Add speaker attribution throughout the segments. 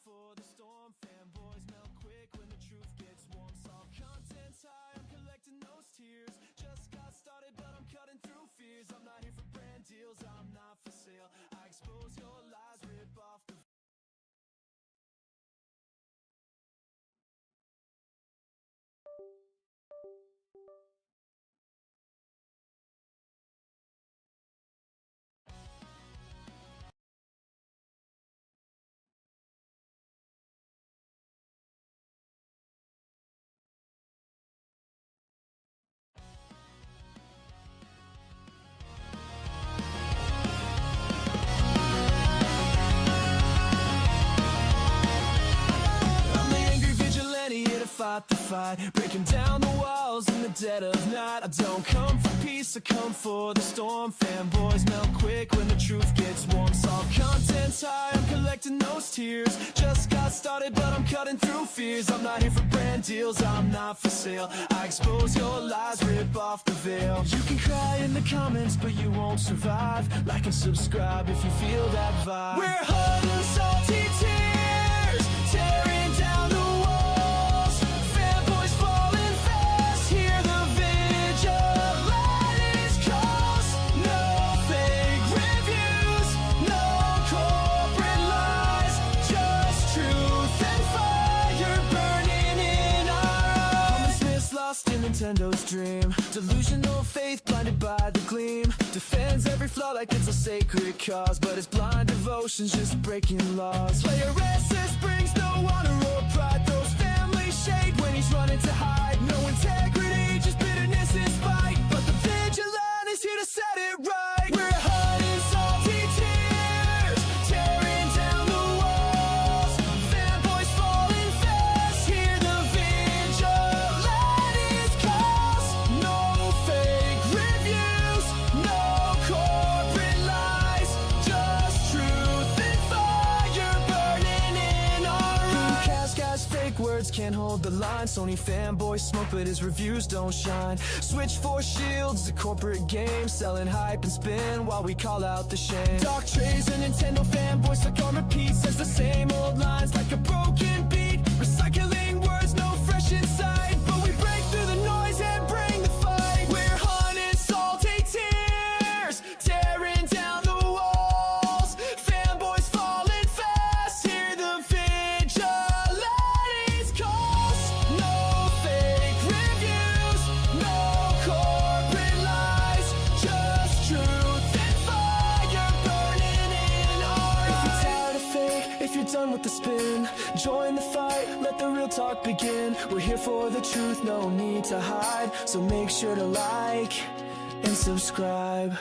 Speaker 1: for the storm. Fanboys melt quick when the truth gets warm. Salt content's high, I'm collecting those tears. Just got started, but I'm cutting through fears. I'm not here for brand deals, I'm not for sale. I expose your lies, rip off the fight the fight, breaking down the walls in the dead of night. I don't come for peace, I come for the storm. Fanboys melt quick when the truth gets warm. Salt content's high, I'm collecting those tears. Just got started, but I'm cutting through fears. I'm not here for brand deals, I'm not for sale. I expose your lies, rip off the veil. You can cry in the comments, but you won't survive. Like and subscribe if you feel that vibe. We're hot and salty tears, tearing down the Nintendo's dream. Delusional faith blinded by the gleam. Defends every flaw like it's a sacred cause, but his blind devotion's just breaking laws. Player SS brings no honor or pride. Throws family shade when he's running to hide. No integrity, just bitterness and spite. But the vigilante's here to set it right. We're hot and salty tears, tearing down the walls. Fanboys falling fast, hear the vigilante calls. No fake reviews, no corporate lies, just truth and fire burning in our eyes. Cast guys, fake words can't hold the line. Sony fanboys smoke, but his reviews don't shine. Switch for shields, the corporate game, selling hype and spin while we call out the shame. Dark trays and Nintendo fanboys stuck on repeat, says the same old lines like a broken beat. Recycling words, no fresh insight, but we break through the noise and bring the fight. We're hot and salty tears, tearing down the walls. Fanboys falling fast, hear the vigilante's calls. No fake reviews, no corporate lies, just truth and fire burning in our eyes. If you're tired of fake, if you're done with the spin, join the fight, let the real talk begin. We're here for the truth, no need to hide. So make sure to like and subscribe.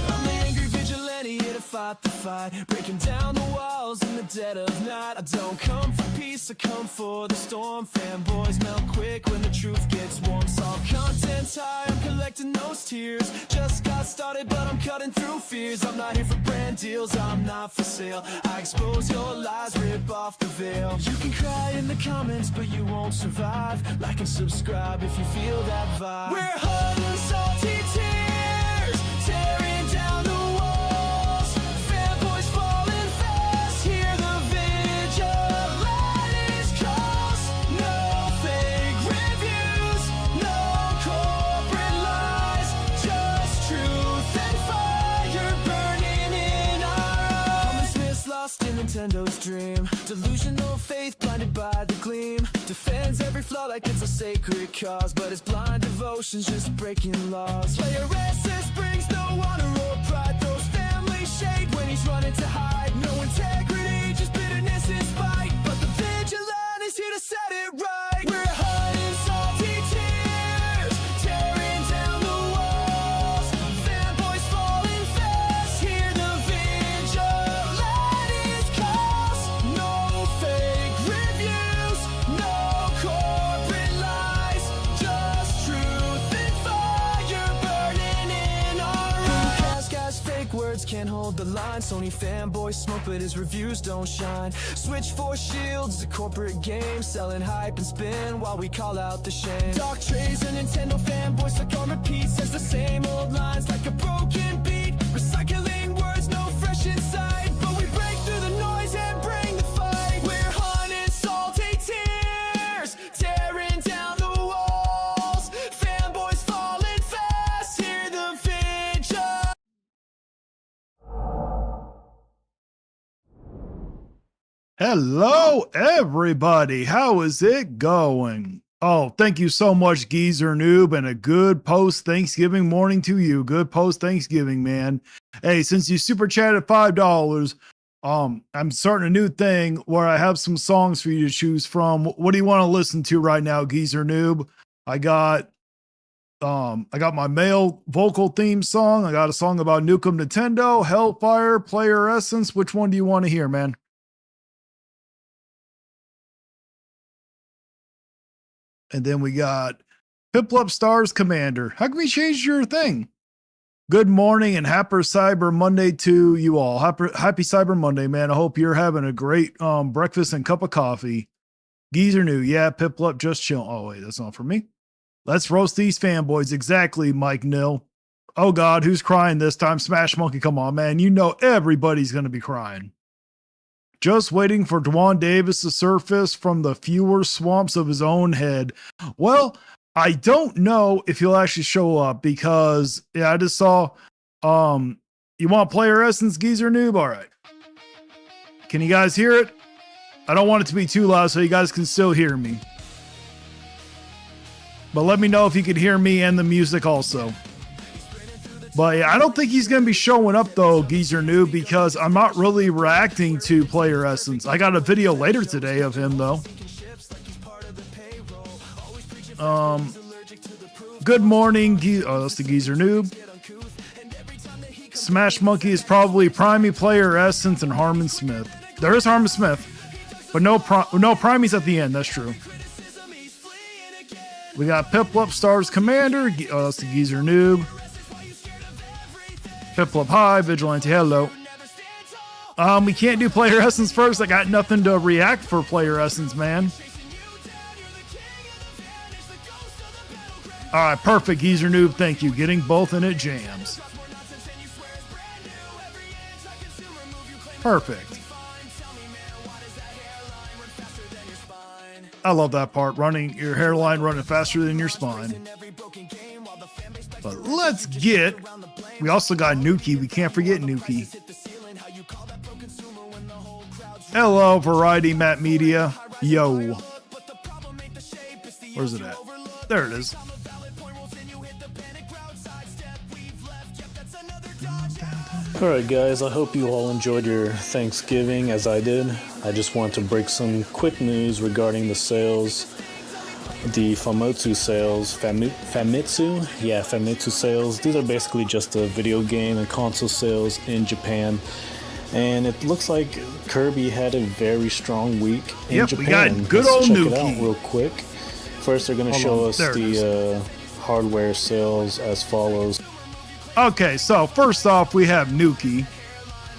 Speaker 1: I'm the angry vigilante here to fight the fight, breaking down the walls in the dead of night. I don't come for peace, I come for the storm. Fanboys melt quick when the truth gets warm. Salt content's high, I'm collecting those tears. Just got started, but I'm cutting through fears. I'm not here for brand deals, I'm not for sale. I expose your lies, rip off the veil. You can cry in the comments, but you won't survive. Like and subscribe if you feel that vibe. We're hot and salty tears, tearing down the walls. Fanboys falling fast, hear the vigilante's calls. No fake reviews, no corporate lies, just truth and fire burning in our eyes. Dismissed, lost in Nintendo's dream. Delusional faith blinded by the gleam. Defends every flaw like it's a sacred cause, but his blind devotion's just breaking laws. Player SS brings no honor or pride. Throws family shade when he's running to hide. No integrity, just bitterness and spite. But the vigilante's here to set it right. We're hot and salty tears, tearing down the walls. Fanboys falling fast, hear the vigilante's calls. No fake reviews, no corporate lies, just truth and fire burning in our eyes. Cast guys, fake words can't hold the line. Sony fanboy smoke, but his reviews don't shine. Switch for shields, a corporate game, selling hype and spin while we call out the shame. Doc trays and Nintendo fanboys stuck on repeat, says the same old lines like a broken beat. Recycling words, no fresh inside, but we break through the noise and bring the fight. We're hunting salty tears, tearing down the walls. Fanboys falling fast, hear the vigil.
Speaker 2: Hello, everybody. How is it going? Oh, thank you so much, Geezer Noob, and a good post-Thanksgiving morning to you. Good post-Thanksgiving, man. Hey, since you super chatted $5, I'm starting a new thing where I have some songs for you to choose from. What do you want to listen to right now, Geezer Noob? I got my male vocal theme song. I got a song about Nukem Nintendo, Hellfire, Player Essence. Which one do you want to hear, man? And then we got Piplup Stars Commander. How can we change your thing? Good morning and happy Cyber Monday to you all. Happy Cyber Monday, man. I hope you're having a great breakfast and cup of coffee. Geezer New. Yeah, Piplup just chill. Oh, wait, that's not for me. Let's roast these fanboys. Exactly, Mike Nil. Oh, God, who's crying this time? Smash Monkey, come on, man. You know everybody's going to be crying. Just waiting for Dwan Davis to surface from the fewer swamps of his own head. Well, I don't know if he'll actually show up because, yeah, I just saw, you want Player Essence, Geezer Noob? All right. Can you guys hear it? I don't want it to be too loud so you guys can still hear me. But let me know if you can hear me and the music also. But yeah, I don't think he's going to be showing up though, Geezer Noob, because I'm not really reacting to Player Essence. I got a video later today of him though. Good morning. Oh, that's the Geezer Noob. Smash Monkey is probably Primey, Player Essence, and Harmon Smith. There is Harmon Smith, but no Primey's at the end. That's true. We got Piplup Stars Commander. Oh, that's the Geezer Noob. Piplup High, Vigilante, hello. We can't do Player Essence first. I got nothing to react for Player Essence, man. All right, perfect, Geezer Noob. Thank you. Getting both and it jams. Perfect. I love that part. Running your hairline running faster than your spine. But let's get. We also got Nuki. We can't forget Nuki. Hello, Variety Matt Media. Yo. Where's it at? There it is.
Speaker 3: Alright guys, I hope you all enjoyed your Thanksgiving as I did. I just want to break some quick news regarding the sales. The Famitsu sales, Famitsu? Yeah, Famitsu sales. These are basically just the video game and console sales in Japan. And it looks like Kirby had a very strong week in Japan.
Speaker 2: We got good old Nuki.
Speaker 3: Let's check it out real quick. First, they're going to show us the hardware sales as follows.
Speaker 2: Okay, so first off, we have Nuki.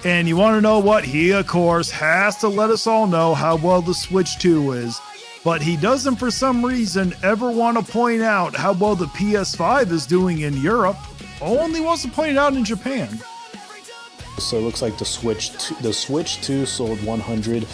Speaker 2: And you want to know what? He, of course, has to let us all know how well the Switch 2 is. But he doesn't, for some reason, ever want to point out how well the PS5 is doing in Europe. Only wants to point it out in Japan.
Speaker 3: So it looks like the Switch 2 sold 100.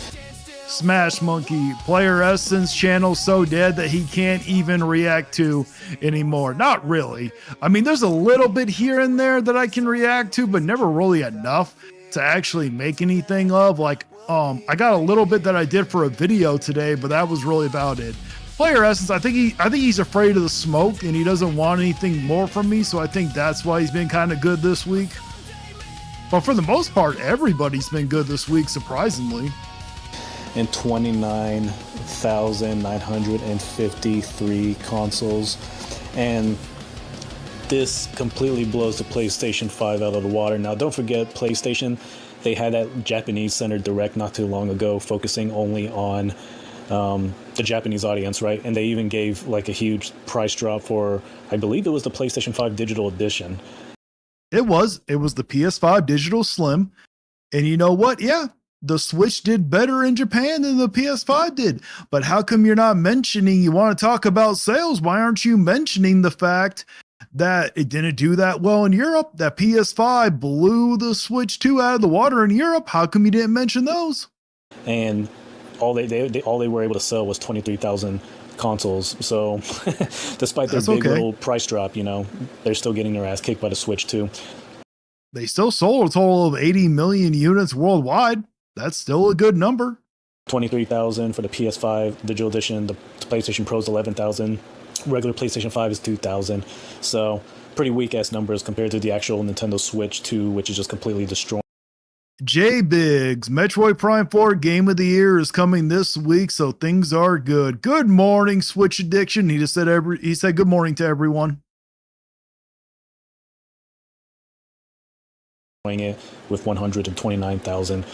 Speaker 2: Smash Monkey, Player Essence channel so dead that he can't even react to anymore. Not really. I mean, there's a little bit here and there that I can react to, but never really enough to actually make anything of. Like, I got a little bit that I did for a video today, but that was really about it. Player Essence, I think he's afraid of the smoke and he doesn't want anything more from me, so I think that's why he's been kind of good this week. But for the most part, everybody's been good this week, surprisingly.
Speaker 3: And 29,953 consoles. And this completely blows the PlayStation 5 out of the water. Now, don't forget, PlayStation, they had that Japanese Center Direct not too long ago, focusing only on the Japanese audience, right? And they even gave like a huge price drop for, I believe it was the PlayStation 5 Digital Edition.
Speaker 2: It was the PS5 Digital Slim. And you know what? Yeah, the Switch did better in Japan than the PS5 did. But how come you're not mentioning, you want to talk about sales? Why aren't you mentioning the fact that it didn't do that well in Europe? That PS5 blew the Switch 2 out of the water in Europe. How come you didn't mention those?
Speaker 3: And all they were able to sell was 23,000 consoles. So despite their big little price drop, you know, they're still getting their ass kicked by the Switch 2.
Speaker 2: They still sold a total of 80 million units worldwide. That's still a good number.
Speaker 3: 23,000 for the PS5 digital edition. The PlayStation Pro is 11,000. Regular PlayStation 5 is 2,000. So pretty weak ass numbers compared to the actual Nintendo Switch 2, which is just completely destroyed.
Speaker 2: J Biggs, Metroid Prime 4 Game of the Year is coming this week, so things are good. Good morning, Switch Addiction. He said good morning to everyone.
Speaker 3: It with 129,000,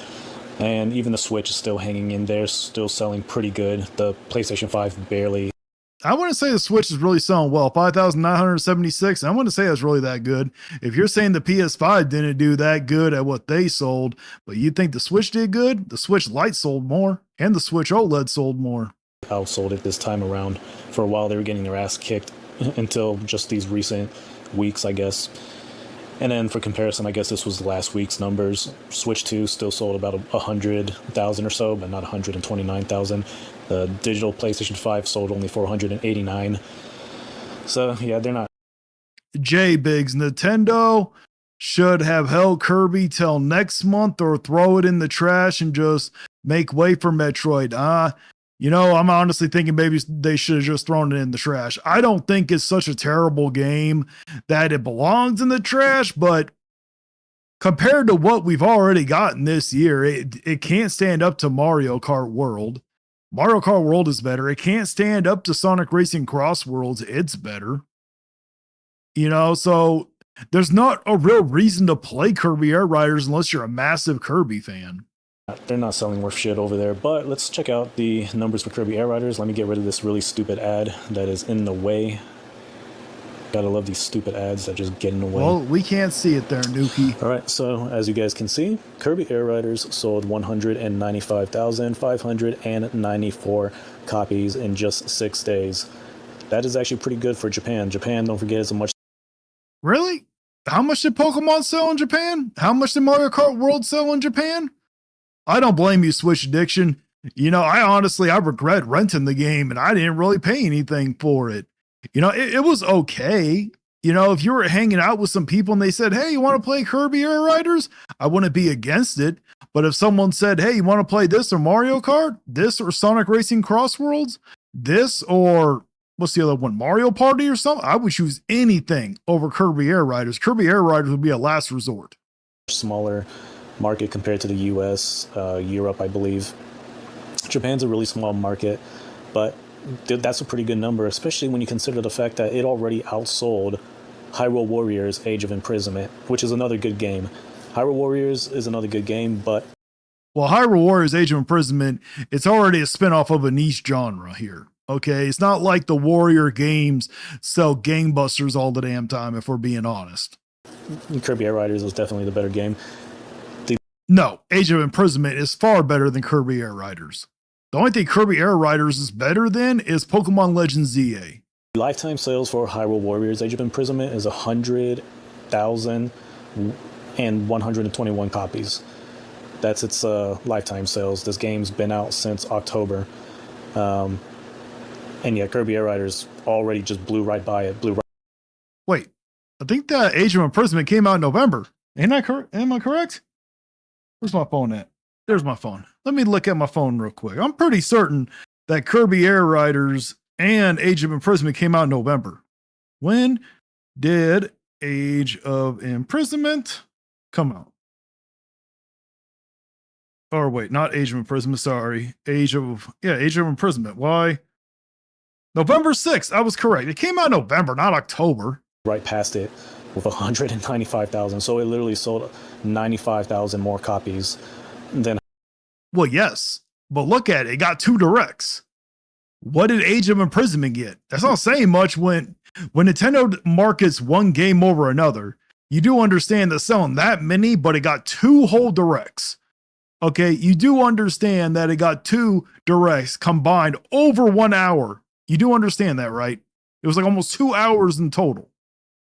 Speaker 3: and even the Switch is still hanging in there, still selling pretty good. The PlayStation 5 barely.
Speaker 2: I wouldn't say the Switch is really selling well. 5,976. I wouldn't say it's really that good. If you're saying the PS5 didn't do that good at what they sold, but you think the Switch did good, the Switch Lite sold more, and the Switch OLED sold more.
Speaker 3: Outsold it this time around. For a while, they were getting their ass kicked until just these recent weeks, I guess. And then for comparison, I guess this was last week's numbers. Switch 2 still sold about 100,000 or so, but not 129,000. The digital PlayStation 5 sold only 489. So, yeah, they're not.
Speaker 2: J Biggs, Nintendo should have held Kirby till next month or throw it in the trash and just make way for Metroid. You know, I'm honestly thinking maybe they should have just thrown it in the trash. I don't think it's such a terrible game that it belongs in the trash, but compared to what we've already gotten this year, it can't stand up to Mario Kart World. Mario Kart World is better. It can't stand up to Sonic Racing Cross Worlds. It's better. You know, so there's not a real reason to play Kirby Air Riders unless you're a massive Kirby fan.
Speaker 3: They're not selling worth shit over there, but let's check out the numbers for Kirby Air Riders. Let me get rid of this really stupid ad that is in the way. Gotta love these stupid ads that just get in the way.
Speaker 2: Well, we can't see it there, Nuki.
Speaker 3: All right, so as you guys can see, Kirby Air Riders sold 195,594 copies in just 6 days. That is actually pretty good for Japan. Japan, don't forget, is a much...
Speaker 2: Really? How much did Pokemon sell in Japan? How much did Mario Kart World sell in Japan? I don't blame you, Switch Addiction. You know, I regret renting the game and I didn't really pay anything for it. You know, it was okay. You know, if you were hanging out with some people and they said, hey, you want to play Kirby Air Riders? I wouldn't be against it. But if someone said, hey, you want to play this or Mario Kart? This or Sonic Racing Cross Worlds? This or what's the other one? Mario Party or something? I would choose anything over Kirby Air Riders. Kirby Air Riders would be a last resort.
Speaker 3: Smaller market compared to the US, Europe, I believe. Japan's a really small market, but that's a pretty good number, especially when you consider the fact that it already outsold Hyrule Warriors Age of Imprisonment, which is another good game. Hyrule Warriors is another good game, but...
Speaker 2: Well, Hyrule Warriors Age of Imprisonment, it's already a spinoff of a niche genre here. Okay, it's not like the Warrior games sell gangbusters all the damn time, if we're being honest.
Speaker 3: Kirby Air Riders is definitely the better game.
Speaker 2: No, Age of Imprisonment is far better than Kirby Air Riders. The only thing Kirby Air Riders is better than is Pokemon Legends ZA.
Speaker 3: Lifetime sales for Hyrule Warriors Age of Imprisonment is 100,121 copies. That's its lifetime sales. This game's been out since October. And yeah, Kirby Air Riders already just blew right by it.
Speaker 2: Wait, I think that Age of Imprisonment came out in November. Am I correct? Where's my phone at? There's my phone. Let me look at my phone real quick. I'm pretty certain that Kirby Air Riders and Age of Imprisonment came out in November. When did Age of Imprisonment come out? Or wait, not Age of Imprisonment, sorry. Age of Imprisonment. Why? November 6th. I was correct. It came out in November, not October.
Speaker 3: Right past it with 195,000. So it literally sold 95,000 more copies than...
Speaker 2: Well, yes, but look at it. It got 2 directs. What did Age of Imprisonment get? That's not saying much when Nintendo markets one game over another. You do understand that selling that many, but it got 2 whole directs. Okay, you do understand that it got 2 directs combined over 1 hour. You do understand that, right? It was like almost 2 hours in total.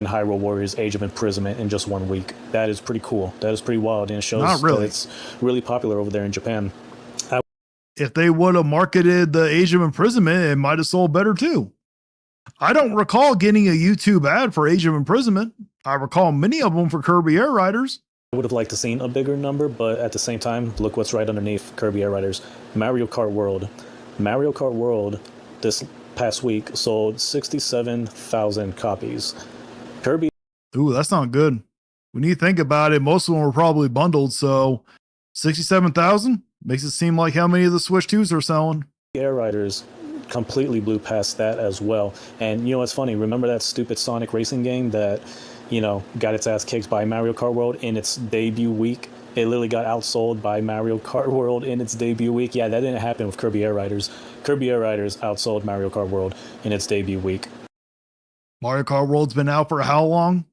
Speaker 3: Hyrule Warriors Age of Imprisonment in just 1 week. That is pretty cool. That is pretty wild, and it shows
Speaker 2: Not really.
Speaker 3: that it's really popular over there in Japan.
Speaker 2: If they would have marketed the Age of Imprisonment, it might have sold better too. I don't recall getting a YouTube ad for Age of Imprisonment. I recall many of them for Kirby Air Riders.
Speaker 3: I would have liked to seen a bigger number, but at the same time, look what's right underneath Kirby Air Riders. Mario Kart World. Mario Kart World this past week sold 67,000 copies. Kirby.
Speaker 2: Ooh, that's not good. When you think about it, most of them were probably bundled, so 67,000 makes it seem like how many of the Switch 2s are selling.
Speaker 3: Air Riders completely blew past that as well. And you know what's funny? Remember that stupid Sonic racing game that, you know, got its ass kicked by Mario Kart World in its debut week? It literally got outsold by Mario Kart World in its debut week. Yeah, that didn't happen with Kirby Air Riders. Kirby Air Riders outsold Mario Kart World in its debut week.
Speaker 2: Mario Kart World's been out for how long?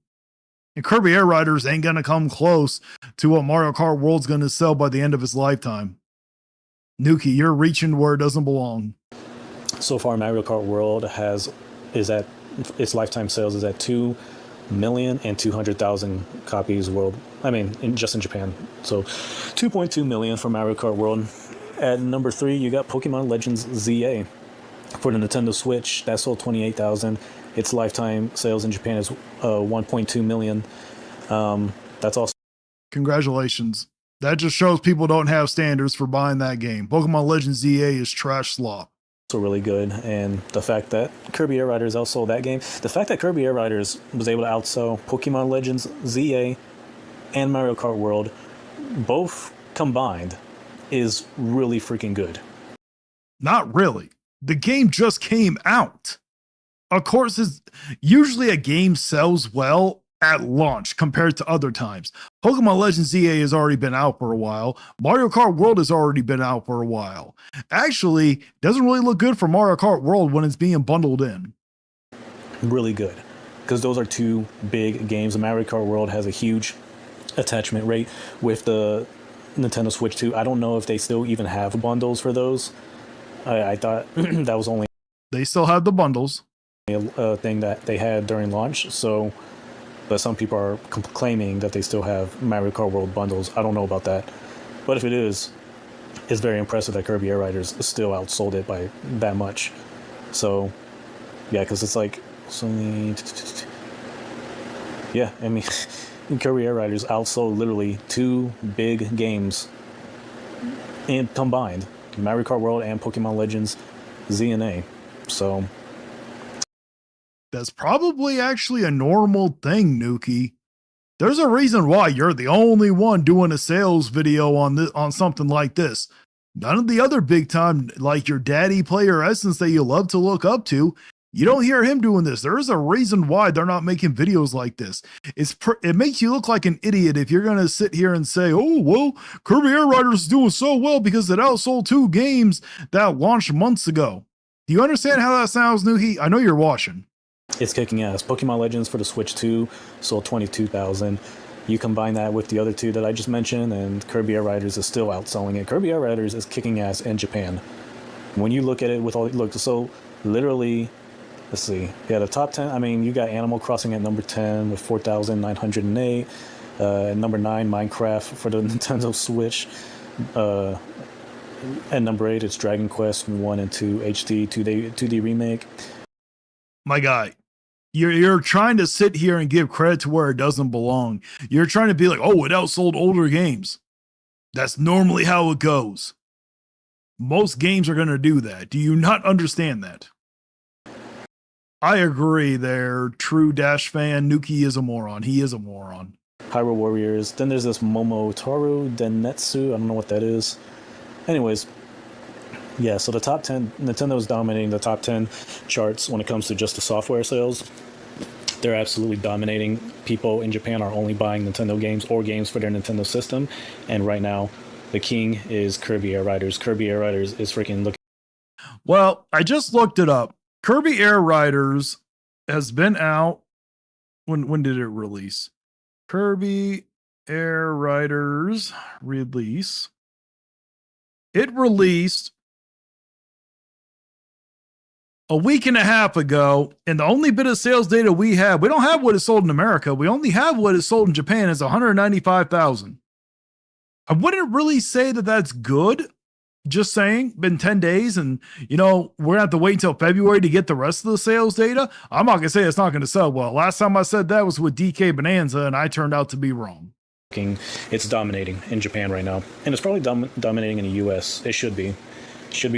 Speaker 2: And Kirby Air Riders ain't going to come close to what Mario Kart World's going to sell by the end of its lifetime. Nuki, you're reaching where it doesn't belong.
Speaker 3: So far, Mario Kart World is at its lifetime sales is at 2,200,000 copies world. I mean, just in Japan. So 2.2 million for Mario Kart World. At number 3, you got Pokemon Legends ZA for the Nintendo Switch. That sold 28,000. Its lifetime sales in Japan is 1.2 million. That's also.
Speaker 2: Congratulations. That just shows people don't have standards for buying that game. Pokemon Legends ZA is trash slop.
Speaker 3: Really good, and the fact that Kirby Air Riders outsold that game, the fact that Kirby Air Riders was able to outsell Pokemon Legends ZA and Mario Kart World both combined is really freaking good.
Speaker 2: Not really. The game just came out. Of course, usually a game sells well at launch compared to other times. Pokemon Legends ZA has already been out for a while. Mario Kart World has already been out for a while. Actually, doesn't really look good for Mario Kart World when it's being bundled in.
Speaker 3: Really good, because those are 2 big games. Mario Kart World has a huge attachment rate with the Nintendo Switch 2. I don't know if they still even have bundles for those. I thought that was only.
Speaker 2: They still have the bundles.
Speaker 3: A thing that they had during launch, so. But some people are claiming that they still have Mario Kart World bundles. I don't know about that. But if it is, it's very impressive that Kirby Air Riders still outsold it by that much. So, yeah, because it's like... Yeah, I mean, Kirby Air Riders outsold literally 2 big games combined. Mario Kart World and Pokemon Legends Z&A. So...
Speaker 2: That's probably actually a normal thing, Nuki. There's a reason why you're the only one doing a sales video on something like this. None of the other big time, like your daddy Player Essence that you love to look up to, you don't hear him doing this. There is a reason why they're not making videos like this. It makes you look like an idiot if you're going to sit here and say, oh, well, Kirby Air Riders is doing so well because it outsold 2 games that launched months ago. Do you understand how that sounds, Nuki? I know you're watching.
Speaker 3: It's kicking ass. Pokemon Legends for the Switch 2 sold 22,000. You combine that with the other 2 that I just mentioned, and Kirby Air Riders is still outselling it. Kirby Air Riders is kicking ass in Japan. When you look at it with all, look, so literally, let's see, yeah, the top 10, I mean, you got Animal Crossing at number 10 with 4,908. At number 9, Minecraft for the Nintendo Switch. At number 8, it's Dragon Quest 1 and 2 HD 2D remake.
Speaker 2: My guy, you're trying to sit here and give credit to where it doesn't belong. You're trying to be like, oh, it outsold older games. That's normally how it goes. Most games are going to do that. Do you not understand that? I agree there. True Dash fan, Nuki is a moron. He is a moron.
Speaker 3: Hyrule Warriors. Then there's this Momotaro Denetsu. I don't know what that is. Anyways. Yeah, so the top 10, Nintendo's dominating the top 10 charts when it comes to just the software sales. They're absolutely dominating. People in Japan are only buying Nintendo games or games for their Nintendo system. And right now, the king is Kirby Air Riders. Kirby Air Riders is freaking looking.
Speaker 2: Well, I just looked it up. Kirby Air Riders has been out. When did it release? Kirby Air Riders release. It released a week and a half ago, and the only bit of sales data we have, we don't have what is sold in America. We only have what is sold in Japan. It's 195,000. I wouldn't really say that that's good. Just saying, been 10 days, and we're gonna have to wait until February to get the rest of the sales data. I'm not gonna say it's not gonna sell well. Last time I said that was with DK Bonanza, and I turned out to be wrong.
Speaker 3: It's dominating in Japan right now, and it's probably dominating in the US. It should be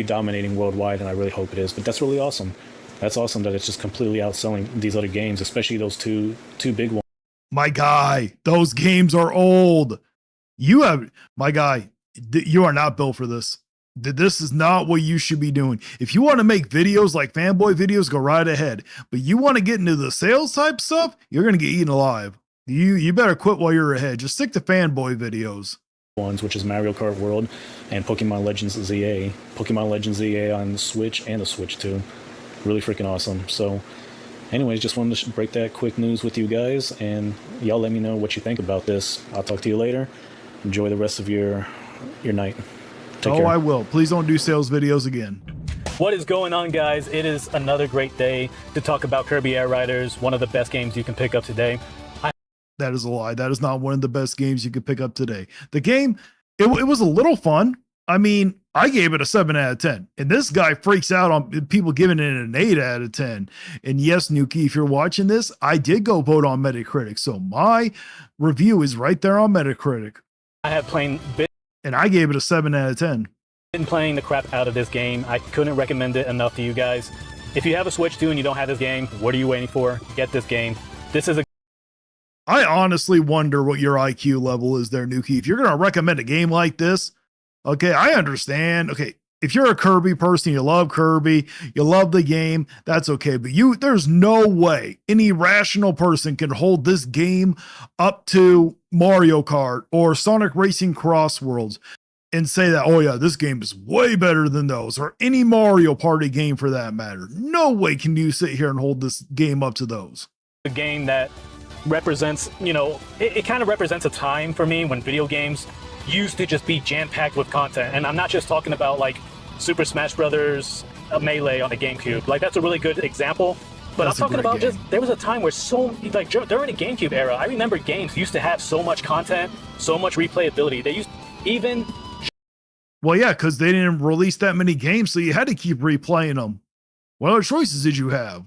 Speaker 3: dominating worldwide, and I really hope it is. But that's really awesome. That's awesome that it's just completely outselling these other games, especially those two big ones.
Speaker 2: My guy, those games are old. You are not built for this. This is not what you should be doing. If you want to make videos like fanboy videos, go right ahead. But you want to get into the sales type stuff, you're going to get eaten alive. You better quit while you're ahead. Just stick to fanboy videos.
Speaker 3: Ones, which is Mario Kart World and Pokemon Legends ZA. Pokemon Legends ZA on the Switch and the Switch 2. Really freaking awesome. So anyways, just wanted to break that quick news with you guys, and y'all let me know what you think about this. I'll talk to you later. Enjoy the rest of your night. Take care.
Speaker 2: I will. Please don't do sales videos again.
Speaker 4: What is going on, guys? It is another great day to talk about Kirby Air Riders, one of the best games you can pick up today.
Speaker 2: That is a lie. That is not one of the best games you could pick up today. The game, it was a little fun. I mean, I gave it a 7 out of 10. And this guy freaks out on people giving it an 8 out of 10. And yes, Nuki, if you're watching this, I did go vote on Metacritic. So my review is right there on Metacritic.
Speaker 4: I have
Speaker 2: and I gave it a 7 out of 10.
Speaker 4: been playing the crap out of this game. I couldn't recommend it enough to you guys. If you have a Switch 2 and you don't have this game, what are you waiting for? Get this game. This is a
Speaker 2: I honestly wonder what your IQ level is there, Nuki. If you're going to recommend a game like this, okay, I understand. Okay, if you're a Kirby person, you love Kirby, you love the game, that's okay. But there's no way any rational person can hold this game up to Mario Kart or Sonic Racing Cross Worlds and say that, oh yeah, this game is way better than those, or any Mario Party game for that matter. No way can you sit here and hold this game up to those.
Speaker 4: a game that represents, it kind of represents a time for me when video games used to just be jam-packed with content. And I'm not just talking about like Super Smash Brothers Melee on the GameCube. Like, that's a really good example. But I'm talking about just, there was a time where during the GameCube era, I remember games used to have so much content, so much replayability. They used even...
Speaker 2: Well, yeah, because they didn't release that many games, so you had to keep replaying them. What other choices did you have?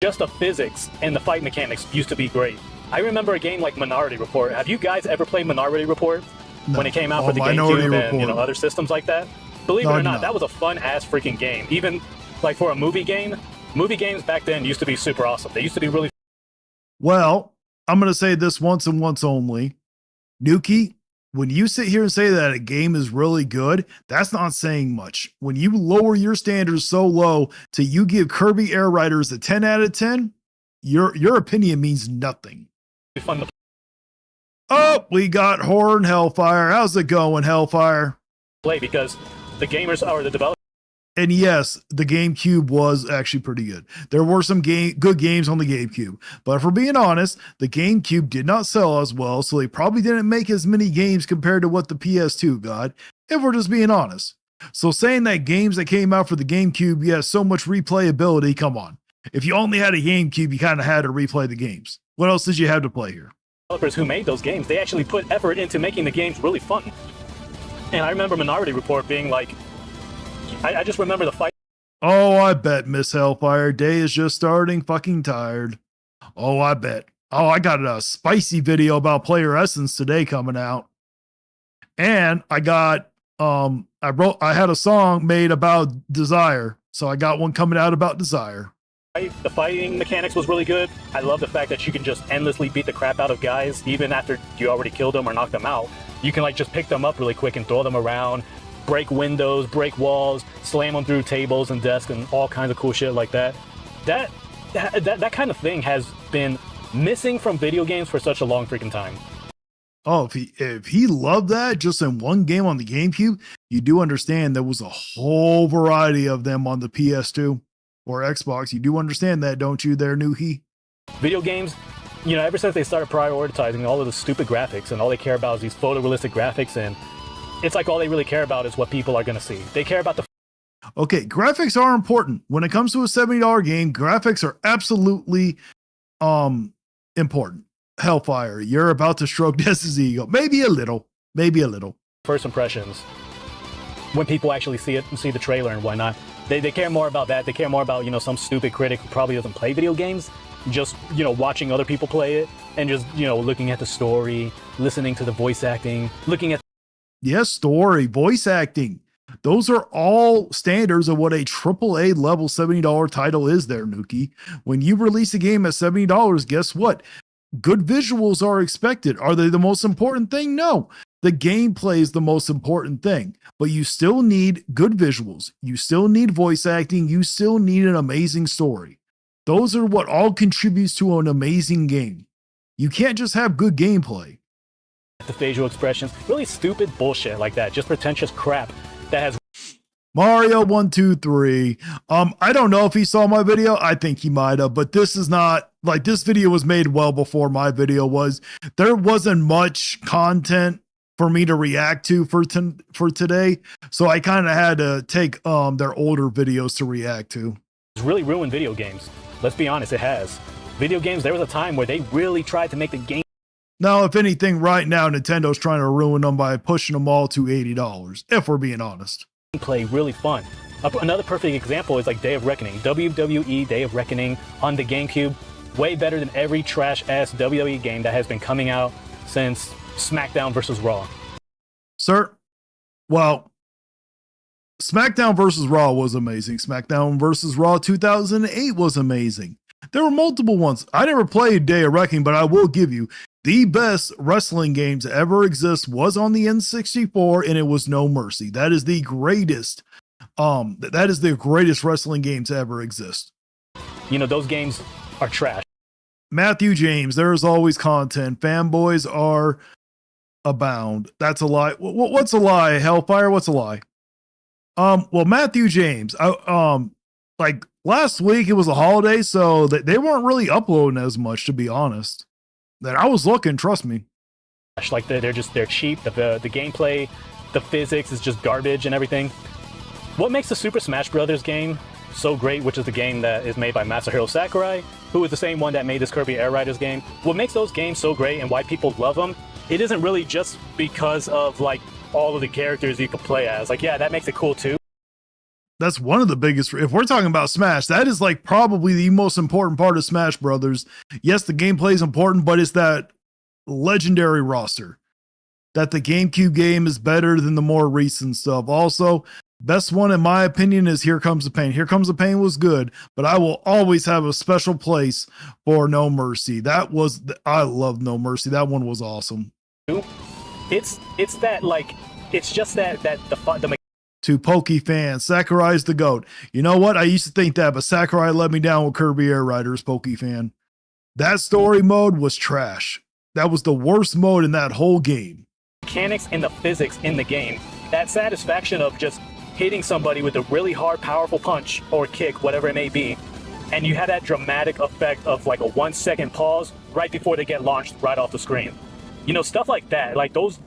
Speaker 4: Just the physics and the fight mechanics used to be great. I remember a game like Minority Report. Have you guys ever played Minority Report?
Speaker 2: No.
Speaker 4: When it came out for the GameCube and other systems like that? Believe it or not, that was a fun-ass freaking game. Even like for a movie game, movie games back then used to be super awesome. They used to be really...
Speaker 2: Well, I'm going to say this once and once only. Nuki, when you sit here and say that a game is really good, that's not saying much. When you lower your standards so low to you give Kirby Air Riders a 10 out of 10, your opinion means nothing.
Speaker 4: fun to
Speaker 2: Oh, we got Horn Hellfire. How's it going, Hellfire?
Speaker 4: play because the gamers or the developers
Speaker 2: And yes, the GameCube was actually pretty good. There were some good games on the GameCube. But if we're being honest, the GameCube did not sell as well, so they probably didn't make as many games compared to what the PS2 got, if we're just being honest. So saying that games that came out for the GameCube, yes, so much replayability, come on. If you only had a GameCube, you kind of had to replay the games. What else did you have to play here?
Speaker 4: who made those games, they actually put effort into making the games really fun. And I remember Minority Report being like, I just remember the fight.
Speaker 2: Oh, I bet, Miss Hellfire. Day is just starting. Fucking tired. Oh, I bet. Oh, I got a spicy video about Player Essence today coming out. And I got, I had a song made about Desire. So I got one coming out about Desire.
Speaker 4: The fighting mechanics was really good. I love the fact that you can just endlessly beat the crap out of guys, even after you already killed them or knocked them out. You can like just pick them up really quick and throw them around, break windows, break walls, slam them through tables and desks and all kinds of cool shit like that. That kind of thing has been missing from video games for such a long freaking time.
Speaker 2: Oh, if he loved that just in one game on the GameCube, you do understand there was a whole variety of them on the PS2 or Xbox. You do understand that, don't you there, Nuhi?
Speaker 4: Video games You know, ever since they started prioritizing all of the stupid graphics and all they care about is these photorealistic graphics, and it's like all they really care about is what people are going to see. They care about the
Speaker 2: Okay, graphics are important. When it comes to a $70 game, graphics are absolutely important. Hellfire, you're about to stroke Dez's ego. Maybe a little. Maybe a little.
Speaker 4: first impressions when people actually see it and see the trailer and whatnot. They care more about that. They care more about, you know, some stupid critic who probably doesn't play video games, just, you know, watching other people play it and just, you know, looking at the story, listening to the voice acting, looking at
Speaker 2: Yes, story, voice acting. Those are all standards of what a AAA level $70 title is there, Nuki. When you release a game at $70, guess what? Good visuals are expected. Are they the most important thing? No. The gameplay is the most important thing, but you still need good visuals. You still need voice acting. You still need an amazing story. Those are what all contributes to an amazing game. You can't just have good gameplay.
Speaker 4: the facial expressions, really stupid bullshit like that, just pretentious crap that has
Speaker 2: Mario 123. I don't know if he saw my video. I think he might have, but this is not like this video was made well before my video was. There wasn't much content for me to react to for today, so I kind of had to take their older videos to react to.
Speaker 4: really ruined video games. Let's be honest, it has. Video games, there was a time where they really tried to make the game
Speaker 2: Now, if anything, right now Nintendo's trying to ruin them by pushing them all to $80, if we're being honest.
Speaker 4: play really fun. Another perfect example is like Day of Reckoning. WWE Day of Reckoning on the GameCube. Way better than every trash-ass WWE game that has been coming out since SmackDown versus Raw.
Speaker 2: Sir, well, SmackDown versus Raw was amazing. SmackDown versus Raw 2008 was amazing. There were multiple ones. I never played Day of Reckoning, but I will give you the best wrestling games to ever exist was on the N64, and it was No Mercy. That is the greatest. That is the greatest wrestling game to ever exist.
Speaker 4: You know, those games are trash.
Speaker 2: Matthew James, there is always content. Fanboys are abound. That's a lie. What's a lie? Hellfire. What's a lie? Well, Matthew James. Like last week it was a holiday, so they weren't really uploading as much, to be honest. That I was looking, trust me.
Speaker 4: Like they're cheap. The gameplay, the physics is just garbage and everything. What makes the Super Smash Brothers game so great, which is the game that is made by Masahiro Sakurai, who is the same one that made this Kirby Air Riders game. What makes those games so great and why people love them, it isn't really just because of like all of the characters you can play as. Like, yeah, that makes it cool too.
Speaker 2: That's one of the biggest. If we're talking about Smash, that is like probably the most important part of Smash Brothers. Yes, the gameplay is important, but it's that legendary roster. That the GameCube game is better than the more recent stuff. Also, best one in my opinion is Here Comes the Pain. Here Comes the Pain was good, but I will always have a special place for No Mercy. I love No Mercy. That one was awesome.
Speaker 4: It's that like it's just that the
Speaker 2: To Pokey fans, Sakurai's the GOAT. You know what? I used to think that, but Sakurai let me down with Kirby Air Riders, Pokey fan. That story mode was trash. That was the worst mode in that whole game.
Speaker 4: mechanics and the physics in the game. That satisfaction of just hitting somebody with a really hard, powerful punch or kick, whatever it may be, and you have that dramatic effect of like a 1 second pause right before they get launched right off the screen. You know, stuff like that, like those.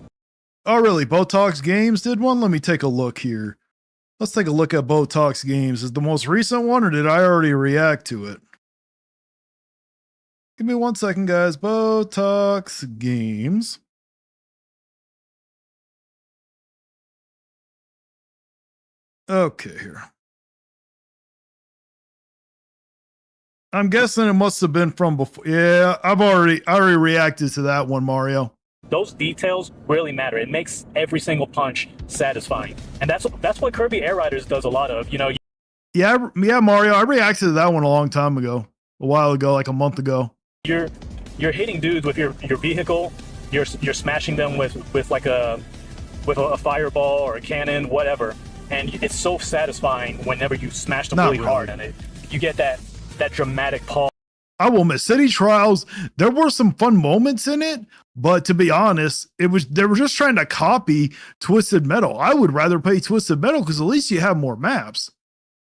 Speaker 2: Oh, really? Botox Games did one? Let me take a look here. Let's take a look at Botox Games. Is the most recent one, or did I already react to it? Give me 1 second, guys. Botox Games. Okay, here. I'm guessing it must have been from before. Yeah, I already reacted to that one, Mario.
Speaker 4: Those details really matter. It makes every single punch satisfying, and that's what Kirby Air Riders does a lot of. You know.
Speaker 2: Yeah, Mario. I reacted to that one a long time ago, a while ago, like a month ago.
Speaker 4: You're hitting dudes with your vehicle. You're smashing them with like a fireball or a cannon, whatever, and it's so satisfying whenever you smash them really hard, and you get that dramatic pause.
Speaker 2: I will admit, City Trials, there were some fun moments in it, but to be honest, they were just trying to copy Twisted Metal. I would rather play Twisted Metal because at least you have more maps.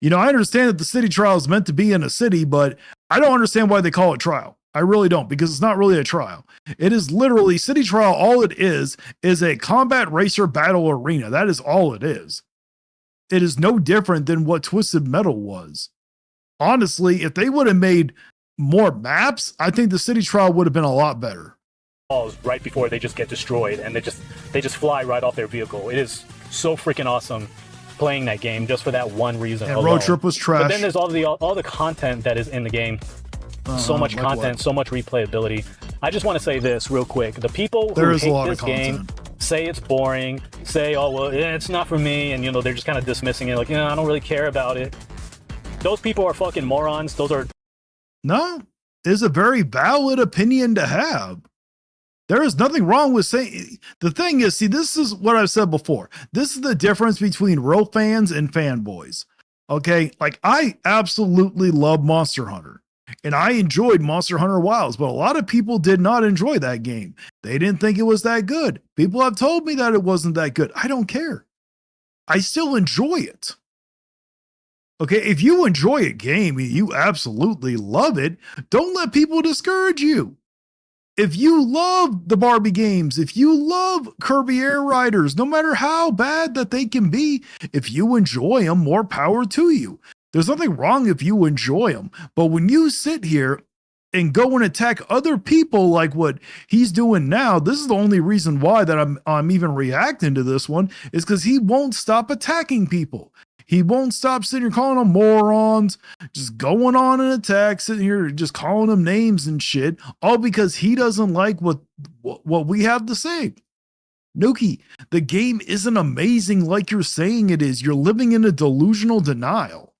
Speaker 2: You know, I understand that the City Trial is meant to be in a city, but I don't understand why they call it Trial. I really don't, because it's not really a trial. It is literally City Trial. All it is a combat racer battle arena. That is all it is. It is no different than what Twisted Metal was. Honestly, if they would have made more maps, I think the City Trial would have been a lot better.
Speaker 4: Right before they just get destroyed, and they just fly right off their vehicle. It is so freaking awesome playing that game just for that one reason.
Speaker 2: And Road Trip was trash.
Speaker 4: But then there's all the content that is in the game. So much
Speaker 2: like
Speaker 4: content,
Speaker 2: what?
Speaker 4: so much replayability. I just want to say this real quick. The people
Speaker 2: There
Speaker 4: who
Speaker 2: is a
Speaker 4: hate
Speaker 2: lot
Speaker 4: this
Speaker 2: of
Speaker 4: game
Speaker 2: content.
Speaker 4: say it's boring, say, oh, well, it's not for me, and, they're just kind of dismissing it, like, I don't really care about it. Those people are fucking morons. Those are...
Speaker 2: No, it's a very valid opinion to have. There is nothing wrong with saying... The thing is, see, this is what I've said before. This is the difference between real fans and fanboys. Okay? Like, I absolutely love Monster Hunter. And I enjoyed Monster Hunter Wilds, but a lot of people did not enjoy that game. They didn't think it was that good. People have told me that it wasn't that good. I don't care. I still enjoy it. Okay, if you enjoy a game, you absolutely love it. Don't let people discourage you. If you love the Barbie games, if you love Kirby Air Riders, no matter how bad that they can be, if you enjoy them, more power to you. There's nothing wrong if you enjoy them. But when you sit here and go and attack other people like what he's doing now, this is the only reason why that I'm even reacting to this one, is because he won't stop attacking people. He won't stop sitting here calling them morons, just going on an attack, sitting here just calling them names and shit, all because he doesn't like what we have to say. Nuki, the game isn't amazing like you're saying it is. You're living in a delusional denial.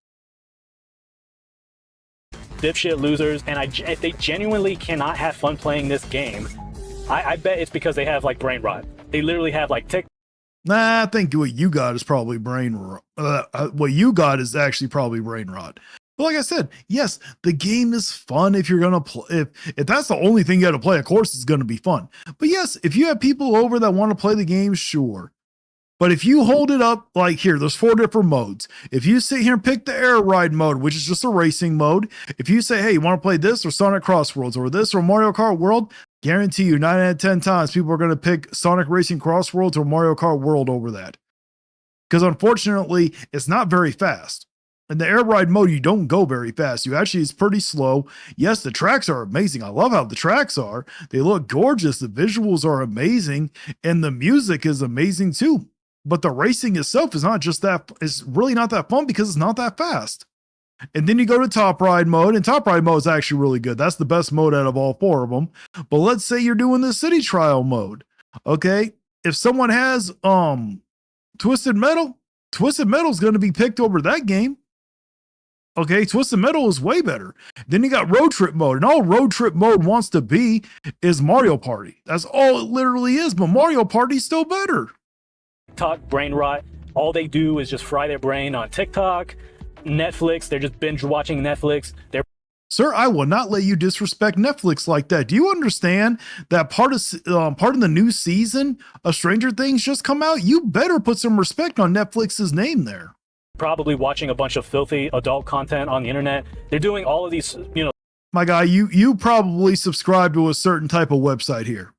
Speaker 4: dipshit losers, and if they genuinely cannot have fun playing this game, I bet it's because they have, like, brain rot. They literally have, like,
Speaker 2: Nah, I think what you got is probably brain rot. What you got is actually probably brain rot. But like I said, yes, the game is fun if you're going to play. If that's the only thing you got to play, of course it's going to be fun. But yes, if you have people over that want to play the game, sure. But if you hold it up, like here, there's 4 different modes. If you sit here and pick the air ride mode, which is just a racing mode, if you say, hey, you want to play this or Sonic Crossworlds or this or Mario Kart World, guarantee you 9 out of 10 times people are going to pick Sonic Racing Crossworlds or Mario Kart World over that. Because unfortunately, it's not very fast. In the air ride mode, you don't go very fast. It's pretty slow. Yes, the tracks are amazing. I love how the tracks are. They look gorgeous. The visuals are amazing. And the music is amazing too. But the racing itself is not just that, it's really not that fun because it's not that fast. And then you go to top ride mode, and top ride mode is actually really good. That's the best mode out of all 4 of them. But let's say you're doing the city trial mode. Okay. If someone has Twisted Metal is going to be picked over that game. Okay, Twisted Metal is way better. Then you got road trip mode, and all road trip mode wants to be is Mario Party. That's all it literally is, but Mario Party's still better.
Speaker 4: TikTok brain rot. All they do is just fry their brain on TikTok, Netflix. They're just binge watching Netflix.
Speaker 2: Sir, I will not let you disrespect Netflix like that. Do you understand that part of the new season of Stranger Things just come out? You better put some respect on Netflix's name there.
Speaker 4: Probably watching a bunch of filthy adult content on the internet. They're doing all of these,
Speaker 2: My guy, you probably subscribe to a certain type of website here.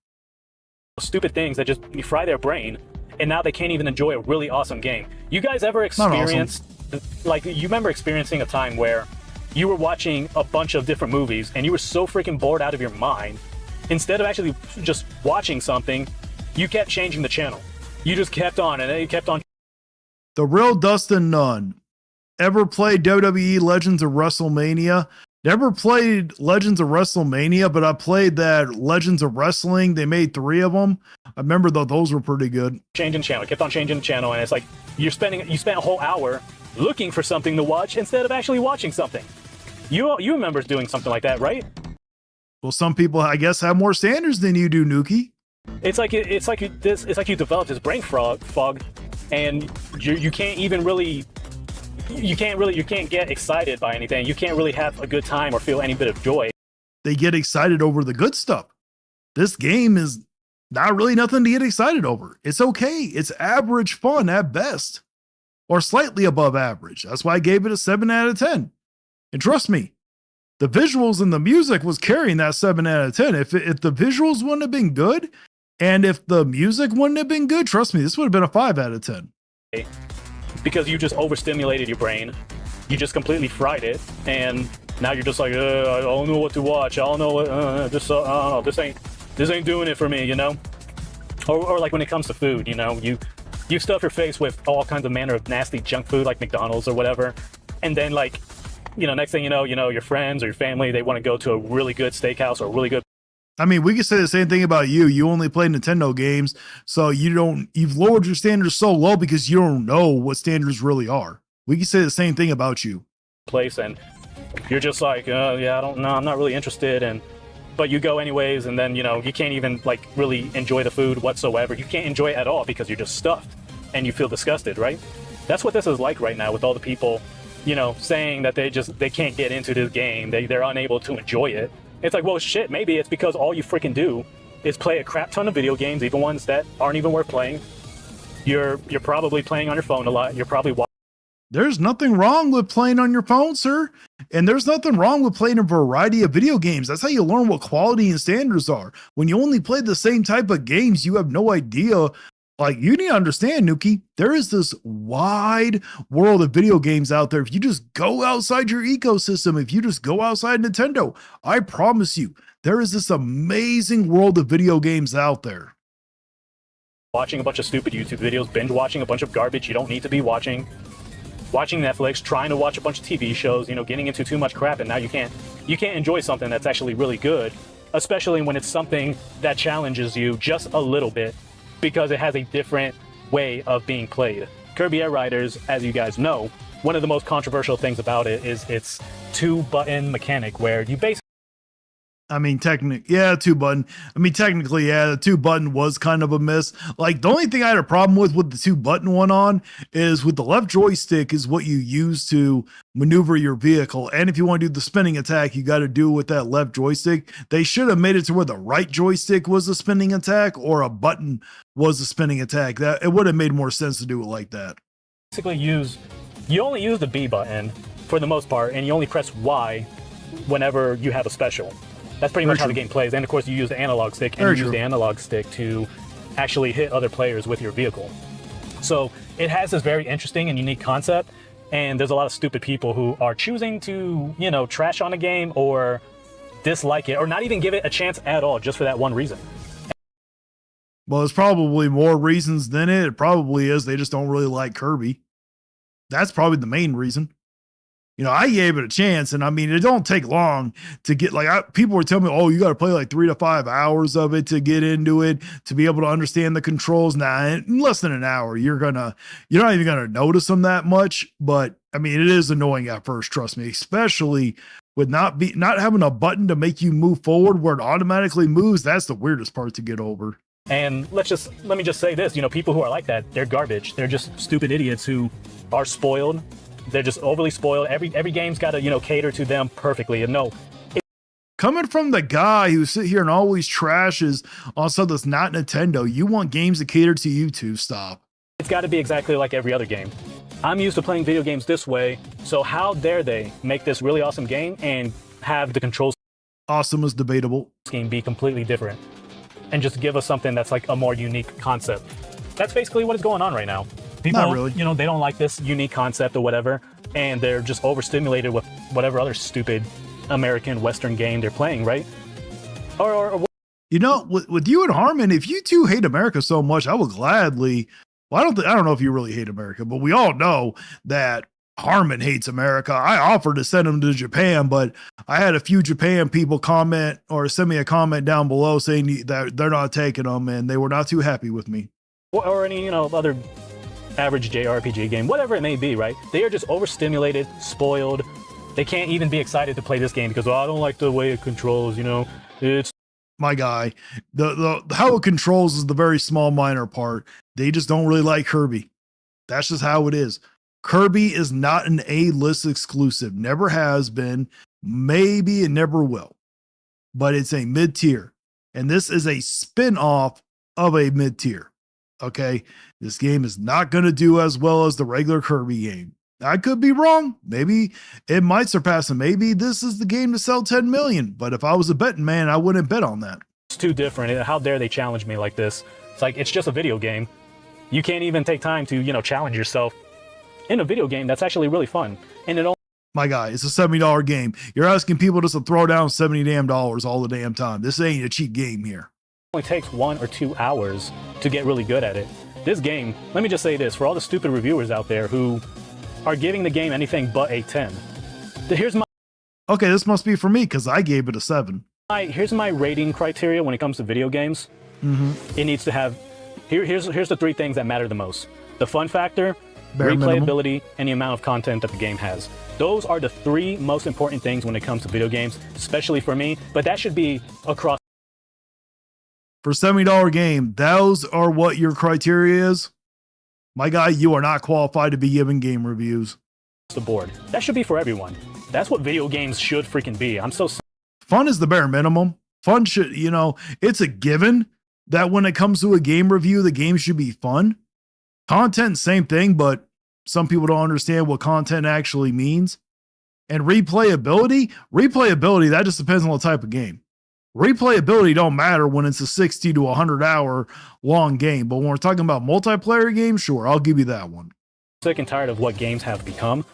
Speaker 4: stupid things that just fry their brain, and now they can't even enjoy a really awesome game. You guys ever experienced, like, you remember experiencing a time where you were watching a bunch of different movies and you were so freaking bored out of your mind, instead of actually just watching something, you kept changing the channel. You just kept on, and it kept on.
Speaker 2: The real Dustin Nunn. Ever played WWE Legends of WrestleMania? Never played Legends of WrestleMania, but I played that Legends of Wrestling. They made 3 of them. I remember those were pretty good.
Speaker 4: Changing channel, kept on changing the channel, and it's like you spent a whole hour looking for something to watch instead of actually watching something. You remember doing something like that, right?
Speaker 2: Well, some people, I guess, have more standards than you do, Nuki.
Speaker 4: It's like you developed this brain fog, and you can't even really. You can't get excited by anything. You can't really have a good time or feel any bit of joy.
Speaker 2: They get excited over the good stuff. This game is not really nothing to get excited over. It's okay. It's average fun at best, or slightly above average. That's why I gave it a 7 out of 10. And trust me, the visuals and the music was carrying that 7 out of 10. If the visuals wouldn't have been good, and if the music wouldn't have been good, trust me, this would have been a 5 out of 10.
Speaker 4: Because you just overstimulated your brain, you just completely fried it, and now you're just like, I don't know what to watch. I don't know what this ain't doing it for me, you know. Or like when it comes to food, you know, you stuff your face with all kinds of manner of nasty junk food like McDonald's or whatever, and then like, you know, next thing you know, your friends or your family, they want to go to a really good steakhouse or a really good.
Speaker 2: I mean, we could say the same thing about you. You only play Nintendo games, so you've lowered your standards so low because you don't know what standards really are. We can say the same thing about you.
Speaker 4: Place, and you're just like, yeah, I don't know, I'm not really interested, but you go anyways, and then, you know, you can't even like really enjoy the food whatsoever. You can't enjoy it at all because you're just stuffed and you feel disgusted, right? That's what this is like right now with all the people, you know, saying that they can't get into this game, they're unable to enjoy it. It's like, well, shit, maybe it's because all you freaking do is play a crap ton of video games, even ones that aren't even worth playing. You're probably playing on your phone a lot. You're probably watching.
Speaker 2: There's nothing wrong with playing on your phone, sir. And there's nothing wrong with playing a variety of video games. That's how you learn what quality and standards are. When you only play the same type of games, you have no idea. Like, you need to understand, Nuki, there is this wide world of video games out there. If you just go outside your ecosystem, if you just go outside Nintendo, I promise you, there is this amazing world of video games out there.
Speaker 4: Watching a bunch of stupid YouTube videos, binge watching a bunch of garbage you don't need to be watching Netflix, trying to watch a bunch of TV shows, you know, getting into too much crap, and now you can't enjoy something that's actually really good, especially when it's something that challenges you just a little bit because it has a different way of being played. Kirby Air Riders, as you guys know, one of the most controversial things about it is its 2-button mechanic, where you basically,
Speaker 2: I mean, technically, yeah, 2-button. I mean, technically, yeah, the 2-button was kind of a miss. Like, the only thing I had a problem with the 2-button one on is with the left joystick is what you use to maneuver your vehicle. And if you want to do the spinning attack, you got to do it with that left joystick. They should have made it to where the right joystick was the spinning attack or a button was the spinning attack. That it would have made more sense to do it like that.
Speaker 4: you only use the B button for the most part, and you only press Y whenever you have a special. That's pretty much how the game plays. And of course, you use the analog stick, and you use the analog stick to actually hit other players with your vehicle. So it has this very interesting and unique concept. And there's a lot of stupid people who are choosing to, you know, trash on a game or dislike it or not even give it a chance at all just for that one reason.
Speaker 2: Well, there's probably more reasons than it. It probably is they just don't really like Kirby. That's probably the main reason. You know, I gave it a chance, and I mean, it don't take long to get people were telling me, oh, you got to play like 3 to 5 hours of it to get into it, to be able to understand the controls. Now, in less than an hour, you're not even going to notice them that much. But I mean, it is annoying at first, trust me, especially with not having a button to make you move forward where it automatically moves. That's the weirdest part to get over.
Speaker 4: And let me just say this, you know, people who are like that, they're garbage. They're just stupid idiots who are spoiled. They're just overly spoiled. Every game's got to, you know, cater to them perfectly. And no.
Speaker 2: Coming from the guy who sit here and always trashes on stuff that's not Nintendo, you want games that cater to you too. Stop.
Speaker 4: It's got to be exactly like every other game. I'm used to playing video games this way, so how dare they make this really awesome game and have the controls
Speaker 2: awesome is debatable
Speaker 4: scheme be completely different and just give us something that's like a more unique concept. That's basically what is going on right now. People,
Speaker 2: not really.
Speaker 4: You know, they don't like this unique concept or whatever, and they're just overstimulated with whatever other stupid American Western game they're playing, right? Or
Speaker 2: you know, with you and Harmon, if you two hate America so much, I will gladly. Well, I don't know if you really hate America, but we all know that Harmon hates America. I offered to send him to Japan, but I had a few Japan people comment or send me a comment down below saying that they're not taking them, and they were not too happy with me.
Speaker 4: Or any, you know, other average JRPG game, whatever it may be, right? They are just overstimulated, spoiled. They can't even be excited to play this game because, oh, I don't like the way it controls, you know. It's
Speaker 2: my guy. The how it controls is the very small minor part. They just don't really like Kirby. That's just how it is. Kirby is not an A-list exclusive. Never has been. Maybe it never will. But it's a mid-tier. And this is a spin-off of a mid-tier. Okay? This game is not going to do as well as the regular Kirby game. I could be wrong. Maybe it might surpass them. Maybe this is the game to sell 10 million. But if I was a betting man, I wouldn't bet on that.
Speaker 4: It's too different. How dare they challenge me like this? It's like, it's just a video game. You can't even take time to, challenge yourself in a video game that's actually really fun. And it
Speaker 2: My guy, it's a $70 game. You're asking people just to throw down $70 damn all the damn time. This ain't a cheap game here.
Speaker 4: only takes 1 or 2 hours to get really good at it. This game, let me just say this, for all the stupid reviewers out there who are giving the game anything but a 10. Here's my
Speaker 2: Okay, this must be for me because I gave it a 7.
Speaker 4: here's my rating criteria when it comes to video games. It needs to have here's the 3 things that matter the most: the fun factor,
Speaker 2: Bare
Speaker 4: replayability, and the amount of content that the game has. Those are the 3 most important things when it comes to video games, especially for me. But that should be across
Speaker 2: For a $70 game, those are what your criteria is. My guy, you are not qualified to be giving game reviews.
Speaker 4: the board. That should be for everyone. That's what video games should freaking be. I'm so
Speaker 2: Fun is the bare minimum. Fun should, it's a given that when it comes to a game review, the game should be fun. Content, same thing, but some people don't understand what content actually means. And replayability, that just depends on the type of game. Replayability don't matter when it's a 60 to 100 hour long game. But when we're talking about multiplayer games, sure, I'll give you that one.
Speaker 4: sick and tired of what games have become.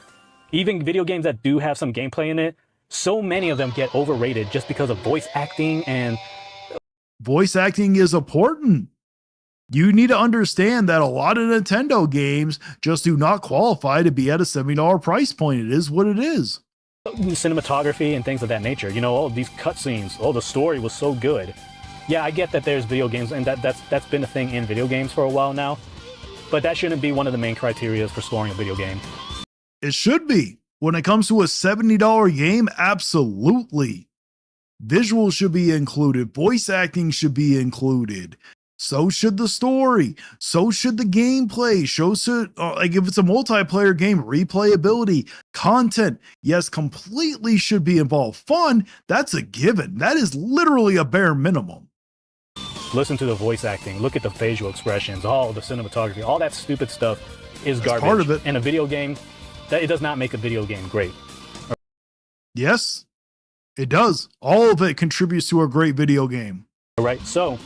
Speaker 4: Even video games that do have some gameplay in it, so many of them get overrated just because of voice acting. And
Speaker 2: Voice acting is important. You need to understand that a lot of Nintendo games just do not qualify to be at a $70 price point. It is what it is.
Speaker 4: cinematography and things of that nature, all of these cutscenes, the story was so good. Yeah, I get that there's video games, and that's been a thing in video games for a while now, but that shouldn't be one of the main criteria for scoring a video game.
Speaker 2: It should be. When it comes to a $70 game, absolutely. Visuals should be included. Voice acting should be included. So should the story. So should the gameplay. So should, like if it's a multiplayer game, replayability, content, yes, completely should be involved. Fun, that's a given. That is literally a bare minimum.
Speaker 4: Listen to the voice acting, look at the facial expressions, all the cinematography, all that stupid stuff is garbage.
Speaker 2: Part of it.
Speaker 4: In a video game, it does not make a video game great.
Speaker 2: Yes, it does. All of it contributes to a great video game.
Speaker 4: All right, so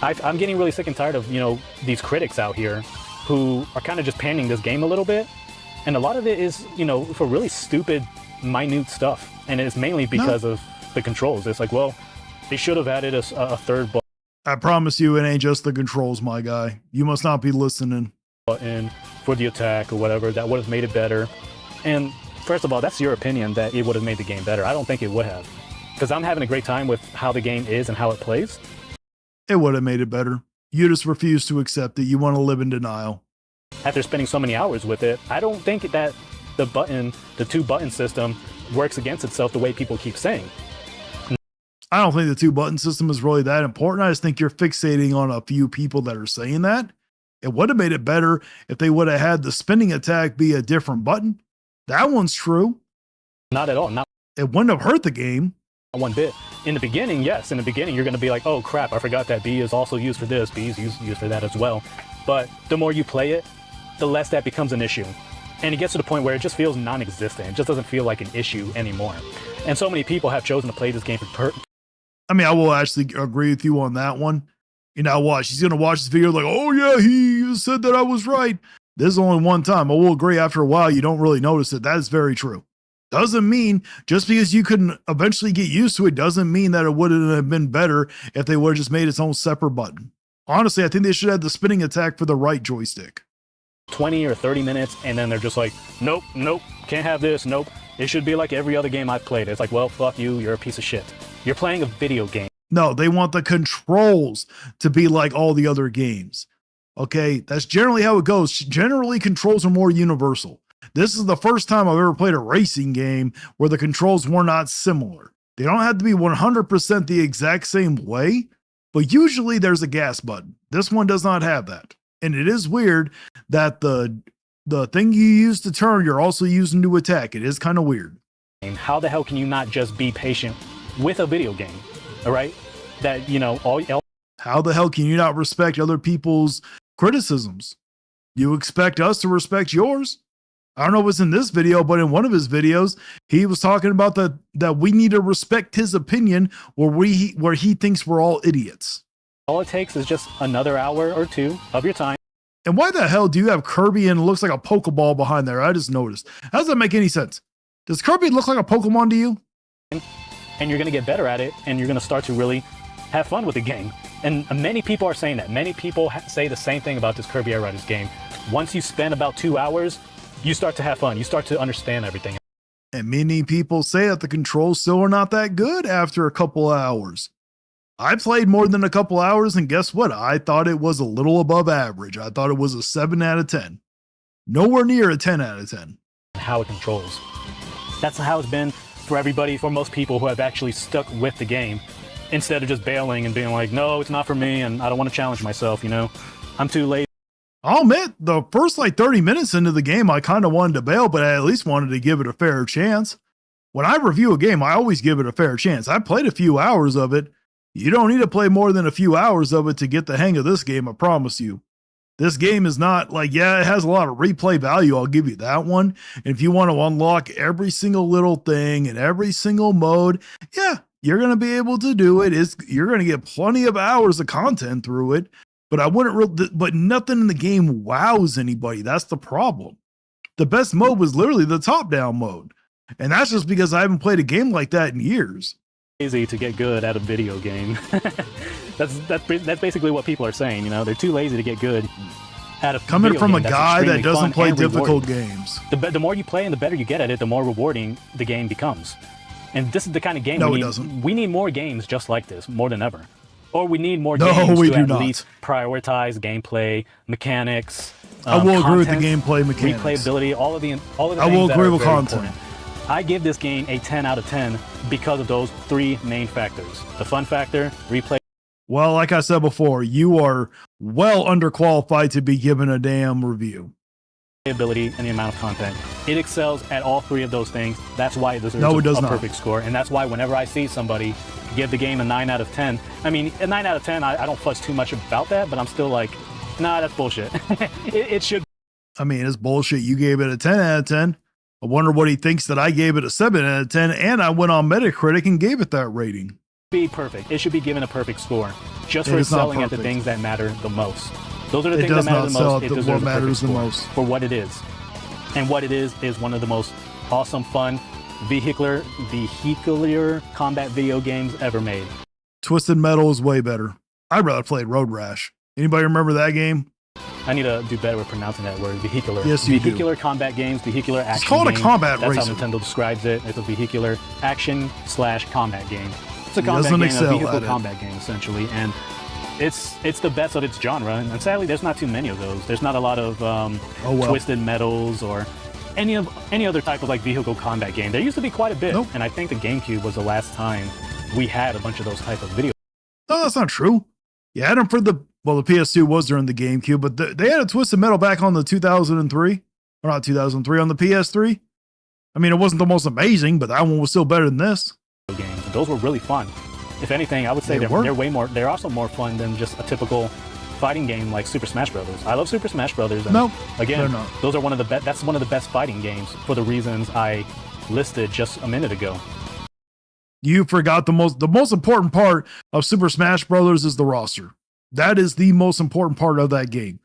Speaker 4: I'm getting really sick and tired of, these critics out here who are kind of just panning this game a little bit. And a lot of it is, for really stupid, minute stuff. And it's mainly because of the controls. It's like, well, they should have added a third
Speaker 2: I promise you, it ain't just the controls, my guy. You must not be listening.
Speaker 4: button for the attack or whatever that would have made it better. And first of all, that's your opinion that it would have made the game better. I don't think it would have. Because I'm having a great time with how the game is and how it plays.
Speaker 2: It would have made it better. You just refuse to accept it. You want to live in denial.
Speaker 4: After spending so many hours with it, I don't think that the 2-button system works against itself the way people keep saying.
Speaker 2: I don't think the 2-button system is really that important. I just think you're fixating on a few people that are saying that. It would have made it better if they would have had the spinning attack be a different button. That one's true.
Speaker 4: Not at all. Not
Speaker 2: It wouldn't have hurt the game.
Speaker 4: one bit. In the beginning, yes. In the beginning, you're going to be like, oh crap, I forgot that B is also used for this. B is used for that as well. But the more you play it, the less that becomes an issue. And it gets to the point where it just feels non-existent. It just doesn't feel like an issue anymore. And so many people have chosen to play this game for
Speaker 2: I mean, I will actually agree with you on that one. Watch. He's going to watch this video like, oh yeah, he said that I was right. This is only one time. I will agree after a while, you don't really notice it. That is very true. Doesn't mean just because you couldn't eventually get used to it, doesn't mean that it wouldn't have been better if they would have just made its own separate button. Honestly, I think they should have the spinning attack for the right joystick.
Speaker 4: 20 or 30 minutes, and then they're just like, nope, can't have this, nope. It should be like every other game I've played. It's like, well, fuck you, you're a piece of shit. You're playing a video game.
Speaker 2: No, they want the controls to be like all the other games. Okay, that's generally how it goes. Generally, controls are more universal. This is the first time I've ever played a racing game where the controls were not similar. They don't have to be 100% the exact same way, but usually there's a gas button. This one does not have that. And it is weird that the thing you use to turn, you're also using to attack. It is kind of weird.
Speaker 4: How the hell can you not just be patient with a video game? All right? That,
Speaker 2: How the hell can you not respect other people's criticisms? You expect us to respect yours? I don't know what's in this video, but in one of his videos, he was talking about that we need to respect his opinion where he thinks we're all idiots.
Speaker 4: All it takes is just another hour or two of your time.
Speaker 2: And why the hell do you have Kirby and it looks like a Pokeball behind there? I just noticed. How does that make any sense? Does Kirby look like a Pokemon to you?
Speaker 4: And you're going to get better at it, and you're going to start to really have fun with the game. And many people are saying that. Many people say the same thing about this Kirby Air Riders game. Once you spend about 2 hours, you start to have fun. You start to understand everything.
Speaker 2: And many people say that the controls still are not that good after a couple hours. I played more than a couple hours, and guess what? I thought it was a little above average. I thought it was a 7 out of 10. Nowhere near a 10 out of 10.
Speaker 4: How it controls. That's how it's been for everybody, for most people who have actually stuck with the game, instead of just bailing and being like, no, it's not for me, and I don't want to challenge myself, you know? I'm too lazy.
Speaker 2: I'll admit, the first 30 minutes into the game, I kind of wanted to bail, but I at least wanted to give it a fair chance. When I review a game, I always give it a fair chance. I played a few hours of it. You don't need to play more than a few hours of it to get the hang of this game, I promise you. This game is not it has a lot of replay value, I'll give you that one. And if you want to unlock every single little thing in every single mode, yeah, you're going to be able to do it. You're going to get plenty of hours of content through it. But but nothing in the game wows anybody. That's the problem. The best mode was literally the top-down mode. And that's just because I haven't played a game like that in years.
Speaker 4: Lazy to get good at a video game. that's basically what people are saying, you know? They're too lazy to get good at a
Speaker 2: Coming
Speaker 4: video
Speaker 2: from
Speaker 4: game
Speaker 2: a guy that doesn't play difficult
Speaker 4: rewarding.
Speaker 2: games.
Speaker 4: The more you play and the better you get at it, the more rewarding the game becomes. And this is the kind of game we need more games just like this, more than ever. Or we need more games to at least prioritize gameplay, mechanics.
Speaker 2: I will agree with the gameplay mechanics.
Speaker 4: Replayability, all of the things
Speaker 2: I will agree with
Speaker 4: content.
Speaker 2: content.
Speaker 4: I give this game a 10 out of 10 because of those three main factors. The fun factor, replay.
Speaker 2: Well, like I said before, you are well underqualified to be given a damn review.
Speaker 4: Ability and the amount of content. It excels at all three of those things. That's why it deserves a perfect score. And that's why whenever I see somebody give the game a 9 out of 10, I mean, a 9 out of 10, I don't fuss too much about that, but I'm still like, nah, that's bullshit. it should.
Speaker 2: I mean, it's bullshit. You gave it a 10 out of 10. I wonder what he thinks that I gave it a 7 out of 10, and I went on Metacritic and gave it that rating.
Speaker 4: Be perfect. It should be given a perfect score, just for excelling at the things that matter the most. Those are the things that matter the most. It deserves a perfect score for what it is. And what it is one of the most awesome, fun, vehicular combat video games ever made.
Speaker 2: Twisted Metal is way better. I'd rather play Road Rash. Anybody remember that game?
Speaker 4: I need to do better with pronouncing that word, vehicular.
Speaker 2: Yes, you
Speaker 4: vehicular
Speaker 2: do.
Speaker 4: Combat games, vehicular action.
Speaker 2: It's called
Speaker 4: game.
Speaker 2: a combat
Speaker 4: That's
Speaker 2: racer.
Speaker 4: how Nintendo describes it. It's a vehicular action/combat game. It's a combat game, a vehicle combat game, essentially, and it's the best of its genre. And sadly, there's not too many of those. There's not a lot of Twisted Metals or any other type of vehicle combat game. There used to be quite a bit, and I think the GameCube was the last time we had a bunch of those type of video.
Speaker 2: No, that's not true. You had them for the PS2 was during the GameCube, but they had a Twisted Metal back on the 2003, or not 2003, on the PS3. I mean, it wasn't the most amazing, but that one was still better than this.
Speaker 4: Games. Those were really fun. If anything, I would say they're way more. They're also more fun than just a typical fighting game like Super Smash Brothers. I love Super Smash Brothers. And again, those are one of the best. That's one of the best fighting games for the reasons I listed just a minute ago.
Speaker 2: You forgot the most important part of Super Smash Brothers is the roster. That is the most important part of that game.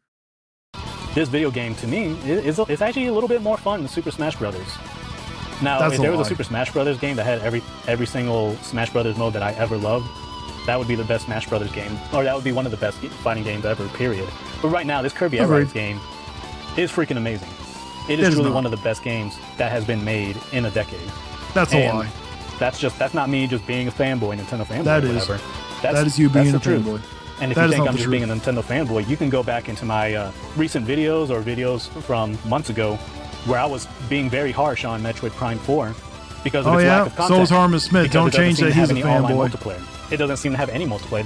Speaker 4: This video game, to me, is actually a little bit more fun than Super Smash Brothers. Now, if there was a Super Smash Brothers game that had every single Smash Brothers mode that I ever loved, that would be the best Smash Brothers game, or that would be one of the best fighting games ever, period. But right now, this Kirby Air Riders game is freaking amazing. It is truly one of the best games that has been made in a decade.
Speaker 2: That's a lie.
Speaker 4: That's not me just being a fanboy, Nintendo fanboy,
Speaker 2: that
Speaker 4: or
Speaker 2: is.
Speaker 4: whatever.
Speaker 2: That is you being a fanboy.
Speaker 4: And if you think I'm just being a Nintendo fanboy, you can go back into my recent videos or videos from months ago where I was being very harsh on Metroid Prime 4 because of its lack of content.
Speaker 2: So's Harmon Smith. Don't change that he's a fanboy.
Speaker 4: It doesn't seem to have any multiplayer.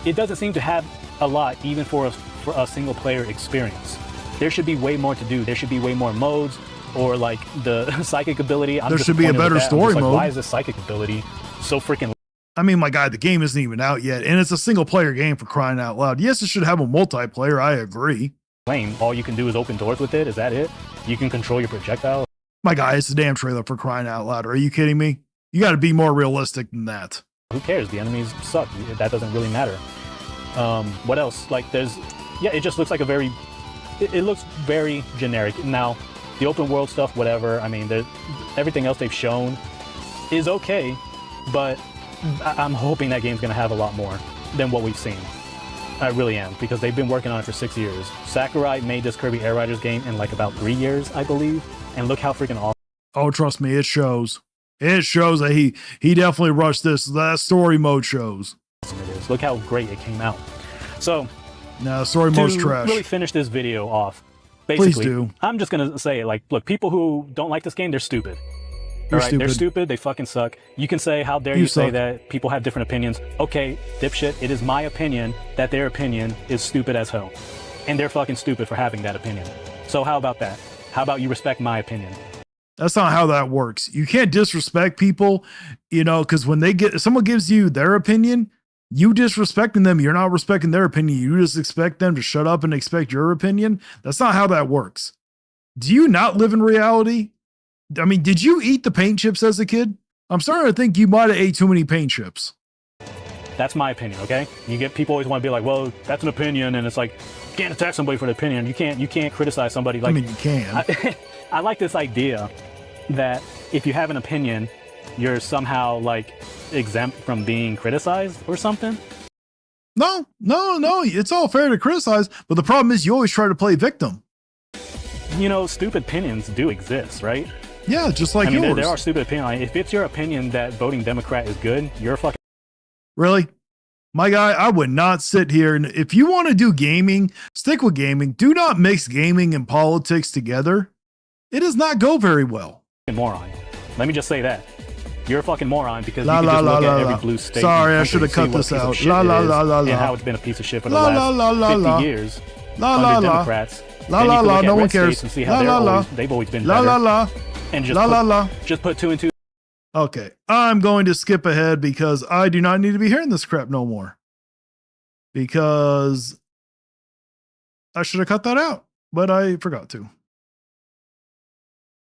Speaker 4: It doesn't seem to have a lot even for a single player experience. There should be way more to do. There should be way more modes or the psychic ability.
Speaker 2: There should be a better story mode.
Speaker 4: Why is this psychic ability so freaking?
Speaker 2: I mean, my guy, the game isn't even out yet, and it's a single player game for crying out loud. Yes, it should have a multiplayer. I agree.
Speaker 4: flame. All you can do is open doors with it. Is that it? You can control your projectile.
Speaker 2: My guy, it's a damn trailer for crying out loud. Are you kidding me? You got to be more realistic than that.
Speaker 4: Who cares? The enemies suck. That doesn't really matter. What else? Like it just looks like it looks very generic. Now, the open world stuff, whatever. I mean, everything else they've shown is okay, but I'm hoping that game's gonna have a lot more than what we've seen. I really am, because they've been working on it for 6 years. Sakurai made this Kirby Air Riders game in like about 3 years, I believe, and look how freaking awesome.
Speaker 2: Oh, trust me, it shows. It shows that he definitely rushed this. That story mode shows.
Speaker 4: It is. Look how great it came out. So,
Speaker 2: now story mode's trash.
Speaker 4: Really finish this video off. Basically,
Speaker 2: please do.
Speaker 4: I'm just gonna say, like, look, people who don't like this game, they're stupid.
Speaker 2: You're stupid.
Speaker 4: They're stupid. They fucking suck. You can say, how dare you say that people have different opinions. Okay, dipshit, it is my opinion that their opinion is stupid as hell. And they're fucking stupid for having that opinion. So how about that? How about you respect my opinion?
Speaker 2: That's not how that works. You can't disrespect people, because when someone gives you their opinion, you disrespecting them, you're not respecting their opinion. You just expect them to shut up and expect your opinion. That's not how that works. Do you not live in reality? I mean, did you eat the paint chips as a kid? I'm starting to think you might have ate too many paint chips.
Speaker 4: That's my opinion, okay? People always want to be like, well, that's an opinion, and it's like, you can't attack somebody for the opinion. You can't criticize somebody. Like,
Speaker 2: I mean, you can.
Speaker 4: I like this idea that if you have an opinion, you're somehow like exempt from being criticized or something.
Speaker 2: No. It's all fair to criticize, but the problem is you always try to play victim.
Speaker 4: Stupid opinions do exist, right?
Speaker 2: Yeah, just like yours.
Speaker 4: There are stupid opinions. Like, if it's your opinion that voting Democrat is good, you're a fucking...
Speaker 2: Really? My guy, I would not sit here. And if you want to do gaming, stick with gaming. Do not mix gaming and politics together. It does not go very well.
Speaker 4: Moron. Let me just say that. You're a fucking moron because you can just look at every blue state.
Speaker 2: Sorry, I should have cut this out. And
Speaker 4: how it's been a piece of shit for the last 50 years. Under Democrats.
Speaker 2: No one cares.
Speaker 4: And see how they've always been better. And just put two and two.
Speaker 2: Okay, I'm going to skip ahead because I do not need to be hearing this crap no more. Because I should have cut that out, but I forgot to.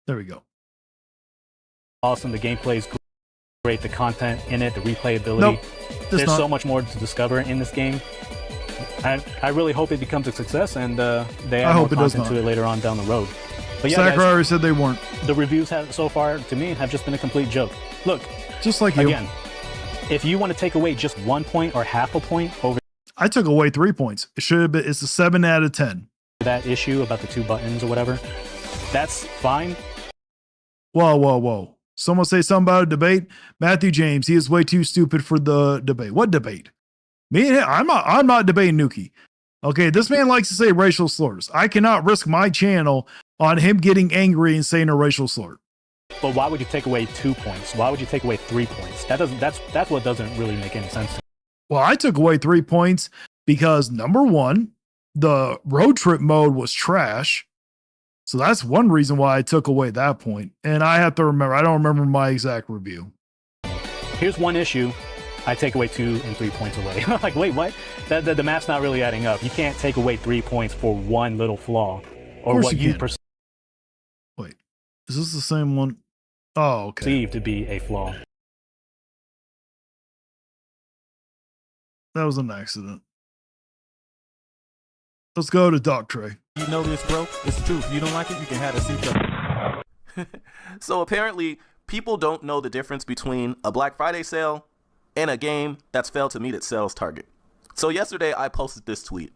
Speaker 2: There we go.
Speaker 4: Awesome. The gameplay is great. The content in it, the replayability.
Speaker 2: Nope,
Speaker 4: there's so much more to discover in this game. I really hope it becomes a success, and they add more content to it later on down the road. But yeah,
Speaker 2: Sakurai already said they weren't.
Speaker 4: The reviews so far, to me, have just been a complete joke. Look,
Speaker 2: just like you.
Speaker 4: Again, if you want to take away just 1 point or half a point over,
Speaker 2: I took away 3 points. It should have been. It's a 7 out of 10.
Speaker 4: That issue about the 2 buttons or whatever, that's fine.
Speaker 2: Whoa. Someone say something about a debate. Matthew James, he is way too stupid for the debate. What debate? Me and him, I'm not debating Nuki. Okay, this man likes to say racial slurs. I cannot risk my channel on him getting angry and saying a racial slur.
Speaker 4: But why would you take away 2 points? Why would you take away 3 points? That's what doesn't really make any sense to me.
Speaker 2: Well, I took away 3 points because number one, the road trip mode was trash. So that's one reason why I took away that point. And I have to remember, I don't remember my exact review.
Speaker 4: Here's one issue. I take away 2 and 3 points away. Like, wait, what? The math's not really adding up. You can't take away 3 points for one little flaw or what you perceive.
Speaker 2: Wait, is this the same one? Oh, okay.
Speaker 4: Perceived to be a flaw.
Speaker 2: That was an accident. Let's go to Doc Trey.
Speaker 5: You know this, bro. It's the truth. You don't like it, you can have a seat.
Speaker 6: So apparently, people don't know the difference between a Black Friday sale and a game that's failed to meet its sales target. So yesterday, I posted this tweet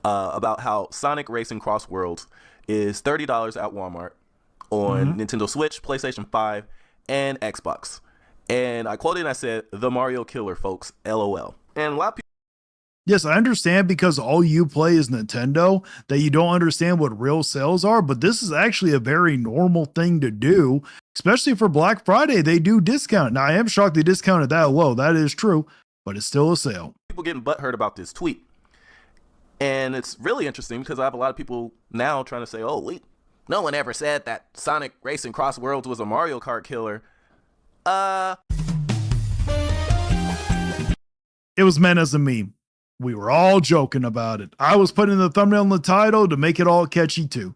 Speaker 6: about how Sonic Racing Cross Worlds is $30 at Walmart on Nintendo Switch, PlayStation 5, and Xbox. And I quoted and I said, "The Mario Killer, folks, LOL." And a lot of people...
Speaker 2: Yes, I understand because all you play is Nintendo that you don't understand what real sales are, but this is actually a very normal thing to do, especially for Black Friday. They do discount. Now, I am shocked they discounted that low. That is true, but it's still a sale.
Speaker 6: People getting butthurt about this tweet. And it's really interesting because I have a lot of people now trying to say, oh, wait, no one ever said that Sonic Racing Cross Worlds was a Mario Kart killer.
Speaker 2: It was meant as a meme. We were all joking about it. I was putting the thumbnail in the title to make it all catchy too.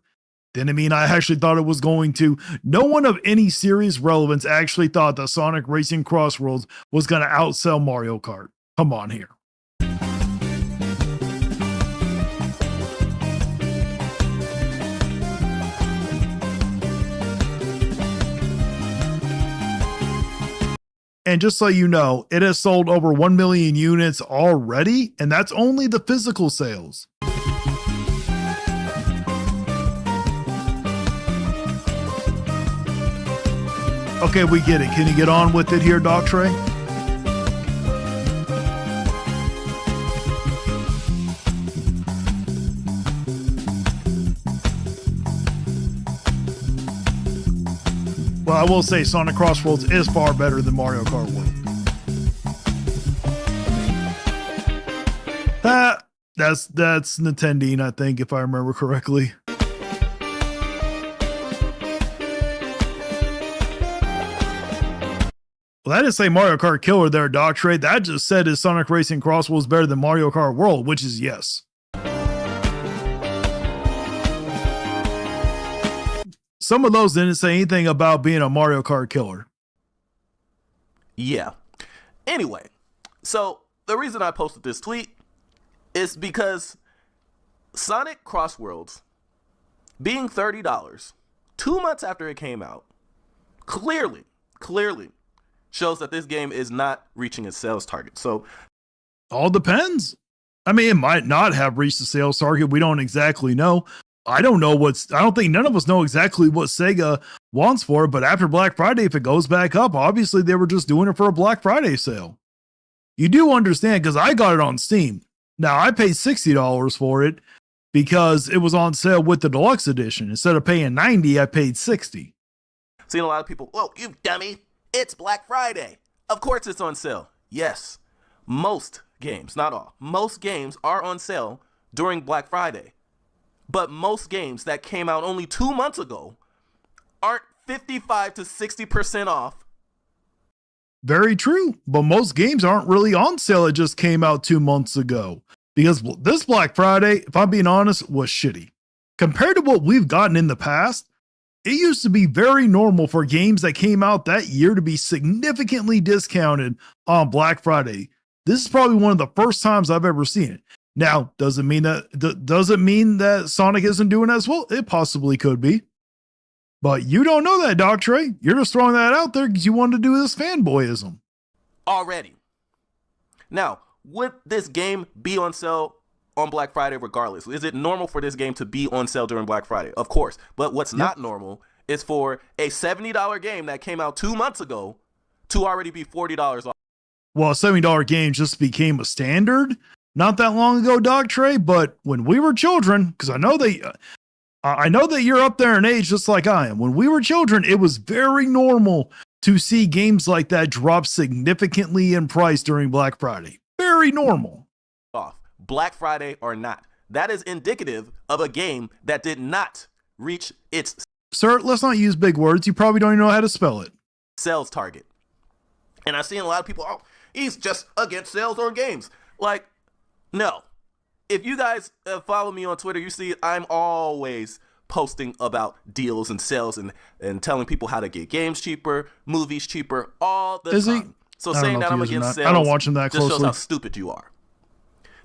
Speaker 2: Didn't mean I actually thought it was going to. No one of any serious relevance actually thought that Sonic Racing Crossworlds was going to outsell Mario Kart. Come on here. And just so you know, it has sold over 1 million units already, and that's only the physical sales. Okay, we get it. Can you get on with it here, Doc Trey? Well, I will say Sonic Crossworlds is far better than Mario Kart World. That's Nintendo, I think, if I remember correctly. Well, that didn't say Mario Kart Killer there, Doc Trey. That just said is Sonic Racing Crossworlds better than Mario Kart World, which is yes. Some of those didn't say anything about being a Mario Kart killer.
Speaker 6: Yeah. Anyway, so the reason I posted this tweet is because Sonic Crossworlds being $30 2 months after it came out clearly shows that this game is not reaching its sales target. So
Speaker 2: all depends. I mean, it might not have reached the sales target. We don't exactly know. I don't think none of us know exactly what Sega wants for it, but after Black Friday, if it goes back up, obviously they were just doing it for a Black Friday sale. You do understand, because I got it on Steam. Now, I paid $60 for it because it was on sale with the deluxe edition. Instead of paying $90, I paid $60.
Speaker 6: Seen a lot of people, oh, you dummy, it's Black Friday. Of course it's on sale. Yes, most games, not all, most games are on sale during Black Friday. But most games that came out only 2 months ago aren't 55 to 60% off.
Speaker 2: Very true. But most games aren't really on sale. It just came out 2 months ago. Because this Black Friday, if I'm being honest, was shitty. Compared to what we've gotten in the past, it used to be very normal for games that came out that year to be significantly discounted on Black Friday. This is probably one of the first times I've ever seen it. Now, does it mean that Sonic isn't doing as well? It possibly could be. But you don't know that, Doc Trey. You're just throwing that out there because you wanted to do this fanboyism.
Speaker 6: Already. Now, would this game be on sale on Black Friday regardless? Is it normal for this game to be on sale during Black Friday? Of course. But what's not normal is for a $70 game that came out 2 months ago to already be $40 off.
Speaker 2: Well, a $70 game just became a standard not that long ago, Doc Trey, but when we were children, because I know that you're up there in age just like I am. When we were children, it was very normal to see games like that drop significantly in price during Black Friday. Very normal.
Speaker 6: Off Black Friday or not. That is indicative of a game that did not reach its
Speaker 2: Sir, let's not use big words. You probably don't even know how to spell it.
Speaker 6: Sales target. And I've seen a lot of people, oh, he's just against sales on games. Like, no. If you guys follow me on Twitter, you see I'm always posting about deals and sales and telling people how to get games cheaper, movies cheaper, all the time. So saying that I'm against sales,
Speaker 2: I don't watch him that closely.
Speaker 6: Just shows how stupid you are.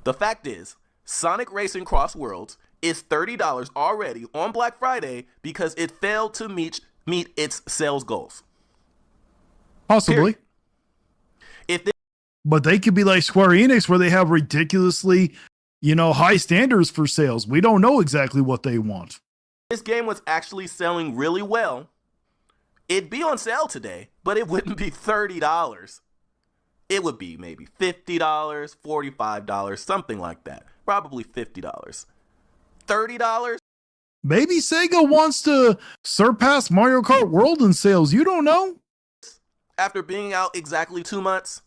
Speaker 6: The fact is, Sonic Racing Crossworlds is $30 already on Black Friday because it failed to meet its sales goals.
Speaker 2: Possibly.
Speaker 6: Period.
Speaker 2: But they could be like Square Enix where they have ridiculously, high standards for sales. We don't know exactly what they want.
Speaker 6: This game was actually selling really well. It'd be on sale today, but it wouldn't be $30. It would be maybe $50, $45, something like that. Probably $50. $30?
Speaker 2: Maybe Sega wants to surpass Mario Kart World in sales. You don't know.
Speaker 6: After being out exactly 2 months?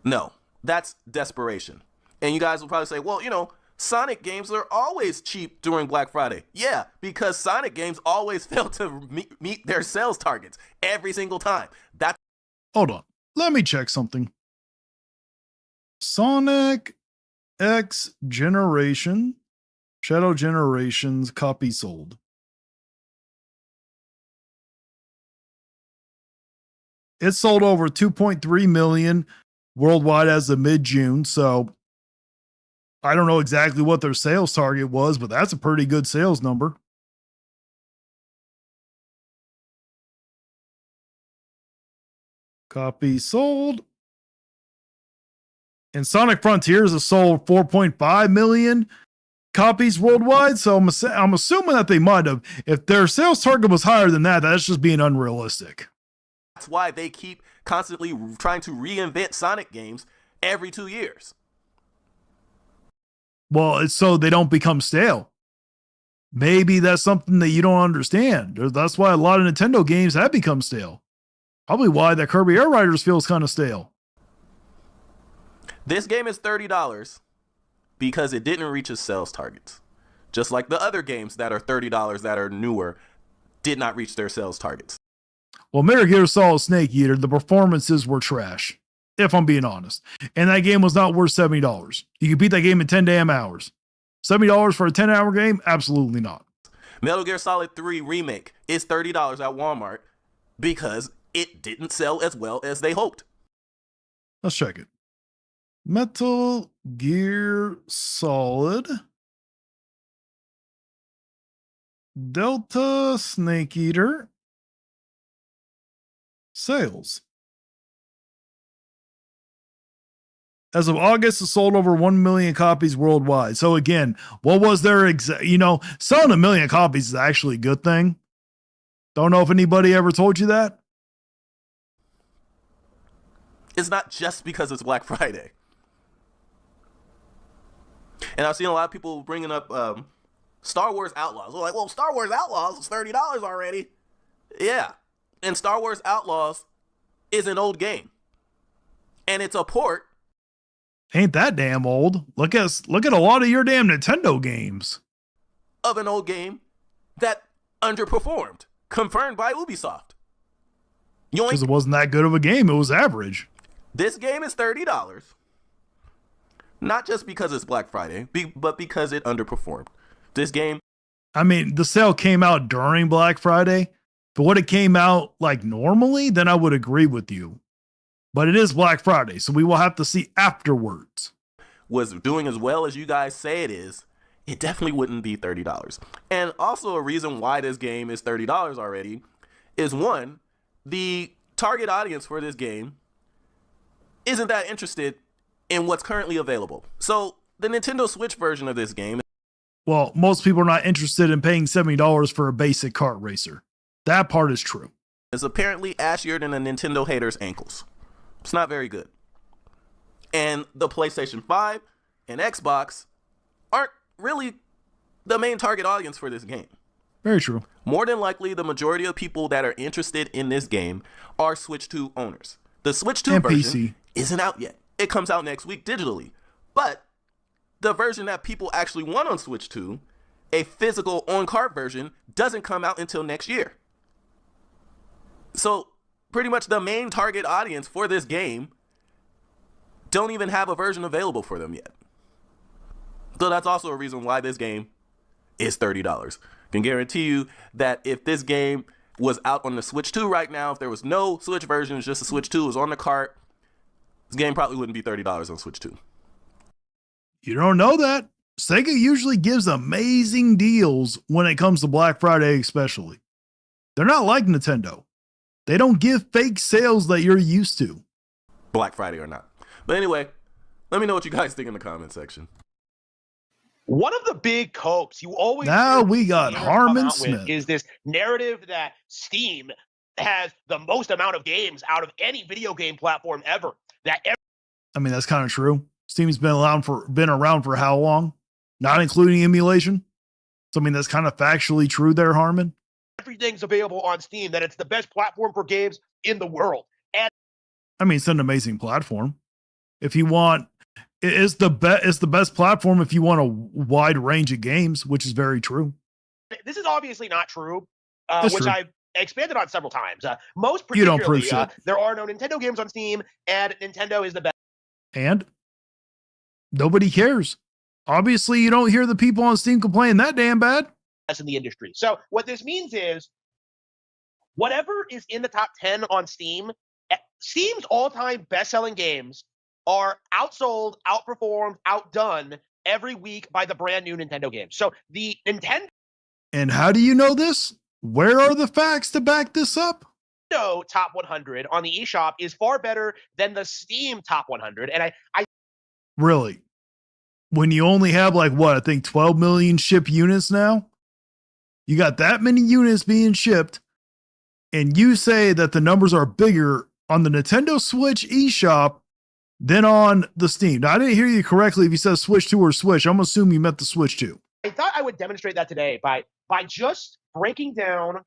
Speaker 6: No, that's desperation. And you guys will probably say, well, Sonic games are always cheap during Black Friday. Yeah, because Sonic games always fail to meet their sales targets every single time.
Speaker 2: Hold on. Let me check something. Sonic X Generation, Shadow Generations copy sold. It sold over 2.3 million worldwide as of mid-June. So I don't know exactly what their sales target was, but that's a pretty good sales number. Copy sold. And Sonic Frontiers has sold 4.5 million copies worldwide. So I'm assuming that they might have. If their sales target was higher than that, that's just being unrealistic.
Speaker 6: That's why they keep constantly trying to reinvent Sonic games every 2 years.
Speaker 2: Well, it's so they don't become stale. Maybe that's something that you don't understand. That's why a lot of Nintendo games have become stale. Probably why that Kirby Air Riders feels kind of stale.
Speaker 6: This game is $30 because it didn't reach its sales targets. Just like the other games that are $30 that are newer did not reach their sales targets.
Speaker 2: Well, Metal Gear Solid Snake Eater, the performances were trash, if I'm being honest. And that game was not worth $70. You could beat that game in 10 damn hours. $70 for a 10-hour game? Absolutely not.
Speaker 6: Metal Gear Solid 3 Remake is $30 at Walmart because it didn't sell as well as they hoped.
Speaker 2: Let's check it. Metal Gear Solid Delta Snake Eater sales. As of August, it sold over 1 million copies worldwide. So again, what was their selling 1 million copies is actually a good thing. Don't know if anybody ever told you that.
Speaker 6: It's not just because it's Black Friday. And I've seen a lot of people bringing up Star Wars Outlaws. They're like, well, Star Wars Outlaws is $30 already. Yeah. And Star Wars Outlaws is an old game. And it's a port.
Speaker 2: Ain't that damn old. Look at a lot of your damn Nintendo games.
Speaker 6: Of an old game that underperformed. Confirmed by Ubisoft.
Speaker 2: Because it wasn't that good of a game. It was average.
Speaker 6: This game is $30. Not just because it's Black Friday, but because it underperformed. This game...
Speaker 2: I mean, the sale came out during Black Friday, but when it came out like normally, then I would agree with you. But it is Black Friday, so we will have to see afterwards.
Speaker 6: Was doing as well as you guys say it is, it definitely wouldn't be $30. And also a reason why this game is $30 already is one, the target audience for this game isn't that interested in what's currently available. So the Nintendo Switch version of this game...
Speaker 2: Well, most people are not interested in paying $70 for a basic kart racer. That part is true.
Speaker 6: ...is apparently ashier than a Nintendo hater's ankles. It's not very good. And the PlayStation 5 and Xbox aren't really the main target audience for this game.
Speaker 2: Very true.
Speaker 6: More than likely, the majority of people that are interested in this game are Switch 2 owners. The Switch 2 version isn't out yet. It comes out next week digitally. But the version that people actually want on Switch 2, a physical on-cart version, doesn't come out until next year. So pretty much the main target audience for this game don't even have a version available for them yet. So that's also a reason why this game is $30. Can guarantee you that if this game was out on the Switch 2 right now, if there was no Switch version, just the Switch 2 was on the cart, this game probably wouldn't be $30 on Switch 2.
Speaker 2: You don't know that. Sega usually gives amazing deals when it comes to Black Friday especially. They're not like Nintendo. They don't give fake sales that you're used to.
Speaker 6: Black Friday or not. But anyway, let me know what you guys think in the comment section.
Speaker 7: One of the big copes you always
Speaker 2: now we got Harmon Smith
Speaker 7: is this narrative that Steam has the most amount of games out of any video game platform ever.
Speaker 2: I mean, that's kind of true. Steam's been around for how long? Not including emulation. So I mean, that's kind of factually true there, Harmon.
Speaker 7: Everything's available on Steam. That it's the best platform for games in the world. And
Speaker 2: I mean, it's an amazing platform. If you want, it's the best platform if you want a wide range of games, which is very true.
Speaker 7: This is obviously not true,
Speaker 2: That's
Speaker 7: which
Speaker 2: true.
Speaker 7: I've expanded on several times. Most
Speaker 2: You don't
Speaker 7: particularly,
Speaker 2: prove shit.
Speaker 7: there are no Nintendo games on Steam, and Nintendo is the best.
Speaker 2: And Nobody cares. Obviously, you don't hear the people on Steam complain that damn bad.
Speaker 7: In the industry. So what this means is whatever is in the top 10 on Steam, Steam's all-time best-selling games are outsold, outperformed, outdone every week by the brand new Nintendo games. So the Nintendo
Speaker 2: And how do you know this? Where are the facts to back this up?
Speaker 7: top 100 on the eShop is far better than the Steam top 100. And I
Speaker 2: Really? When you only have like what, I think 12 million shipped units now? You got that many units being shipped, and you say that the numbers are bigger on the Nintendo Switch eShop than on the Steam. Now, I didn't hear you correctly if you said Switch 2 or Switch. I'm assuming you meant the Switch 2.
Speaker 7: I thought I would demonstrate that today by just breaking down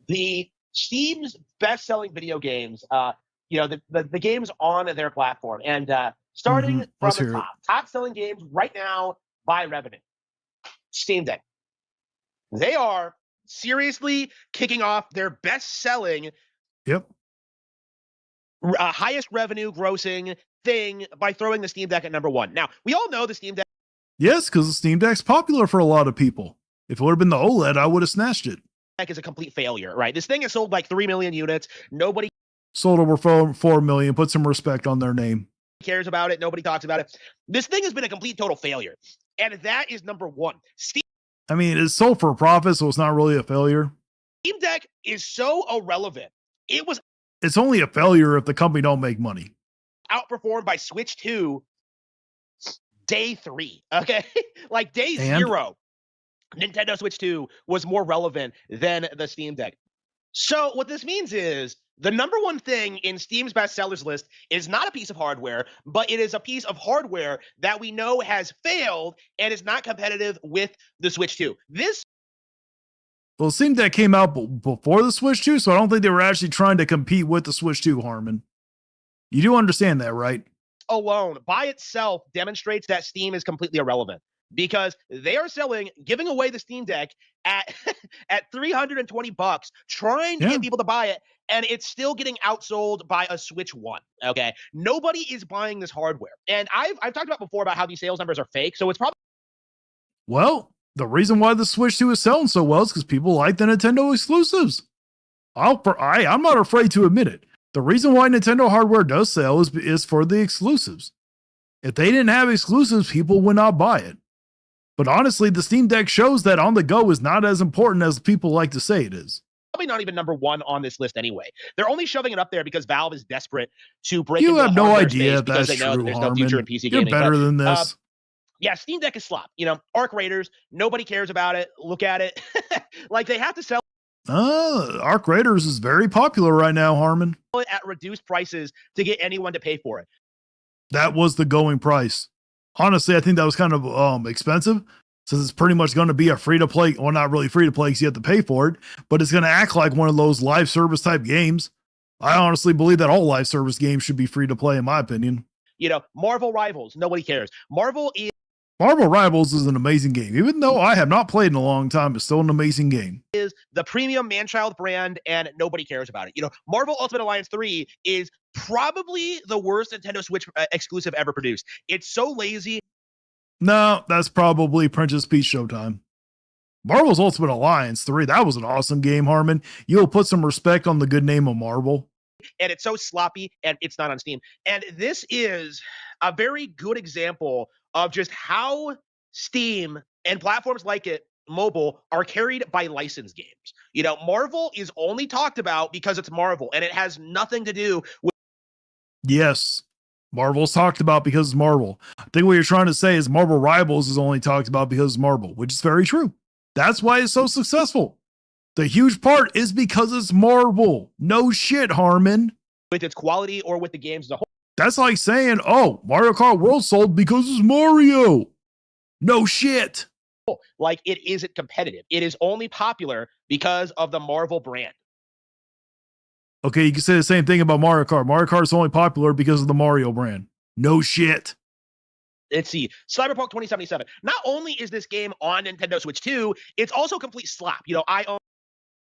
Speaker 7: the Steam's best-selling video games, the games on their platform, and starting from the top-selling games right now by revenue. Steam Deck. They are seriously kicking off their best-selling, highest revenue grossing thing by throwing the Steam Deck at number 1. Now, we all know the Steam Deck.
Speaker 2: Yes, because the Steam Deck's popular for a lot of people. If it would have been the OLED, I would have snatched it.
Speaker 7: Is a complete failure, right? This thing has sold like 3 million units. Nobody
Speaker 2: sold over 4 million. Put some respect on their name.
Speaker 7: Cares about it. Nobody talks about it. This thing has been a complete total failure. And that is number 1.
Speaker 2: I mean, it's sold for a profit, so it's not really a failure.
Speaker 7: Steam Deck is so irrelevant.
Speaker 2: It's only a failure if the company don't make money.
Speaker 7: Outperformed by Switch 2 day 3. Okay. Like day 0. Nintendo Switch 2 was more relevant than the Steam Deck. So what this means is the number 1 thing in Steam's bestsellers list is not a piece of hardware, but it is a piece of hardware that we know has failed and is not competitive with the Switch 2.
Speaker 2: Well, it seemed that came out before the Switch 2, so I don't think they were actually trying to compete with the Switch 2, Harmon. You do understand that, right?
Speaker 7: Alone, by itself, demonstrates that Steam is completely irrelevant. Because they are giving away the Steam Deck at $320, trying to get people to buy it, and it's still getting outsold by a Switch 1. Okay, nobody is buying this hardware, and I've talked about before about how these sales numbers are fake. So it's probably
Speaker 2: the reason why the Switch 2 is selling so well is because people like the Nintendo exclusives. I'm not afraid to admit it. The reason why Nintendo hardware does sell is for the exclusives. If they didn't have exclusives, people would not buy it. But honestly, the Steam Deck shows that on the go is not as important as people like to say it is.
Speaker 7: Probably not even number 1 on this list anyway. They're only shoving it up there because Valve is desperate to break into the hardware space. You have no idea if that's true, Harmon. There's no future in PC gaming.
Speaker 2: You're better than this.
Speaker 7: Yeah, Steam Deck is slop. Arc Raiders, nobody cares about it. Look at it. Like they have to sell.
Speaker 2: Arc Raiders is very popular right now, Harmon.
Speaker 7: At reduced prices to get anyone to pay for it.
Speaker 2: That was the going price. Honestly, I think that was kind of expensive, since it's pretty much going to be a free-to-play, well, not really free-to-play because you have to pay for it, but it's going to act like one of those live service type games. I honestly believe that all live service games should be free-to-play, in my opinion.
Speaker 7: Marvel Rivals, nobody cares. Marvel
Speaker 2: Rivals is an amazing game. Even though I have not played in a long time, it's still an amazing game.
Speaker 7: Is the premium man-child brand, and nobody cares about it. Marvel Ultimate Alliance 3 is probably the worst Nintendo Switch exclusive ever produced. It's so lazy.
Speaker 2: No, that's probably Princess Peach Showtime. Marvel's Ultimate Alliance 3, that was an awesome game, Harmon. You'll put some respect on the good name of Marvel.
Speaker 7: And it's so sloppy, and it's not on Steam. And this is a very good example of just how Steam and platforms like it, mobile, are carried by licensed games. Marvel is only talked about because it's Marvel, and it has nothing to do with.
Speaker 2: Yes, Marvel's talked about because it's Marvel. I think what you're trying to say is Marvel Rivals is only talked about because it's Marvel, which is very true. That's why it's so successful. The huge part is because it's Marvel. No shit, Harmon.
Speaker 7: With its quality or with the games as a whole.
Speaker 2: That's like saying, oh, Mario Kart World sold because it's Mario. No shit.
Speaker 7: Like, it isn't competitive. It is only popular because of the Marvel brand.
Speaker 2: Okay, you can say the same thing about Mario Kart. Mario Kart's only popular because of the Mario brand. No shit.
Speaker 7: Let's see. Cyberpunk 2077. Not only is this game on Nintendo Switch 2, it's also complete slop. I own.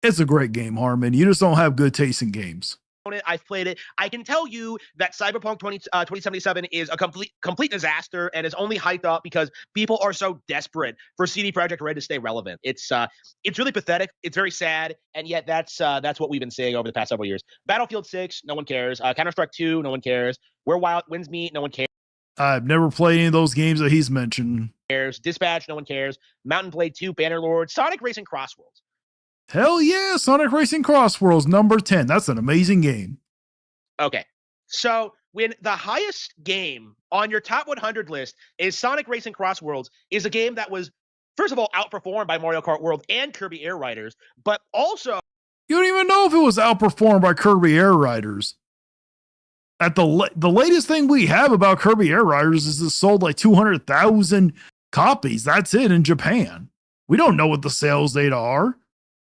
Speaker 2: It's a great game, Harmon. You just don't have good taste in games.
Speaker 7: I've played it. I can tell you that Cyberpunk 2077 is a complete disaster and is only hyped up because people are so desperate for CD Projekt Red to stay relevant. It's really pathetic. It's very sad, and yet that's what we've been seeing over the past several years. Battlefield 6, no one cares. Counter-Strike 2, no one cares. Where Wild Winds Meet, no one cares.
Speaker 2: I've never played any of those games that he's mentioned.
Speaker 7: Dispatch, no one cares. Mountain Blade 2, Bannerlord, Sonic Racing Crossworlds.
Speaker 2: Hell yeah, Sonic Racing Crossworlds number 10. That's an amazing game.
Speaker 7: Okay, so when the highest game on your top 100 list is Sonic Racing Crossworlds, is a game that was, first of all, outperformed by Mario Kart World and Kirby Air Riders, but also...
Speaker 2: You don't even know if it was outperformed by Kirby Air Riders. At the latest thing we have about Kirby Air Riders is it sold like 200,000 copies. That's it in Japan. We don't know what the sales data are.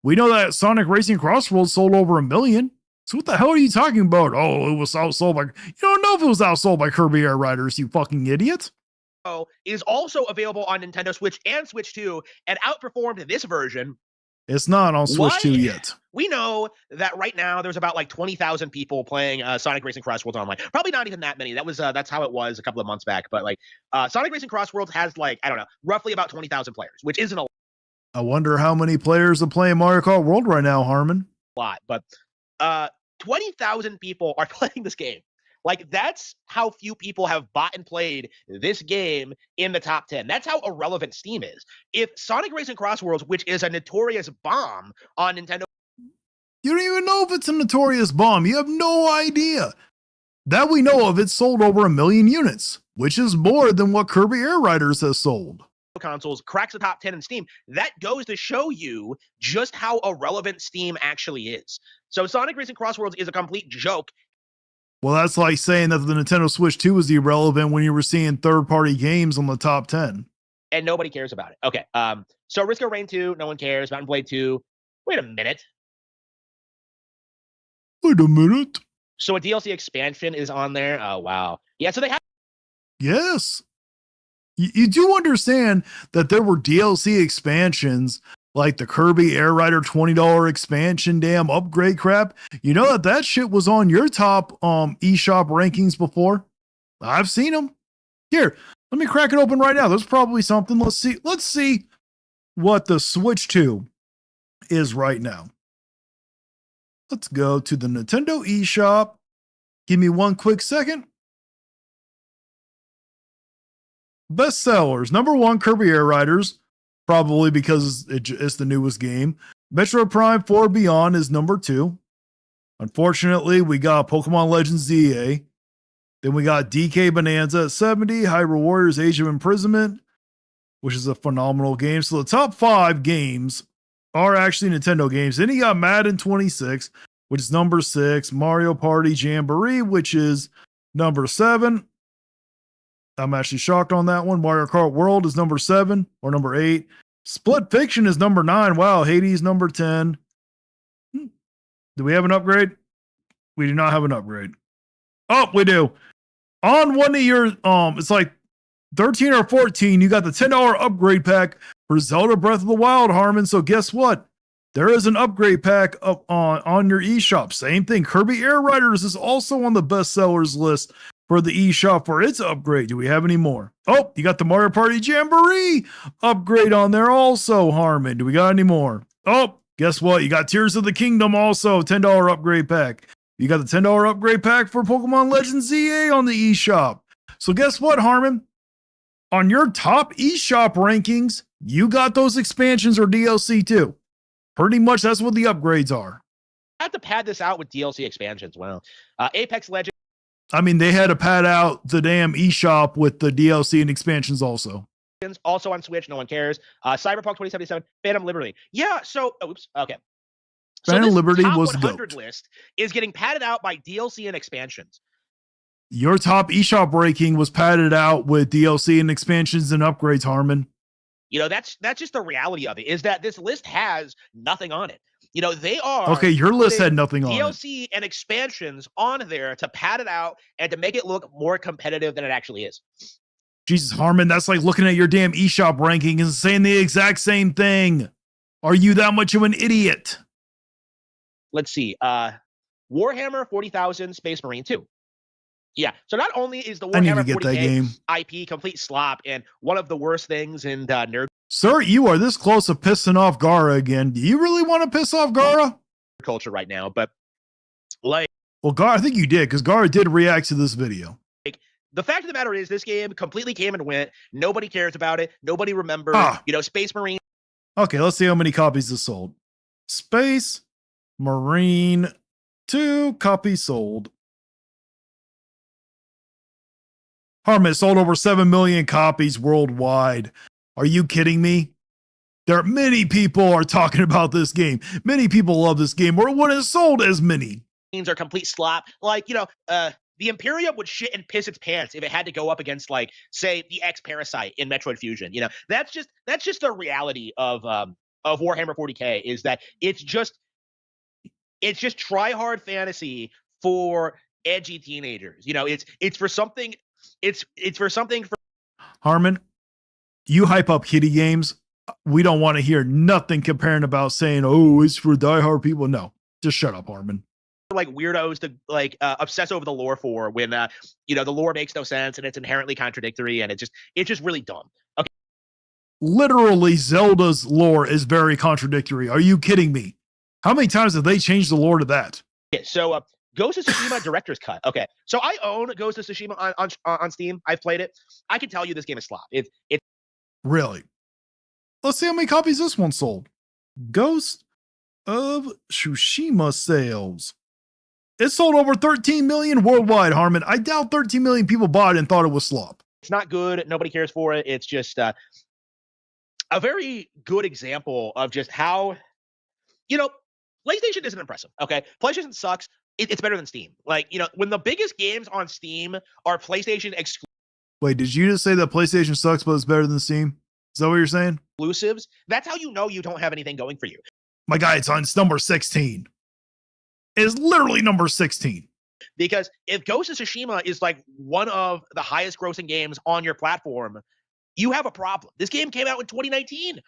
Speaker 2: We know that Sonic Racing Crossworlds sold over 1 million. So what the hell are you talking about? Oh, it was outsold by... You don't know if it was outsold by Kirby Air Riders, you fucking idiot.
Speaker 7: Is also available on Nintendo Switch and Switch 2 and outperformed this version.
Speaker 2: It's not on Switch 2 yet.
Speaker 7: We know that right now there's about like 20,000 people playing Sonic Racing Crossworlds online. Probably not even that many. That's how it was a couple of months back. But like Sonic Racing Crossworlds has like, I don't know, roughly about 20,000 players, which isn't a
Speaker 2: I wonder how many players are playing Mario Kart World right now, Harmon.
Speaker 7: lot. But 20,000 people are playing this game. Like, that's how few people have bought and played this game in the top 10. That's how irrelevant Steam is. If Sonic Racing Crossworlds, which is a notorious bomb on Nintendo...
Speaker 2: You don't even know if it's a notorious bomb. You have no idea. That we know of, it's sold over 1 million units, which is more than what Kirby Air Riders has sold.
Speaker 7: Consoles cracks the top 10 in Steam. That goes to show you just how irrelevant Steam actually is. So Sonic Racing Crossworlds is a complete joke.
Speaker 2: Well, that's like saying that the Nintendo Switch 2 was irrelevant when you were seeing third-party games on the top 10.
Speaker 7: And nobody cares about it. Okay, so Risk of Rain 2, no one cares. Mountain Blade 2, wait a minute.
Speaker 2: Wait a minute.
Speaker 7: So a DLC expansion is on there? Oh, wow. Yeah, so they have...
Speaker 2: Yes. You do understand that there were DLC expansions like the Kirby Air Rider $20 expansion damn upgrade crap. You know that shit was on your top eShop rankings before? I've seen them. Here, let me crack it open right now. There's probably something. Let's see what the Switch 2 is right now. Let's go to the Nintendo eShop. Give me one quick second. Bestsellers. Number 1, Kirby Air Riders, probably because it's the newest game. Metroid Prime 4 Beyond is number 2. Unfortunately, we got Pokemon Legends ZA. Then we got DK Bonanza at 70, Hyrule Warriors Age of Imprisonment, which is a phenomenal game. So the top 5 games are actually Nintendo games. Then you got Madden 26, which is number 6. Mario Party Jamboree, which is number 7. I'm actually shocked on that one. Mario Kart World is number 7 or number 8. Split Fiction is number 9. Wow. Hades number 10. Do we have an upgrade? We do not have an upgrade. Oh, we do. On one of your, it's like 13 or 14, you got the $10 upgrade pack for Zelda Breath of the Wild, Harmon. So guess what? There is an upgrade pack up on your eShop. Same thing. Kirby Air Riders is also on the bestsellers list for the eShop for its upgrade. Do we have any more? Oh, you got the Mario Party Jamboree upgrade on there also, Harmon. Do we got any more? Oh, guess what? You got Tears of the Kingdom also, $10 upgrade pack. You got the $10 upgrade pack for Pokemon Legends ZA on the eShop. So guess what, Harmon? On your top eShop rankings, you got those expansions or DLC too. Pretty much that's what the upgrades are.
Speaker 7: I have to pad this out with DLC expansions. Well, Apex Legends.
Speaker 2: I mean, they had to pad out the damn eShop with the DLC and expansions also.
Speaker 7: Also on Switch, no one cares. Cyberpunk 2077, Phantom Liberty. Yeah, so, oops, okay.
Speaker 2: Phantom Liberty
Speaker 7: top
Speaker 2: was
Speaker 7: 100
Speaker 2: GOAT.
Speaker 7: list is getting padded out by DLC and expansions.
Speaker 2: Your top eShop ranking was padded out with DLC and expansions and upgrades, Harmon.
Speaker 7: You know, that's just the reality of it, is that this list has nothing on it. You know, they are...
Speaker 2: Okay, your list had nothing on it.
Speaker 7: DLC and expansions on there to pad it out and to make it look more competitive than it actually is.
Speaker 2: Jesus, Harmon, that's like looking at your damn eShop ranking and saying the exact same thing. Are you that much of an idiot?
Speaker 7: Let's see. Warhammer 40,000 Space Marine 2. Yeah, so not only is the
Speaker 2: I need to
Speaker 7: Warhammer
Speaker 2: get that
Speaker 7: 40K
Speaker 2: game.
Speaker 7: IP complete slop and one of the worst things in nerd
Speaker 2: Sir, you are this close to pissing off Gara again. Do you really want to piss off Gara?
Speaker 7: culture right now, but like
Speaker 2: Well, Gara, I think you did, because Gara did react to this video.
Speaker 7: the fact of the matter is this game completely came and went. Nobody cares about it. Nobody remembers. Space Marine.
Speaker 2: Okay, let's see how many copies this sold. Space Marine 2 copies sold. Harmon sold over 7 million copies worldwide. Are you kidding me? There are many people are talking about this game. Many people love this game, or it wouldn't have sold as many.
Speaker 7: Are complete slop. Like, the Imperium would shit and piss its pants if it had to go up against, like, say, the X Parasite in Metroid Fusion. That's just the reality of Warhammer 40K, is that it's just try hard fantasy for edgy teenagers. It's for something. It's for something.
Speaker 2: Harmon, you hype up kiddie games. We don't want to hear nothing comparing about saying, "Oh, it's for diehard people." No, just shut up, Harmon.
Speaker 7: Like weirdos to obsess over the lore for, when the lore makes no sense and it's inherently contradictory, and it's just really dumb. Okay,
Speaker 2: literally Zelda's lore is very contradictory. Are you kidding me? How many times have they changed the lore to that?
Speaker 7: So Ghost of Tsushima Director's Cut. Okay, so I own Ghost of Tsushima on Steam. I've played it. I can tell you this game is slop. It's
Speaker 2: really. Let's see how many copies this one sold. Ghost of Tsushima sales. It sold over 13 million worldwide, Harmon. I doubt 13 million people bought it and thought it was slop.
Speaker 7: It's not good. Nobody cares for it. It's just a very good example of just how, PlayStation isn't impressive. Okay, PlayStation sucks. It's better than Steam. Like, when the biggest games on Steam are PlayStation exclusives.
Speaker 2: Wait, did you just say that PlayStation sucks, but it's better than Steam? Is that what you're saying?
Speaker 7: Exclusives. That's how you don't have anything going for you.
Speaker 2: My guy, it's on number 16. It is literally number 16.
Speaker 7: Because if Ghost of Tsushima is like one of the highest grossing games on your platform, you have a problem. This game came out in 2019.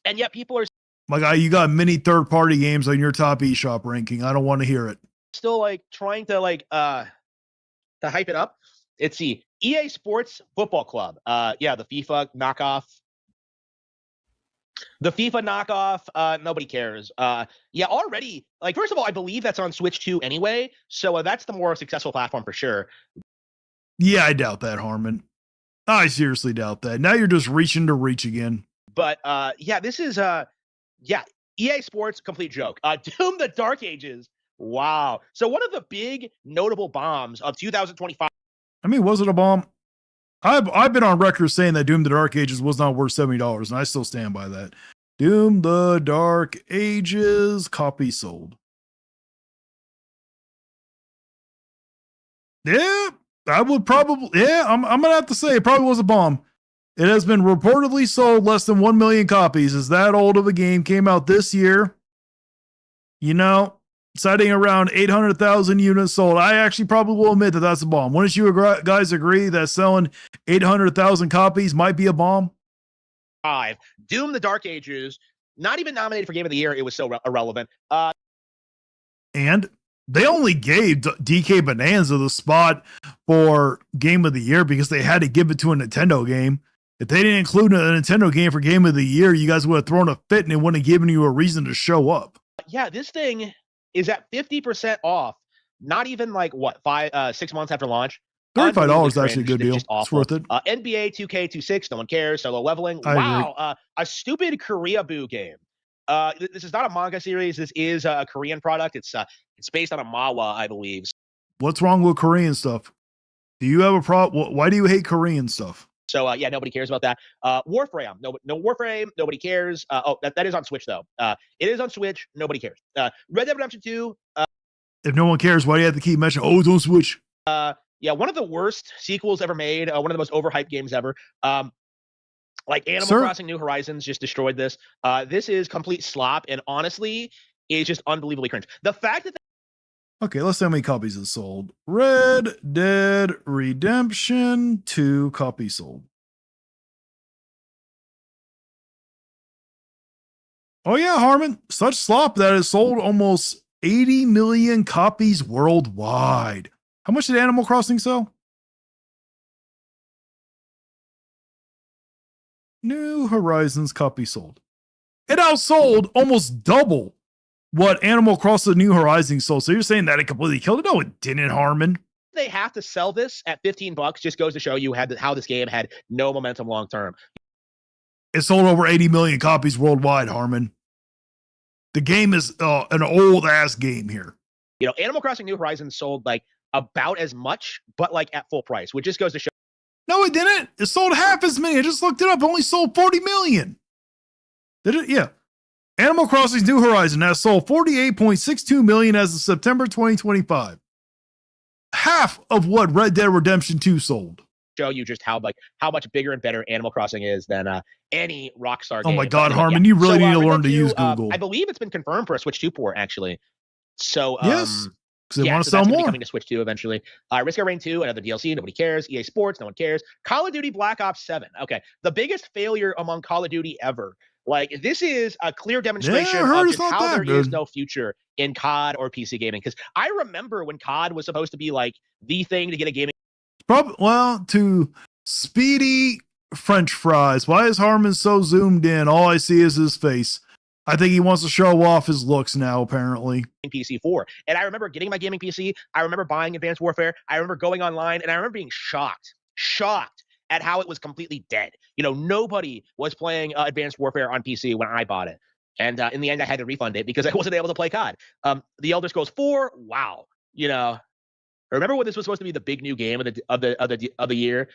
Speaker 7: And yet people are
Speaker 2: my guy, you got many third-party games on your top eShop ranking. I don't want to hear it.
Speaker 7: Still trying to hype it up. Let's see. EA Sports Football Club. The FIFA knockoff. Nobody cares. Already, first of all, I believe that's on Switch 2 anyway, so that's the more successful platform for sure.
Speaker 2: Yeah, I doubt that, Harmon. I seriously doubt that. Now you're just reaching to reach again.
Speaker 7: But this is EA Sports, complete joke. Doom the Dark Ages. Wow. So one of the big notable bombs of 2025.
Speaker 2: I mean, was it a bomb? I've been on record saying that Doom the Dark Ages was not worth $70, and I still stand by that. Doom the Dark Ages copy sold. Yeah, I would probably. Yeah, I'm gonna have to say it probably was a bomb. It has been reportedly sold less than 1 million copies. Is that old of a game? Came out this year. Citing around 800,000 units sold. I actually probably will admit that that's a bomb. Wouldn't you guys agree that selling 800,000 copies might be a bomb?
Speaker 7: Doom the Dark Ages, not even nominated for Game of the Year. It was so irrelevant.
Speaker 2: And they only gave DK Bonanza the spot for Game of the Year because they had to give it to a Nintendo game. If they didn't include a Nintendo game for Game of the Year, you guys would have thrown a fit and it wouldn't have given you a reason to show up.
Speaker 7: This thing is at 50% off. Not even 6 months after launch.
Speaker 2: $35 is actually a good deal. It's worth it.
Speaker 7: NBA 2K26, no one cares. Solo leveling.
Speaker 2: Wow.
Speaker 7: A stupid Korea Boo game. This is not a manga series. This is a Korean product. It's based on a manhwa, I believe.
Speaker 2: What's wrong with Korean stuff? Do you have a problem? Why do you hate Korean stuff?
Speaker 7: So nobody cares about that. Warframe, no Warframe, nobody cares. That is on Switch though. It is on Switch, nobody cares. Red Dead Redemption 2.
Speaker 2: If no one cares, why do you have to keep mentioning? Oh, it's on Switch.
Speaker 7: One of the worst sequels ever made. One of the most overhyped games ever. Animal Crossing New Horizons just destroyed this. This is complete slop, and honestly, is just unbelievably cringe. The fact that
Speaker 2: okay, let's see how many copies it sold. Red Dead Redemption 2 copies sold. Oh yeah, Harmon. Such slop that it sold almost 80 million copies worldwide. How much did Animal Crossing sell? New Horizons copy sold. It outsold almost double what Animal Crossing New Horizons sold. So you're saying that it completely killed it? No, it didn't, Harmon.
Speaker 7: They have to sell this at $15 just goes to show you how this game had no momentum long term.
Speaker 2: It sold over 80 million copies worldwide, Harmon. The game is an old ass game here.
Speaker 7: You know, Animal Crossing New Horizons sold like about as much, but like at full price, which just goes to show.
Speaker 2: No, it didn't. It sold half as many. I just looked it up. It only sold 40 million. Did it? Yeah. Animal Crossing New Horizon has sold 48.62 million as of September 2025. Half of what Red Dead Redemption 2 sold.
Speaker 7: Show you just how much bigger and better Animal Crossing is than any Rockstar game.
Speaker 2: Oh my God, Harmon, you really need to learn to use Google.
Speaker 7: I believe it's been confirmed for a Switch 2 port, actually. So
Speaker 2: yes, because they want to
Speaker 7: so
Speaker 2: sell
Speaker 7: that's
Speaker 2: more.
Speaker 7: coming to Switch 2 eventually. Risk of Rain 2, another DLC, nobody cares. EA Sports, no one cares. Call of Duty Black Ops 7. Okay, the biggest failure among Call of Duty ever. Like, this is a clear demonstration of just how there is no future in COD or PC gaming. Because I remember when COD was supposed to be like the thing to get a gaming.
Speaker 2: Well, to Speedy French fries. Why is Harmon so zoomed in? All I see is his face. I think he wants to show off his looks now, apparently.
Speaker 7: PC 4. And I remember getting my gaming PC. I remember buying Advanced Warfare. I remember going online, and I remember being shocked at how it was completely dead. You know, nobody was playing Advanced Warfare on PC when I bought it. And in the end, I had to refund it because I wasn't able to play COD. The Elder Scrolls 4, wow. You know, remember when this was supposed to be the big new game of the year?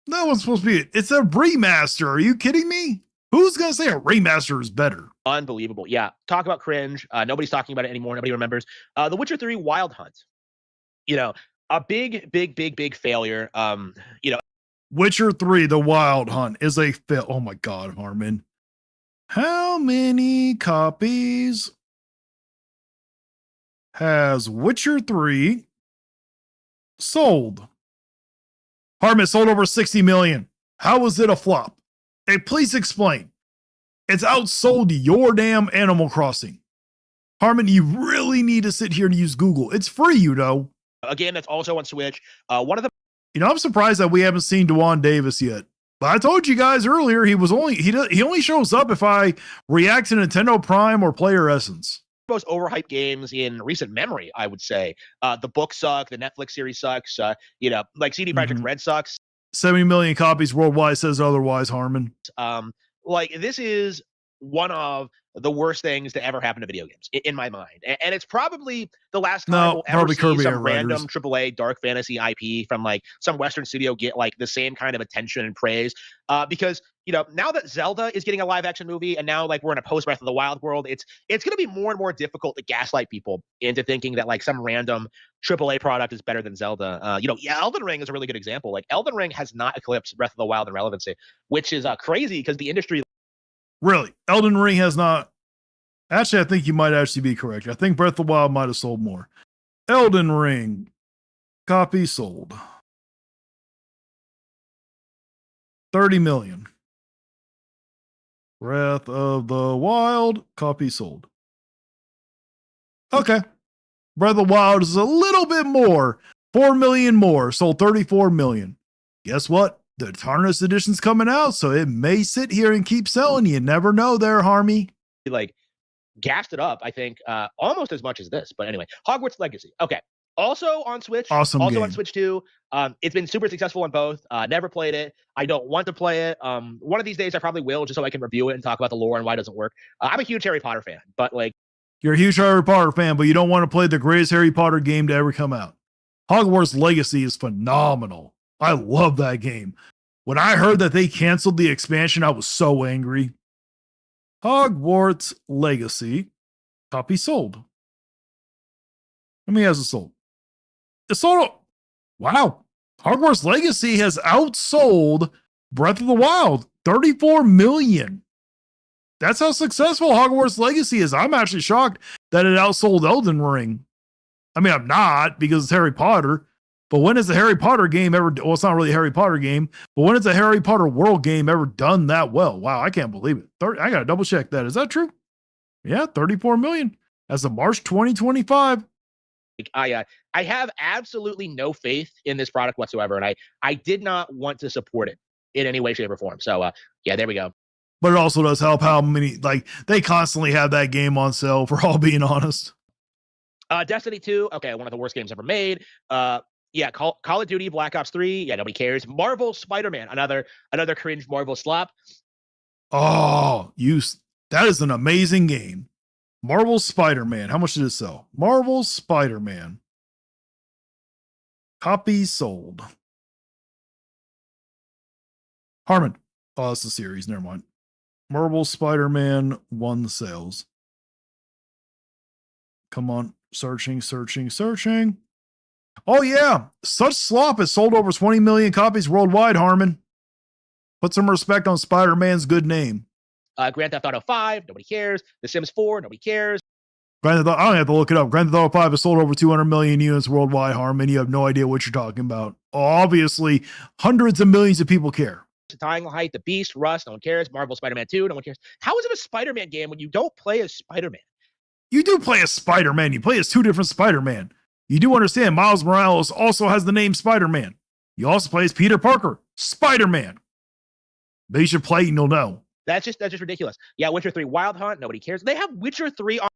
Speaker 2: That was supposed to be it. It's a remaster. Are you kidding me? Who's going to say a remaster is better?
Speaker 7: Unbelievable. Yeah. Talk about cringe. Nobody's talking about it anymore. Nobody remembers. The Witcher 3 Wild Hunt. You know, a big failure. You know,
Speaker 2: Witcher 3 The Wild Hunt is a fail. Oh my God, Harmon. How many copies has Witcher 3 sold? Harmon sold over 60 million. How was it a flop? Hey, please explain. It's outsold your damn Animal Crossing. Harmon, you really need to sit here and use Google. It's free, you know.
Speaker 7: A game that's also on Switch. One of the.
Speaker 2: You know, I'm surprised that we haven't seen Dewan Davis yet. But I told you guys earlier he only shows up if I react to Nintendo Prime or Player Essence.
Speaker 7: Most overhyped games in recent memory, I would say. The book suck. The Netflix series sucks. You know, like CD Projekt Red sucks.
Speaker 2: 70 million copies worldwide says otherwise, Harmon.
Speaker 7: Like, this is one of the worst things to ever happen to video games in my mind, and it's probably the last time we'll ever see some random AAA dark fantasy IP from like some Western studio get like the same kind of attention and praise. Because you know, now that Zelda is getting a live action movie, and now like we're in a post Breath of the Wild world, it's going to be more and more difficult to gaslight people into thinking that like some random AAA product is better than Zelda. You know, yeah, Elden Ring is a really good example. Like, Elden Ring has not eclipsed Breath of the Wild in relevancy, which is crazy because the industry.
Speaker 2: Really? Elden Ring has not. Actually, I think you might actually be correct. I think Breath of the Wild might have sold more. Elden Ring. Copy sold. 30 million. Breath of the Wild. Copy sold. Okay. Breath of the Wild is a little bit more. 4 million more. Sold 34 million. Guess what? The Tarnished Edition's coming out, so it may sit here and keep selling. You never know there, Harmy.
Speaker 7: Like, gassed it up, I think, almost as much as this. But anyway, Hogwarts Legacy. Okay. Also on Switch.
Speaker 2: Awesome
Speaker 7: Also
Speaker 2: game.
Speaker 7: on Switch 2. It's been super successful on both. Never played it. I don't want to play it. One of these days I probably will, just so I can review it and talk about the lore and why it doesn't work. I'm a huge Harry Potter fan, but like.
Speaker 2: You're a huge Harry Potter fan, but you don't want to play the greatest Harry Potter game to ever come out. Hogwarts Legacy is phenomenal. I love that game. When I heard that they canceled the expansion, I was so angry. Hogwarts Legacy. Copy sold. How many has it sold? It sold. Wow. Hogwarts Legacy has outsold Breath of the Wild. 34 million. That's how successful Hogwarts Legacy is. I'm actually shocked that it outsold Elden Ring. I mean, I'm not, because it's Harry Potter. But when has a Harry Potter game ever, well, it's not really a Harry Potter game, but when has a Harry Potter world game ever done that well? Wow, I can't believe it. I got to double check that. Is that true? Yeah, 34 million. as of March 2025.
Speaker 7: I have absolutely no faith in this product whatsoever, and I did not want to support it in any way, shape, or form. So yeah, there we go.
Speaker 2: But it also does help how many, like, they constantly have that game on sale, for all being honest.
Speaker 7: Destiny 2, okay, one of the worst games ever made. Yeah, Call of Duty Black Ops 3, yeah, nobody cares. Marvel Spider-Man, another cringe Marvel slop.
Speaker 2: Oh, that is an amazing game. Marvel Spider-Man. How much did it sell? Marvel Spider-Man. Copies sold. Harmon. Oh, that's the series. Never mind. Marvel Spider-Man 1 sales. Come on. Searching. Oh, yeah. Such Slop has sold over 20 million copies worldwide, Harmon. Put some respect on Spider-Man's good name.
Speaker 7: Grand Theft Auto 5, nobody cares. The Sims 4, nobody cares.
Speaker 2: I don't have to look it up. Grand Theft Auto 5 has sold over 200 million units worldwide, Harmon. You have no idea what you're talking about. Obviously, hundreds of millions of people care.
Speaker 7: Dying Light, The Beast, Rust, no one cares. Marvel Spider-Man 2, no one cares. How is it a Spider-Man game when you don't play as Spider-Man?
Speaker 2: You do play as Spider-Man. You play as two different Spider-Man. You do understand Miles Morales also has the name Spider-Man. You also play as Peter Parker, Spider-Man. But you should play and you'll know.
Speaker 7: That's just ridiculous. Yeah, Witcher 3 Wild Hunt, nobody cares. They have Witcher 3 on.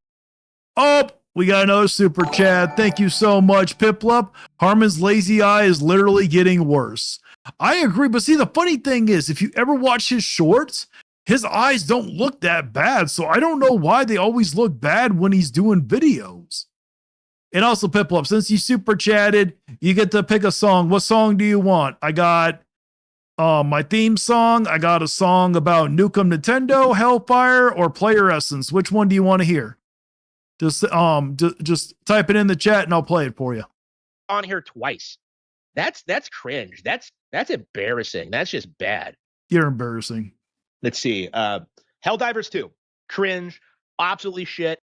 Speaker 2: Oh, we got another super chat. Thank you so much, Piplup. Harmon's lazy eye is literally getting worse. I agree, but see, the funny thing is, if you ever watch his shorts, his eyes don't look that bad, so I don't know why they always look bad when he's doing videos. And also, Piplup, since you super chatted, you get to pick a song. What song do you want? I got my theme song. I got a song about Nukem Nintendo, Hellfire, or Player Essence. Which one do you want to hear? Just type it in the chat and I'll play it for you.
Speaker 7: On here twice. That's cringe. That's embarrassing. That's just bad.
Speaker 2: You're embarrassing.
Speaker 7: Let's see. Helldivers 2. Cringe. Absolutely shit.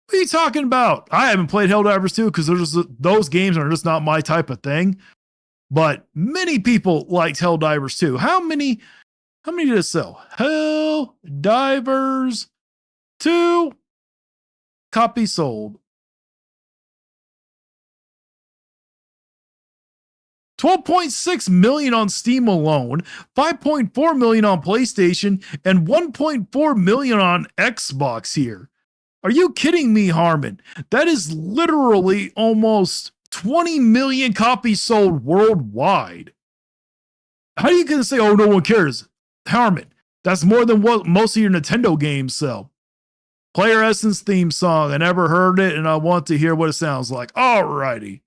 Speaker 2: What are you talking about? I haven't played Helldivers 2 because those games are just not my type of thing. But many people liked Helldivers 2. How many did it sell? Helldivers 2 copies sold. 12.6 million on Steam alone, 5.4 million on PlayStation, and 1.4 million on Xbox here. Are you kidding me, Harmon? That is literally almost 20 million copies sold worldwide. How are you going to say, oh, no one cares? Harmon, that's more than what most of your Nintendo games sell. Player Essence theme song. I never heard it, and I want to hear what it sounds like. Alrighty.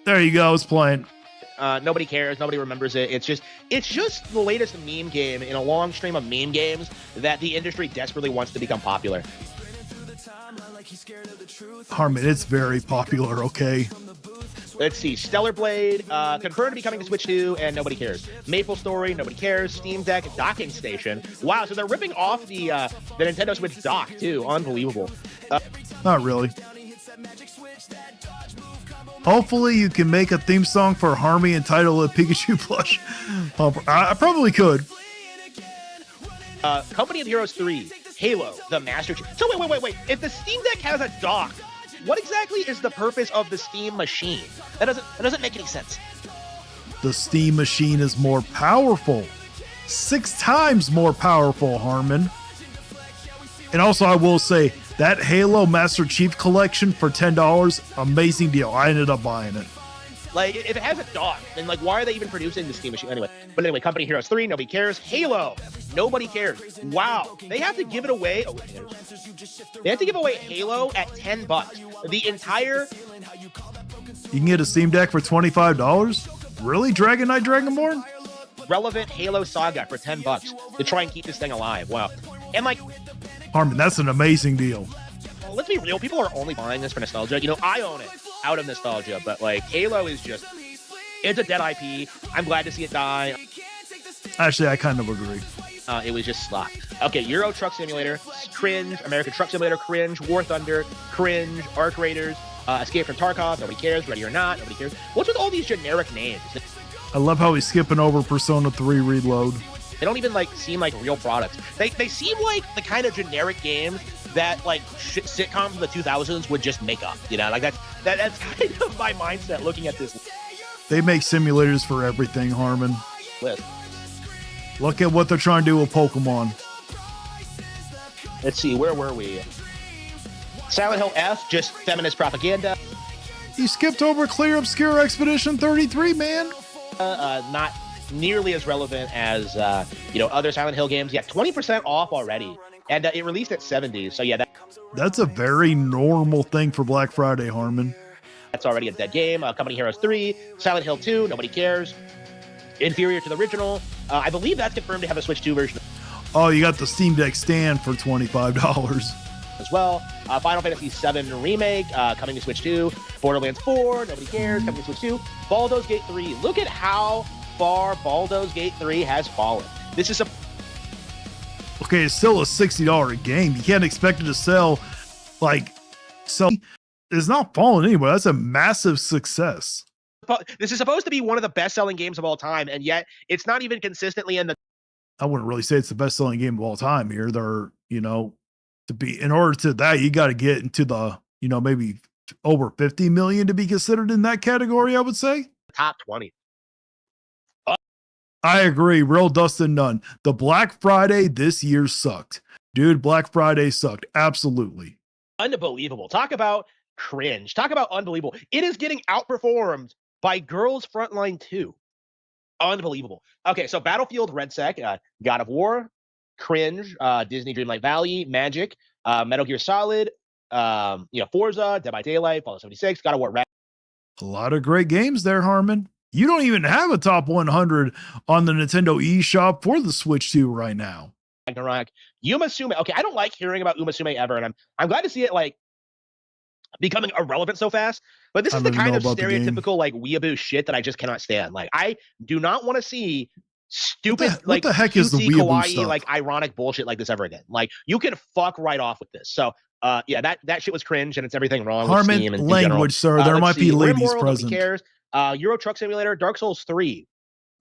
Speaker 2: There you go. It's playing.
Speaker 7: Nobody cares. Nobody remembers it. It's just the latest meme game in a long stream of meme games that the industry desperately wants to become popular.
Speaker 2: Harmon, it's very popular, okay?
Speaker 7: Let's see. Stellar Blade, confirmed to be coming to Switch 2, and nobody cares. Maple Story, nobody cares. Steam Deck, Docking Station. Wow, so they're ripping off the Nintendo Switch dock, too. Unbelievable.
Speaker 2: Not really. Hopefully you can make a theme song for Harmony and title it Pikachu plush. I probably could.
Speaker 7: Company of Heroes 3, Halo, the Master Chief. So wait. If the Steam Deck has a dock, what exactly is the purpose of the Steam machine? That doesn't make any sense.
Speaker 2: The Steam machine is more powerful. 6 times more powerful, Harmon. And also I will say, that Halo Master Chief collection for $10, amazing deal. I ended up buying it.
Speaker 7: Like, if it has a dock, then like, why are they even producing the Steam machine anyway? But anyway, Company Heroes 3, nobody cares. Halo, nobody cares. Wow, they have to give it away. They have to give away Halo at $10. The entire.
Speaker 2: You can get a Steam Deck for $25. Really, Dragon Knight Dragonborn?
Speaker 7: Relevant Halo Saga for $10 to try and keep this thing alive. Wow, and like.
Speaker 2: Harmon, that's an amazing deal.
Speaker 7: Let's be real, people are only buying this for nostalgia. You know, I own it out of nostalgia, but like Halo is just, it's a dead IP. I'm glad to see it die.
Speaker 2: Actually, I kind of agree.
Speaker 7: It was just slop. Okay, Euro Truck Simulator, cringe. American Truck Simulator, cringe. War Thunder, cringe. Arc Raiders, Escape from Tarkov, nobody cares. Ready or Not, nobody cares. What's with all these generic names?
Speaker 2: I love how he's skipping over Persona 3 Reload.
Speaker 7: They don't even like seem like real products. They seem like the kind of generic games that like sitcoms from the 2000s would just make up. You know, like that's kind of my mindset looking at this
Speaker 2: They make simulators for everything, Harmon.
Speaker 7: list.
Speaker 2: Look at what they're trying to do with Pokemon.
Speaker 7: Let's see, where were we? Silent Hill F, just feminist propaganda.
Speaker 2: You skipped over Clear Obscure Expedition 33, man.
Speaker 7: Not nearly as relevant as other Silent Hill games. Yeah, 20% off already, and it released at 70. So yeah,
Speaker 2: That's a very normal thing for Black Friday, Harmon.
Speaker 7: that's already a dead game. Company Heroes 3, Silent Hill 2, nobody cares. Inferior to the original. I believe that's confirmed to have a Switch 2 version
Speaker 2: Oh, you got the Steam Deck stand for $25.
Speaker 7: as well. Final Fantasy VII Remake coming to Switch 2. Borderlands 4, nobody cares, coming to Switch 2. Baldur's Gate 3. Look at how far Baldur's Gate 3 has fallen. This is a
Speaker 2: Okay, it's still a $60 game. You can't expect it to sell it's not falling anywhere. That's a massive success.
Speaker 7: This is supposed to be one of the best-selling games of all time, and yet it's not even consistently in the.
Speaker 2: I wouldn't really say it's the best selling game of all time here. They're, to be in order to that, you got to get into the, maybe over 50 million to be considered in that category, I would say.
Speaker 7: Top 20.
Speaker 2: I agree. Real Dustin Nunn. The Black Friday this year sucked. Dude, Black Friday sucked. Absolutely.
Speaker 7: Unbelievable. Talk about cringe. Talk about unbelievable. It is getting outperformed by Girls Frontline 2. Unbelievable. Okay, so Battlefield, Red Sec, God of War, cringe, Disney Dreamlight Valley, Magic, Metal Gear Solid, Forza, Dead by Daylight, Fallout 76, God of War,
Speaker 2: A lot of great games there, Harmon. You don't even have a top 100 on the Nintendo eShop for the Switch 2 right now.
Speaker 7: Ragnarok, Uma Sume. Okay, I don't like hearing about Uma Sume ever, and I'm glad to see it like becoming irrelevant so fast. But this is the kind of stereotypical like weeaboo shit that I just cannot stand. Like, I do not want to see stupid
Speaker 2: what the heck is the
Speaker 7: cutesy,
Speaker 2: weeaboo
Speaker 7: kawaii,
Speaker 2: stuff?
Speaker 7: like ironic bullshit like this ever again. Like, you can fuck right off with this. So yeah, that shit was cringe, and it's everything wrong with
Speaker 2: Harmon,
Speaker 7: Steam and
Speaker 2: language, sir. There might be ladies present.
Speaker 7: Nobody cares. Euro Truck Simulator, Dark Souls 3,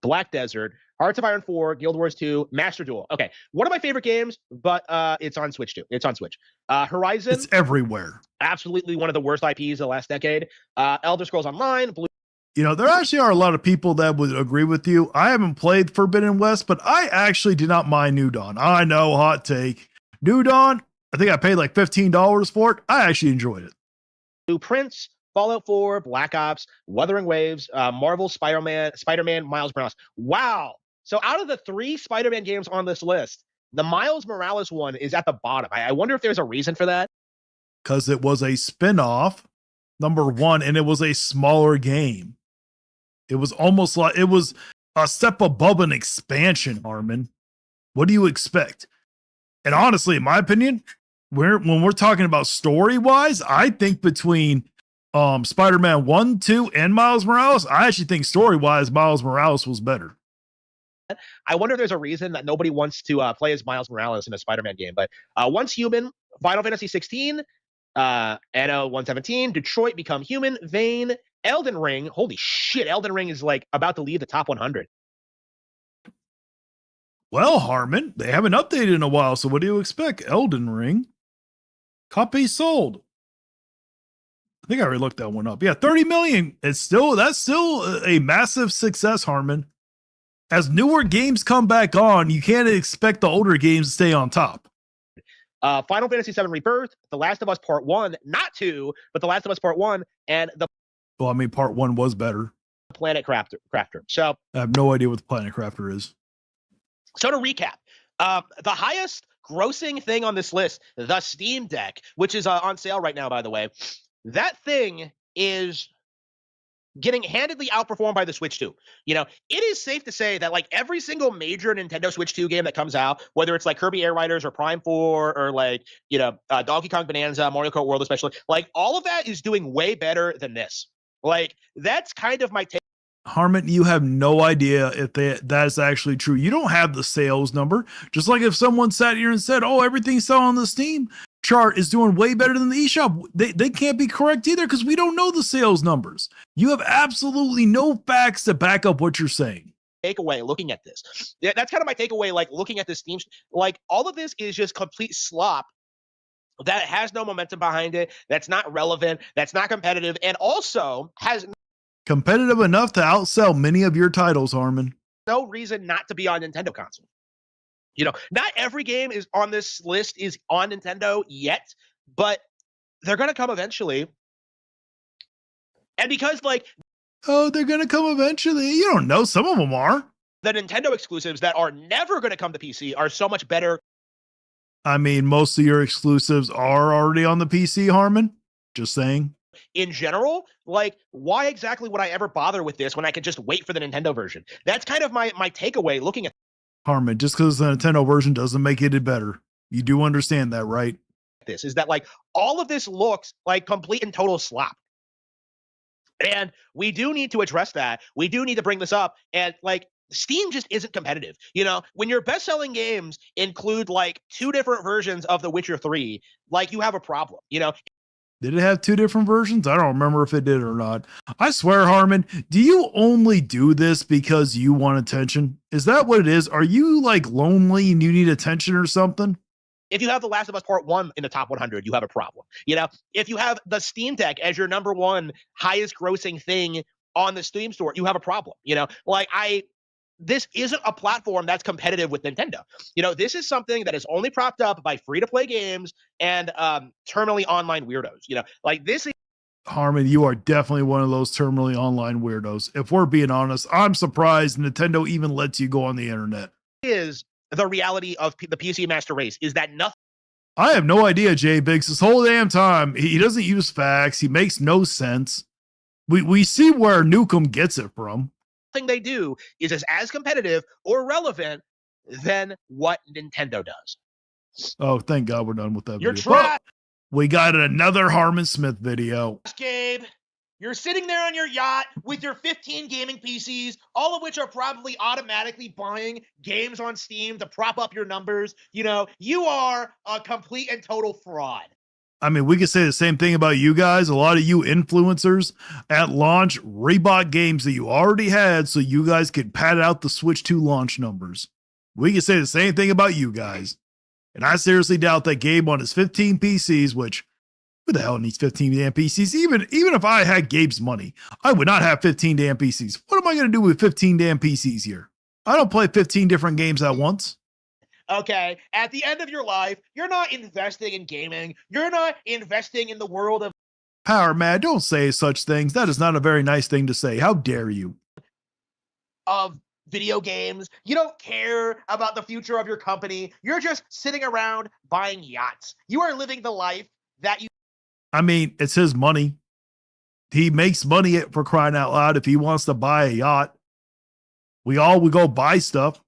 Speaker 7: Black Desert, Hearts of Iron 4, Guild Wars 2, Master Duel. Okay, one of my favorite games, but it's on Switch too. It's on Switch. Horizon.
Speaker 2: It's everywhere.
Speaker 7: Absolutely one of the worst IPs of the last decade. Elder Scrolls Online, Blue.
Speaker 2: There actually are a lot of people that would agree with you. I haven't played Forbidden West, but I actually did not mind New Dawn. I know, hot take. New Dawn, I think I paid like $15 for it. I actually enjoyed it.
Speaker 7: Blue Prince, Fallout 4, Black Ops, Wuthering Waves, Marvel, Spider-Man, Miles Morales. Wow. So out of the 3 Spider-Man games on this list, the Miles Morales one is at the bottom. I wonder if there's a reason for that.
Speaker 2: Because it was a spin-off, number one, and it was a smaller game. It was almost like it was a step above an expansion, Harmon. What do you expect? And honestly, in my opinion, when we're talking about story-wise, I think between Spider-Man 1, 2, and Miles Morales, I actually think story-wise, Miles Morales was better.
Speaker 7: I wonder if there's a reason that nobody wants to play as Miles Morales in a Spider-Man game. But Once Human, Final Fantasy 16, Anno 117, Detroit Become Human, Vane, Elden Ring. Holy shit, Elden Ring is like about to leave the top 100.
Speaker 2: Well, Harmon, they haven't updated in a while, so what do you expect? Elden Ring. Copies sold. I think I already looked that one up. Yeah, 30 million. That's still a massive success, Harmon. As newer games come back on, you can't expect the older games to stay on top.
Speaker 7: Final Fantasy VII Rebirth, The Last of Us Part 1, not 2, but The Last of Us Part 1, and
Speaker 2: Well, I mean, part 1 was better.
Speaker 7: Planet Crafter. So
Speaker 2: I have no idea what the Planet Crafter is.
Speaker 7: So to recap, the highest grossing thing on this list, the Steam Deck, which is on sale right now, by the way, that thing is getting handedly outperformed by the Switch 2. It is safe to say that like every single major Nintendo Switch 2 game that comes out, whether it's like Kirby Air Riders or Prime 4 or like, Donkey Kong Bonanza, Mario Kart World especially, like all of that is doing way better than this. Like, that's kind of my take.
Speaker 2: Harmon, you have no idea if that is actually true. You don't have the sales number. Just like if someone sat here and said, oh, everything's selling on the Steam chart is doing way better than the eShop, they can't be correct either because we don't know the sales numbers. You have absolutely no facts to back up what you're saying.
Speaker 7: Takeaway looking at this. Yeah, that's kind of my takeaway, like looking at this Steam, like all of this is just complete slop that has no momentum behind it, that's not relevant, that's not competitive, and also has
Speaker 2: Competitive enough to outsell many of your titles, Harmon.
Speaker 7: no reason not to be on Nintendo console. You know, not every game is on this list is on Nintendo yet, but they're going to come eventually. And because, like,
Speaker 2: Oh, they're going to come eventually. You don't know. Some of them are.
Speaker 7: the Nintendo exclusives that are never going to come to PC are so much better.
Speaker 2: I mean, most of your exclusives are already on the PC, Harmon. Just saying.
Speaker 7: In general, like, why exactly would I ever bother with this when I could just wait for the Nintendo version? That's kind of my takeaway looking at
Speaker 2: Harmon, just because the Nintendo version doesn't make it better. You do understand that, right?
Speaker 7: this, is that, like, all of this looks like complete and total slop. And we do need to address that. We do need to bring this up. And, like, Steam just isn't competitive. You know, when your best-selling games include, like, 2 different versions of The Witcher 3, like, you have a problem, you know?
Speaker 2: Did it have 2 different versions? I don't remember if it did or not. I swear, Harmon, do you only do this because you want attention? Is that what it is? Are you, like, lonely and you need attention or something?
Speaker 7: If you have The Last of Us Part 1 in the top 100, you have a problem. You know, if you have the Steam Deck as your number 1 highest grossing thing on the Steam store, you have a problem. You know, like, this isn't a platform that's competitive with Nintendo. You know, this is something that is only propped up by free-to-play games and terminally online weirdos. You know, like, this is
Speaker 2: Harmon, you are definitely one of those terminally online weirdos. If we're being honest, I'm surprised Nintendo even lets you go on the internet.
Speaker 7: the reality of the PC Master Race, is that nothing
Speaker 2: I have no idea, Jay Biggs. This whole damn time, he doesn't use facts. He makes no sense. We see where Nukem gets it from.
Speaker 7: they do is as competitive or relevant than what Nintendo does.
Speaker 2: Oh, thank God we're done with that
Speaker 7: You're
Speaker 2: video.
Speaker 7: trash,
Speaker 2: But we got another Harmon Smith video.
Speaker 7: Gabe. You're sitting there on your yacht with your 15 gaming PCs, all of which are probably automatically buying games on Steam to prop up your numbers. You know, you are a complete and total fraud.
Speaker 2: I mean, we could say the same thing about you guys. A lot of you influencers at launch rebought games that you already had so you guys could pad out the Switch 2 launch numbers. We could say the same thing about you guys. And I seriously doubt that Gabe on his 15 PCs, which, who the hell needs 15 damn PCs? Even if I had Gabe's money, I would not have 15 damn PCs. What am I going to do with 15 damn PCs here? I don't play 15 different games at once.
Speaker 7: Okay, at the end of your life, you're not investing in gaming. You're not investing in the world
Speaker 2: Power Mad, don't say such things. That is not a very nice thing to say. How dare you?
Speaker 7: of video games. You don't care about the future of your company. You're just sitting around buying yachts. You are living the life that you
Speaker 2: I mean, it's his money. He makes money for crying out loud. If he wants to buy a yacht, we all would go buy stuff.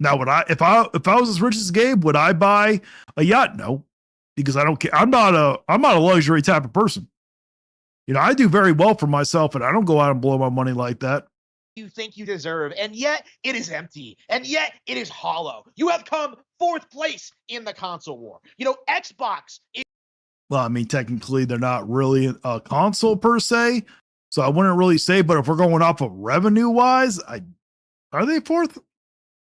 Speaker 2: Now, would I, if I was as rich as Gabe, would I buy a yacht? No, because I don't care. I'm not a luxury type of person. You know, I do very well for myself, and I don't go out and blow my money like that.
Speaker 7: think you deserve, and yet it is empty, and yet it is hollow. You have come 4th place in the console war. You know, Xbox is
Speaker 2: Well, I mean, technically, they're not really a console per se, so I wouldn't really say. But if we're going off of revenue wise, are they 4th?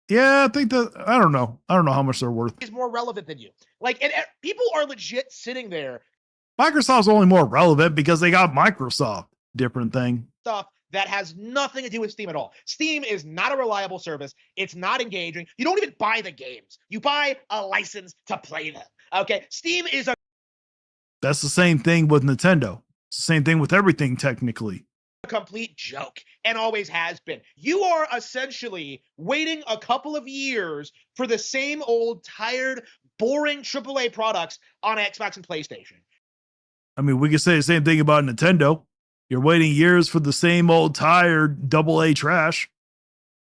Speaker 2: Yeah, I think that I don't know how much they're worth.
Speaker 7: more relevant than you. Like, and people are legit sitting there.
Speaker 2: Microsoft's only more relevant because they got Microsoft. Different thing.
Speaker 7: Stuff that has nothing to do with Steam at all. Steam is not a reliable service. It's not engaging. You don't even buy the games. You buy a license to play them. Okay, Steam is a
Speaker 2: That's the same thing with Nintendo. It's the same thing with everything, technically.
Speaker 7: complete joke and always has been. You are essentially waiting a couple of years for the same old tired, boring AAA products on Xbox and PlayStation.
Speaker 2: I mean, we could say the same thing about Nintendo. You're waiting years for the same old tired AA trash.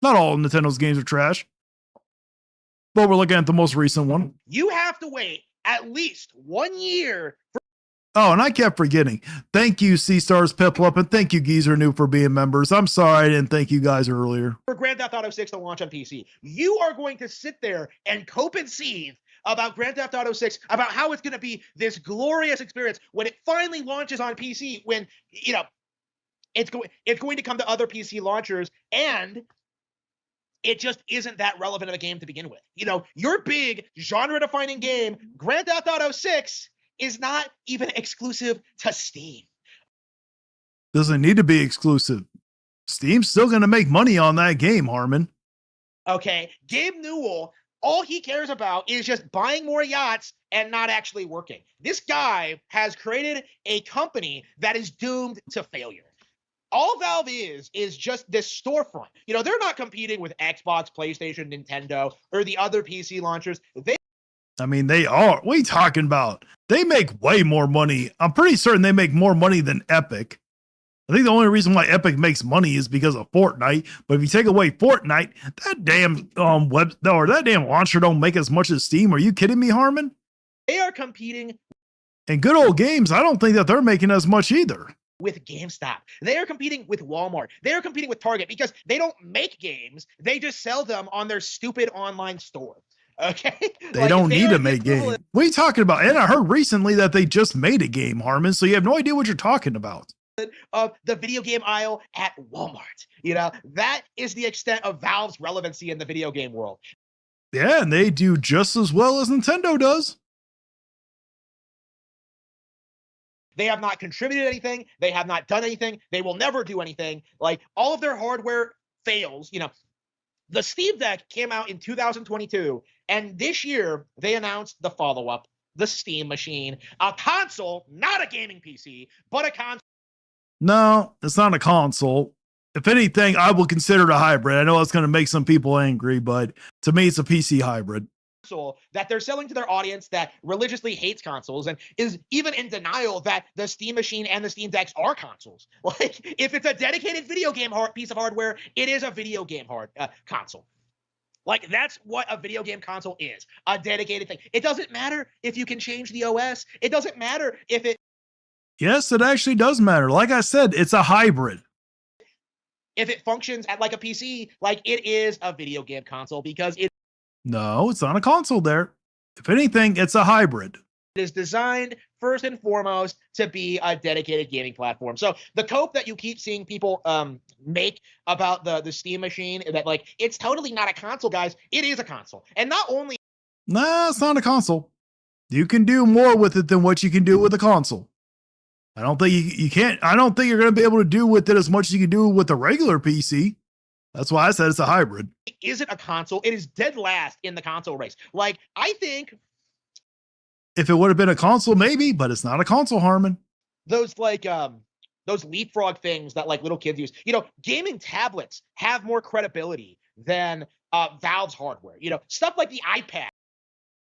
Speaker 2: Not all Nintendo's games are trash, but we're looking at the most recent one.
Speaker 7: You have to wait at least 1 year for
Speaker 2: Oh, and I kept forgetting. Thank you, C-Stars Piplup, and thank you, Geezer New, for being members. I'm sorry I didn't thank you guys earlier.
Speaker 7: Grand Theft Auto 6 to launch on PC. You are going to sit there and cope and seethe about Grand Theft Auto 6, about how it's going to be this glorious experience when it finally launches on PC, when, you know, it's going to come to other PC launchers, and it just isn't that relevant of a game to begin with. You know, your big genre-defining game, Grand Theft Auto 6, is not even exclusive to Steam.
Speaker 2: Doesn't need to be exclusive. Steam's still going to make money on that game, Harmon.
Speaker 7: Okay, Gabe Newell, all he cares about is just buying more yachts and not actually working. This guy has created a company that is doomed to failure. All Valve is just this storefront. You know, they're not competing with Xbox, PlayStation, Nintendo, or the other PC launchers. They
Speaker 2: are. What are you talking about? They make way more money. I'm pretty certain they make more money than Epic. I think the only reason why Epic makes money is because of Fortnite. But if you take away Fortnite, that damn that damn launcher don't make as much as Steam. Are you kidding me, Harmon?
Speaker 7: They are competing.
Speaker 2: And Good Old Games, I don't think that they're making as much either.
Speaker 7: With GameStop. They are competing with Walmart. They are competing with Target because they don't make games. They just sell them on their stupid online store. Okay?
Speaker 2: They don't need to make games. What are you talking about? And I heard recently that they just made a game, Harmon, so you have no idea what you're talking about.
Speaker 7: Of the video game aisle at Walmart. You know, that is the extent of Valve's relevancy in the video game world.
Speaker 2: Yeah, and they do just as well as Nintendo does.
Speaker 7: They have not contributed anything. They have not done anything. They will never do anything. Like, all of their hardware fails. You know, the Steam Deck came out in 2022, and this year they announced the follow-up, the Steam Machine, a console, not a gaming PC, but a console.
Speaker 2: No, it's not a console. If anything, I will consider it a hybrid. I know it's going to make some people angry, but to me, it's a PC hybrid.
Speaker 7: That they're selling to their audience that religiously hates consoles and is even in denial that the Steam Machine and the Steam Decks are consoles. Like, if it's a dedicated video game piece of hardware, it is a video game console. Like, that's what a video game console is, a dedicated thing. It doesn't matter if you can change the OS. It doesn't matter if it...
Speaker 2: Yes, it actually does matter. Like I said, it's a hybrid.
Speaker 7: If it functions at like a PC, like, it is a video game console because it...
Speaker 2: No, it's not a console there. If anything, it's a hybrid.
Speaker 7: It is designed first and foremost to be a dedicated gaming platform. So the cope that you keep seeing people make about the Steam Machine, that like, it's totally not a console, guys. It is a console. And not only...
Speaker 2: Nah, it's not a console. You can do more with it than what you can do with a console. I don't think you can't. I don't think you're going to be able to do with it as much as you can do with a regular PC. That's why I said it's a hybrid.
Speaker 7: It isn't a console. It is dead last in the console race. Like, I think
Speaker 2: if it would have been a console, maybe, but it's not a console, Harmon.
Speaker 7: Those like those leapfrog things that like little kids use. You know, gaming tablets have more credibility than Valve's hardware. You know, stuff like the iPad.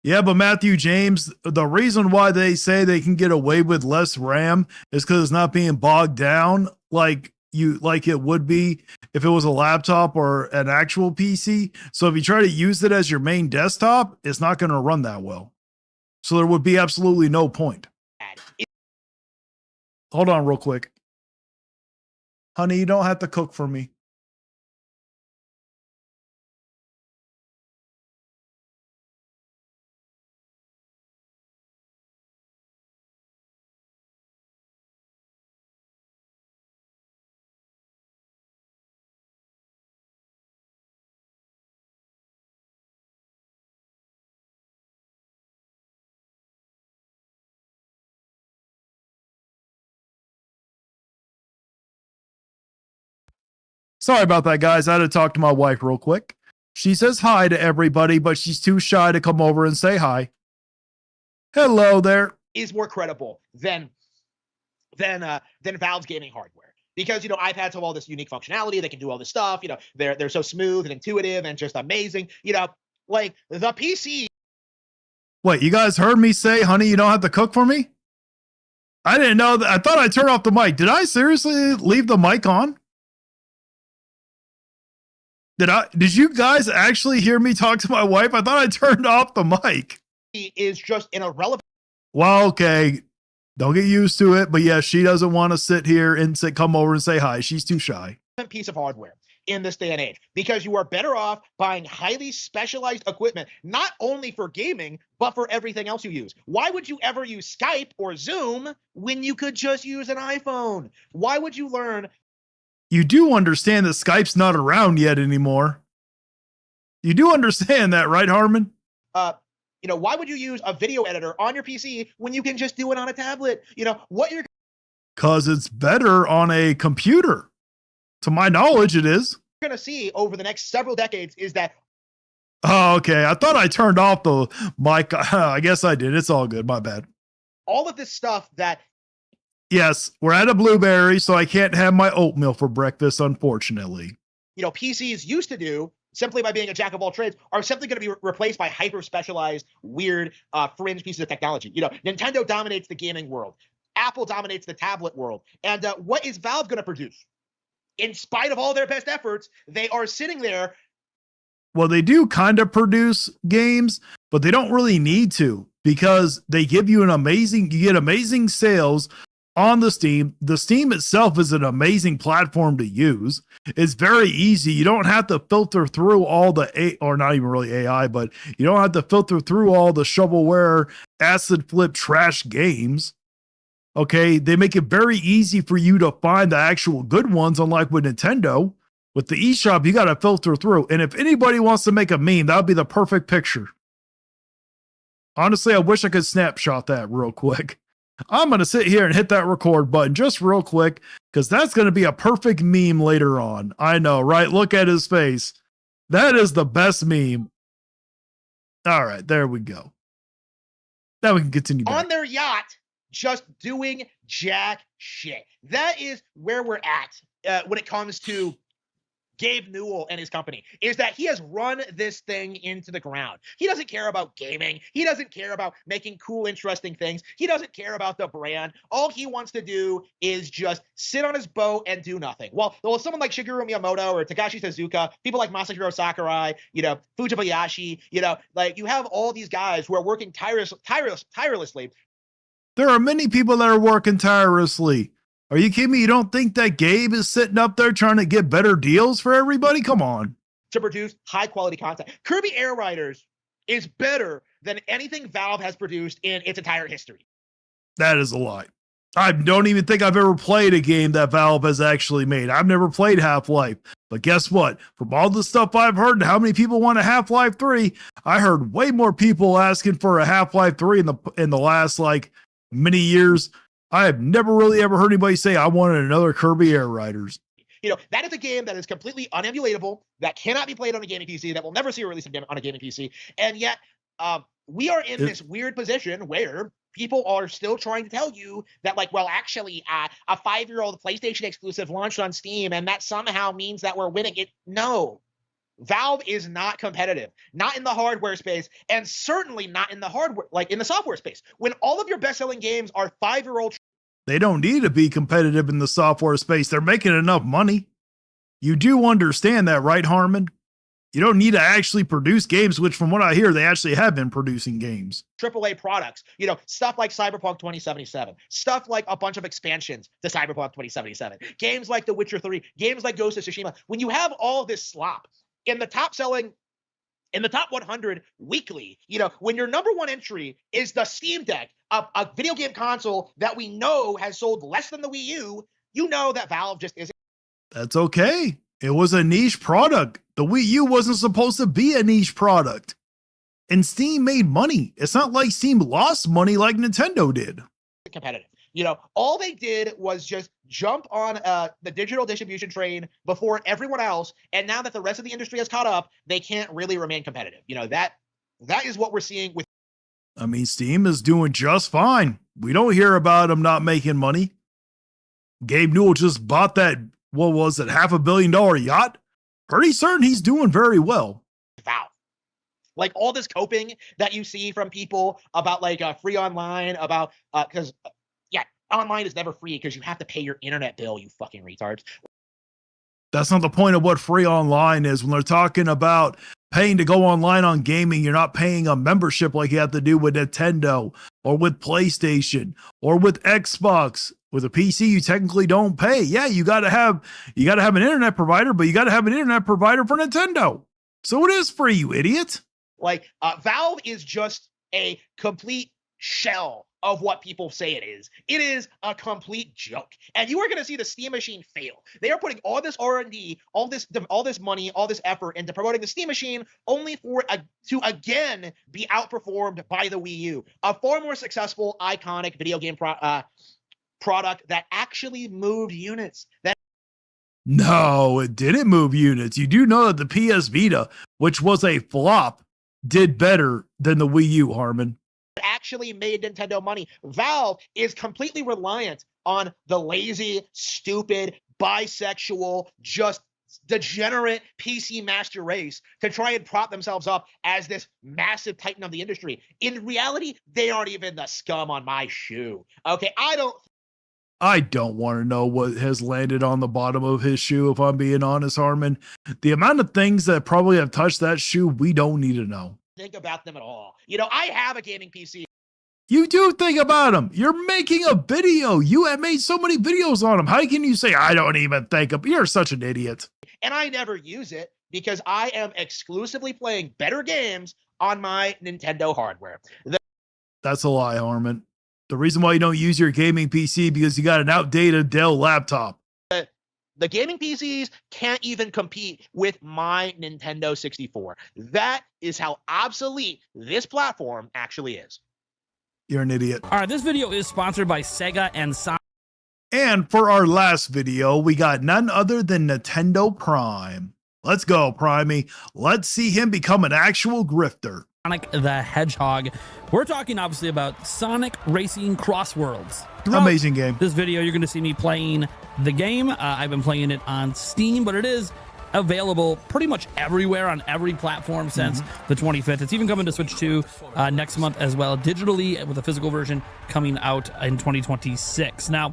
Speaker 2: Yeah, but Matthew James, the reason why they say they can get away with less RAM is because it's not being bogged down like it would be if it was a laptop or an actual PC. So if you try to use it as your main desktop, it's not going to run that well. So there would be absolutely no point. Hold on real quick. Honey, you don't have to cook for me. Sorry about that, guys. I had to talk to my wife real quick. She says hi to everybody, but she's too shy to come over and say hi. Hello there.
Speaker 7: Is more credible than Valve's gaming hardware. Because, you know, iPads have all this unique functionality. They can do all this stuff. You know, they're so smooth and intuitive and just amazing. You know, like the PC.
Speaker 2: Wait, you guys heard me say, honey, you don't have to cook for me? I didn't know that. I thought I turned off the mic. Did I seriously leave the mic on? Did you guys actually hear me talk to my wife? I thought I turned off the mic.
Speaker 7: He is just an irrelevant.
Speaker 2: Well, okay. Don't get used to it. But yes, she doesn't want to sit here and come over and say hi. She's too shy.
Speaker 7: Piece of hardware in this day and age, because you are better off buying highly specialized equipment, not only for gaming, but for everything else you use. Why would you ever use Skype or Zoom when you could just use an iPhone? Why would you learn?
Speaker 2: You do understand that Skype's not around yet anymore. You do understand that, right, Harmon?
Speaker 7: You know, why would you use a video editor on your PC when you can just do it on a tablet? You know, what you're
Speaker 2: Because it's better on a computer. To my knowledge, it is.
Speaker 7: going to see over the next several decades is that
Speaker 2: Oh, okay. I thought I turned off the mic. I guess I did. It's all good. My bad.
Speaker 7: all of this stuff that,
Speaker 2: Yes, we're at a Blueberry, so I can't have my oatmeal for breakfast, unfortunately.
Speaker 7: you know, PCs used to do simply by being a jack of all trades are simply going to be replaced by hyper specialized, weird, fringe pieces of technology. You know, Nintendo dominates the gaming world. Apple dominates the tablet world. And what is Valve going to produce? In spite of all their best efforts, they are sitting there.
Speaker 2: Well, they do kind of produce games, but they don't really need to because they give you you get amazing sales on the Steam. The Steam itself is an amazing platform to use. It's very easy. You don't have to filter through all or not even really AI, but you don't have to filter through all the shovelware, acid flip trash games. Okay, they make it very easy for you to find the actual good ones, unlike with Nintendo. With the eShop, you got to filter through. And if anybody wants to make a meme, that would be the perfect picture. Honestly, I wish I could snapshot that real quick. I'm going to sit here and hit that record button just real quick because that's going to be a perfect meme later on. I know, right? Look at his face. That is the best meme. All right, there we go. Now we can continue back.
Speaker 7: On their yacht, just doing jack shit. That is where we're at when it comes to Gabe Newell and his company, is that he has run this thing into the ground. He doesn't care about gaming. He doesn't care about making cool, interesting things. He doesn't care about the brand. All he wants to do is just sit on his boat and do nothing. Well, someone like Shigeru Miyamoto or Takashi Tezuka, people like Masahiro Sakurai, you know, Fujibayashi, you know, like you have all these guys who are working tirelessly.
Speaker 2: There are many people that are working tirelessly. Are you kidding me? You don't think that Gabe is sitting up there trying to get better deals for everybody? Come on.
Speaker 7: To produce high quality content. Kirby Air Riders is better than anything Valve has produced in its entire history.
Speaker 2: That is a lie. I don't even think I've ever played a game that Valve has actually made. I've never played Half-Life. But guess what? From all the stuff I've heard and how many people want a Half-Life 3, I heard way more people asking for a Half-Life 3 in the last like many years. I have never really ever heard anybody say I wanted another Kirby Air Riders.
Speaker 7: You know, that is a game that is completely unemulatable, that cannot be played on a gaming PC, that will never see a release on a gaming PC. And yet, we are in this weird position where people are still trying to tell you that, like, well, actually, a 5-year-old PlayStation exclusive launched on Steam, and that somehow means that we're winning it. No. Valve is not competitive, not in the hardware space, and certainly not in the hardware, like in the software space. When all of your best-selling games are 5-year-old,
Speaker 2: they don't need to be competitive in the software space. They're making enough money. You do understand that, right, Harmon? You don't need to actually produce games, which from what I hear, they actually have been producing games.
Speaker 7: AAA products, you know, stuff like Cyberpunk 2077, stuff like a bunch of expansions to Cyberpunk 2077, games like The Witcher 3, games like Ghost of Tsushima. When you have all this slop in the top 100 weekly, you know, when your number one entry is the Steam Deck, a video game console that we know has sold less than the Wii U, you know that Valve just isn't.
Speaker 2: That's okay. It was a niche product. The Wii U wasn't supposed to be a niche product. And Steam made money. It's not like Steam lost money like Nintendo did.
Speaker 7: Competitive. You know, all they did was just jump on the digital distribution train before everyone else. And now that the rest of the industry has caught up, they can't really remain competitive. You know, that is what we're seeing with.
Speaker 2: I mean, Steam is doing just fine. We don't hear about them not making money. Gabe Newell just bought that, what was it, $500 million yacht? Pretty certain he's doing very well.
Speaker 7: Valve. Like all this coping that you see from people about like free online, about because online is never free because you have to pay your internet bill, you fucking retards.
Speaker 2: That's not the point of what free online is. When they're talking about paying to go online on gaming, you're not paying a membership like you have to do with Nintendo or with PlayStation or with Xbox. With a PC, you technically don't pay. Yeah, you gotta have an internet provider, but you gotta have an internet provider for Nintendo. So it is free, you idiot.
Speaker 7: Like Valve is just a complete shell of what people say it is. It is a complete joke, and you are going to see the Steam Machine fail. They are putting all this R&D, all this money, all this effort into promoting the Steam Machine, only for to again be outperformed by the Wii U, a far more successful, iconic video game product that actually moved units.
Speaker 2: No, it didn't move units. You do know that the PS Vita, which was a flop, did better than the Wii U, Harmon.
Speaker 7: Actually made Nintendo money. Valve is completely reliant on the lazy, stupid, bisexual, just degenerate PC master race to try and prop themselves up as this massive titan of the industry. In reality, they aren't even the scum on my shoe. Okay,
Speaker 2: I don't want to know what has landed on the bottom of his shoe, if I'm being honest, Harmon. The amount of things that probably have touched that shoe, we don't need to know.
Speaker 7: Think about them at all. You know, I have a gaming PC.
Speaker 2: You do think about them. You're making a video. You have made so many videos on them. How can you say, I don't even think of? You're such an idiot.
Speaker 7: And I never use it because I am exclusively playing better games on my Nintendo hardware.
Speaker 2: That's a lie, Harmon. The reason why you don't use your gaming PC because you got an outdated Dell laptop.
Speaker 7: The gaming PCs can't even compete with my Nintendo 64. That is how obsolete this platform actually is.
Speaker 2: You're an idiot.
Speaker 8: All right, this video is sponsored by Sega and Sonic.
Speaker 2: And for our last video, we got none other than Nintendo Prime. Let's go, Primey. Let's see him become an actual grifter.
Speaker 8: Sonic the Hedgehog. We're talking obviously about Sonic Racing Crossworlds. Throughout
Speaker 2: Amazing game.
Speaker 8: this video, you're going to see me playing the game. I've been playing it on Steam, but it is available pretty much everywhere on every platform since the 25th. It's even coming to Switch 2 next month as well, digitally, with a physical version coming out in 2026. Now,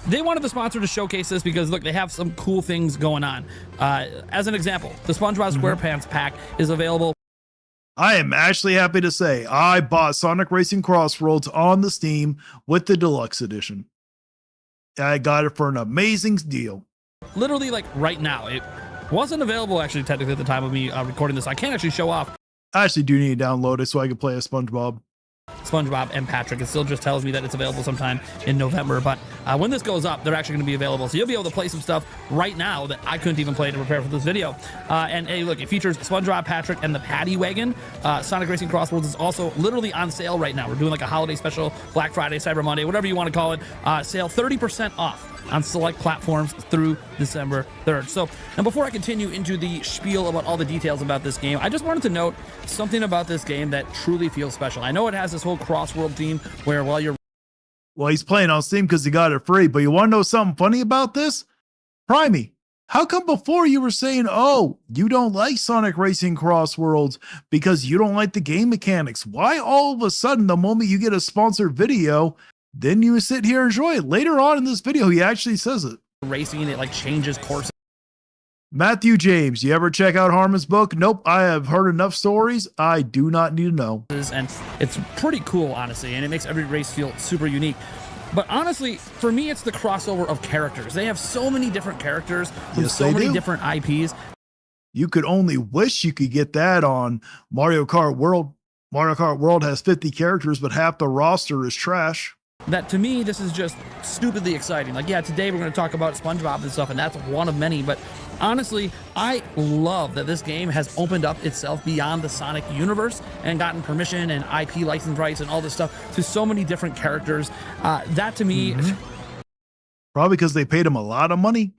Speaker 8: they wanted the sponsor to showcase this because, look, they have some cool things going on. As an example, the SpongeBob SquarePants pack is available.
Speaker 2: I am actually happy to say I bought Sonic Racing Crossroads on the Steam with the deluxe edition. I got it for an amazing deal.
Speaker 8: Literally, like, right now. It wasn't available, actually, technically, at the time of me recording this. I can't actually show off
Speaker 2: I actually do need to download it so I can play as SpongeBob.
Speaker 8: SpongeBob and Patrick. It still just tells me that it's available sometime in November, but when this goes up, they're actually going to be available, so you'll be able to play some stuff right now that I couldn't even play to prepare for this video. And hey, look, it features SpongeBob, Patrick, and the Paddy Wagon. Sonic Racing Crossworlds is also literally on sale right now. We're doing like a holiday special, Black Friday, Cyber Monday, whatever you want to call it, sale 30% off on select platforms through December 3rd. So, and before I continue into the spiel about all the details about this game, I just wanted to note something about this game that truly feels special. I know it has this whole crossworld theme where while you're...
Speaker 2: Well, he's playing on Steam because he got it free, but you want to know something funny about this? Primey, how come before you were saying, oh, you don't like Sonic Racing Crossworlds because you don't like the game mechanics? Why all of a sudden, the moment you get a sponsored video, then you sit here and enjoy it? Later on in this video, he actually says it.
Speaker 8: Racing, it like changes courses.
Speaker 2: Matthew James, you ever check out Harmon's book? Nope, I have heard enough stories. I do not need to know.
Speaker 8: And it's pretty cool, honestly, and it makes every race feel super unique. But honestly, for me, it's the crossover of characters. They have so many different characters from so many different IPs.
Speaker 2: You could only wish you could get that on Mario Kart World. Mario Kart World has 50 characters, but half the roster is trash.
Speaker 8: That to me, this is just stupidly exciting. Like, yeah, today we're going to talk about SpongeBob and stuff, and that's one of many. But honestly, I love that this game has opened up itself beyond the Sonic universe and gotten permission and IP license rights and all this stuff to so many different characters. That to me...
Speaker 2: Probably because they paid him a lot of money.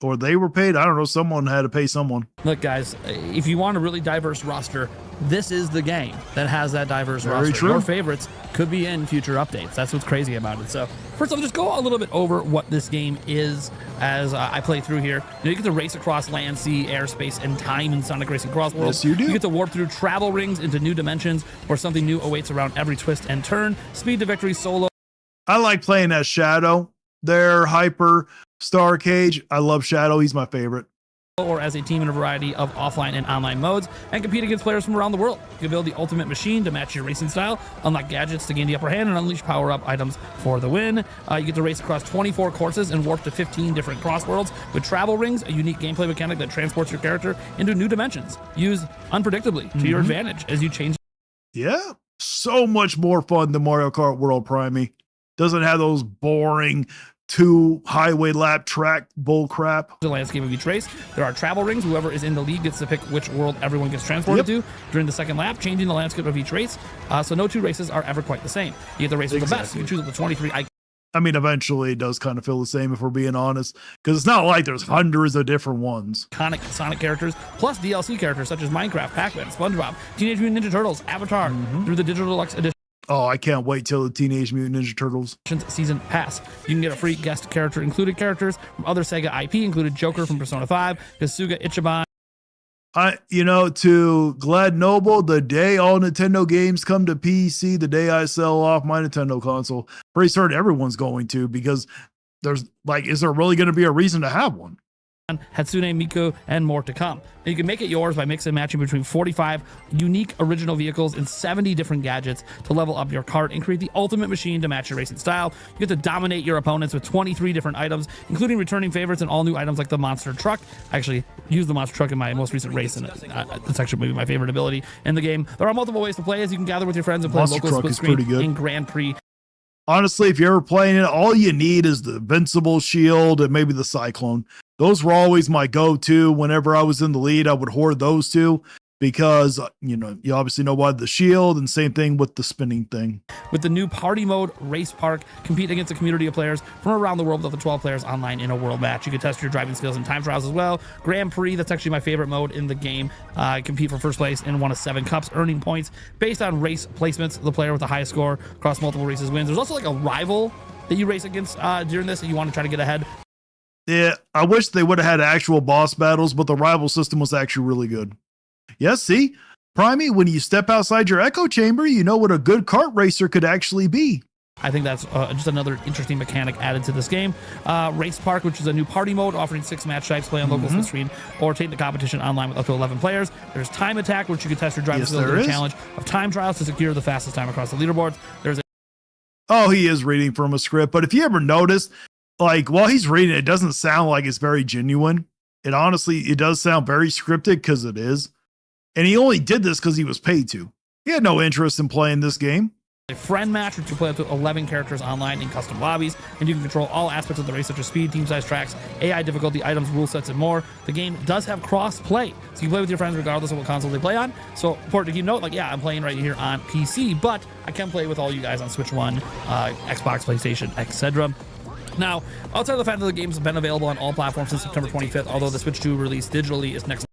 Speaker 2: Or they were paid. I don't know. Someone had to pay someone.
Speaker 8: Look, guys, if you want a really diverse roster, this is the game that has that diverse
Speaker 2: Very
Speaker 8: roster.
Speaker 2: true.
Speaker 8: Your favorites could be in future updates. That's what's crazy about it. So first, I'll just go a little bit over what this game is as I play through here. You get to race across land, sea, airspace, and time in Sonic Racing Crossworlds.
Speaker 2: Yes, you do.
Speaker 8: You get to warp through travel rings into new dimensions where something new awaits around every twist and turn. Speed to victory solo.
Speaker 2: I like playing as Shadow. They're Hyper, Star Cage. I love Shadow. He's my favorite.
Speaker 8: Or as a team in a variety of offline and online modes, and compete against players from around the world. You can build the ultimate machine to match your racing style, unlock gadgets to gain the upper hand, and unleash power-up items for the win. You get to race across 24 courses and warp to 15 different crossworlds with travel rings, a unique gameplay mechanic that transports your character into new dimensions. Use unpredictably to your advantage as you change.
Speaker 2: Yeah. So much more fun than Mario Kart World Primey. Doesn't have those boring 2 highway lap track bull crap.
Speaker 8: The landscape of each race. There are travel rings. Whoever is in the lead gets to pick which world everyone gets transported to during the second lap, changing the landscape of each race. So no 2 races are ever quite the same. You get the race with the best. You can choose the 23 icons.
Speaker 2: I mean, eventually it does kind of feel the same if we're being honest, because it's not like there's hundreds of different ones.
Speaker 8: Iconic Sonic characters, plus DLC characters such as Minecraft, Pac-Man, SpongeBob, Teenage Mutant Ninja Turtles, Avatar, through the Digital Deluxe Edition.
Speaker 2: Oh, I can't wait till the Teenage Mutant Ninja Turtles
Speaker 8: Season Pass. You can get a free guest character included characters from other Sega IP, included Joker from Persona 5, Kasuga Ichiban.
Speaker 2: To Glad Noble, the day all Nintendo games come to PC, the day I sell off my Nintendo console, pretty certain everyone's going to, because there's is there really going to be a reason to have one?
Speaker 8: Hatsune Miku, and more to come. You can make it yours by mixing and matching between 45 unique original vehicles and 70 different gadgets to level up your cart and create the ultimate machine to match your racing style. You get to dominate your opponents with 23 different items, including returning favorites and all new items like the monster truck. I actually used the monster truck in my most recent race, and it's actually maybe my favorite ability in the game. There are multiple ways to play, as you can gather with your friends and play
Speaker 2: Monster
Speaker 8: local
Speaker 2: truck
Speaker 8: split
Speaker 2: is
Speaker 8: screen
Speaker 2: pretty good.
Speaker 8: in Grand Prix.
Speaker 2: Honestly, if you're ever playing it, all you need is the Invincible Shield and maybe the Cyclone. Those were always my go-to. Whenever I was in the lead, I would hoard those 2 because, you obviously know why, the shield, and same thing with the spinning thing.
Speaker 8: With the new party mode, Race Park, compete against a community of players from around the world with up to 12 players online in a world match. You can test your driving skills in time trials as well. Grand Prix, that's actually my favorite mode in the game. Compete for first place in one of 7 cups, earning points based on race placements. The player with the highest score across multiple races wins. There's also a rival that you race against during this, and you want to try to get ahead.
Speaker 2: Yeah, I wish they would have had actual boss battles, but the rival system was actually really good. Yes, see? Primey, when you step outside your echo chamber, you know what a good kart racer could actually be.
Speaker 8: I think that's just another interesting mechanic added to this game. Race Park, which is a new party mode offering 6 match types, play on local split screen, or take the competition online with up to 11 players. There's Time Attack, which you can test your driving skills in a challenge of time trials to secure the fastest time across the leaderboards.
Speaker 2: He is reading from a script, but if you ever noticed, while he's reading, it doesn't sound like it's very genuine. It does sound very scripted, because it is. And he only did this because he was paid to. He had no interest in playing this game.
Speaker 8: A friend match, which you play up to 11 characters online in custom lobbies, and you can control all aspects of the race, such as speed, team size, tracks, AI difficulty, items, rule sets, and more. The game does have cross-play, so you can play with your friends regardless of what console they play on. So important to keep note, I'm playing right here on PC, but I can play with all you guys on Switch 1, Xbox, PlayStation, etc. Now, outside of the fact that the game's been available on all platforms since September 25th, although the Switch 2 release digitally is next.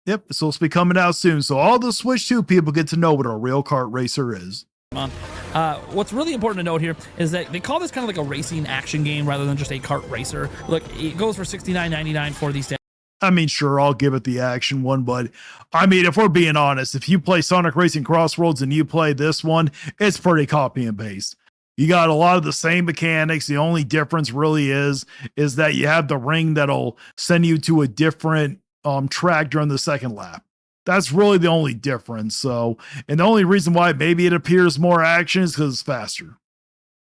Speaker 2: Yep, it's supposed to be coming out soon, so all the Switch 2 people get to know what a real kart racer is.
Speaker 8: What's really important to note here is that they call this kind of like a racing action game rather than just a kart racer. Look, it goes for $69.99 for these days.
Speaker 2: I mean, sure, I'll give it the action one, but I mean, if we're being honest, if you play Sonic Racing Crossroads and you play this one, it's pretty copy and paste. You got a lot of the same mechanics. The only difference really is that you have the ring that'll send you to a different track during the second lap. That's really the only difference. So, and the only reason why maybe it appears more action is because it's faster.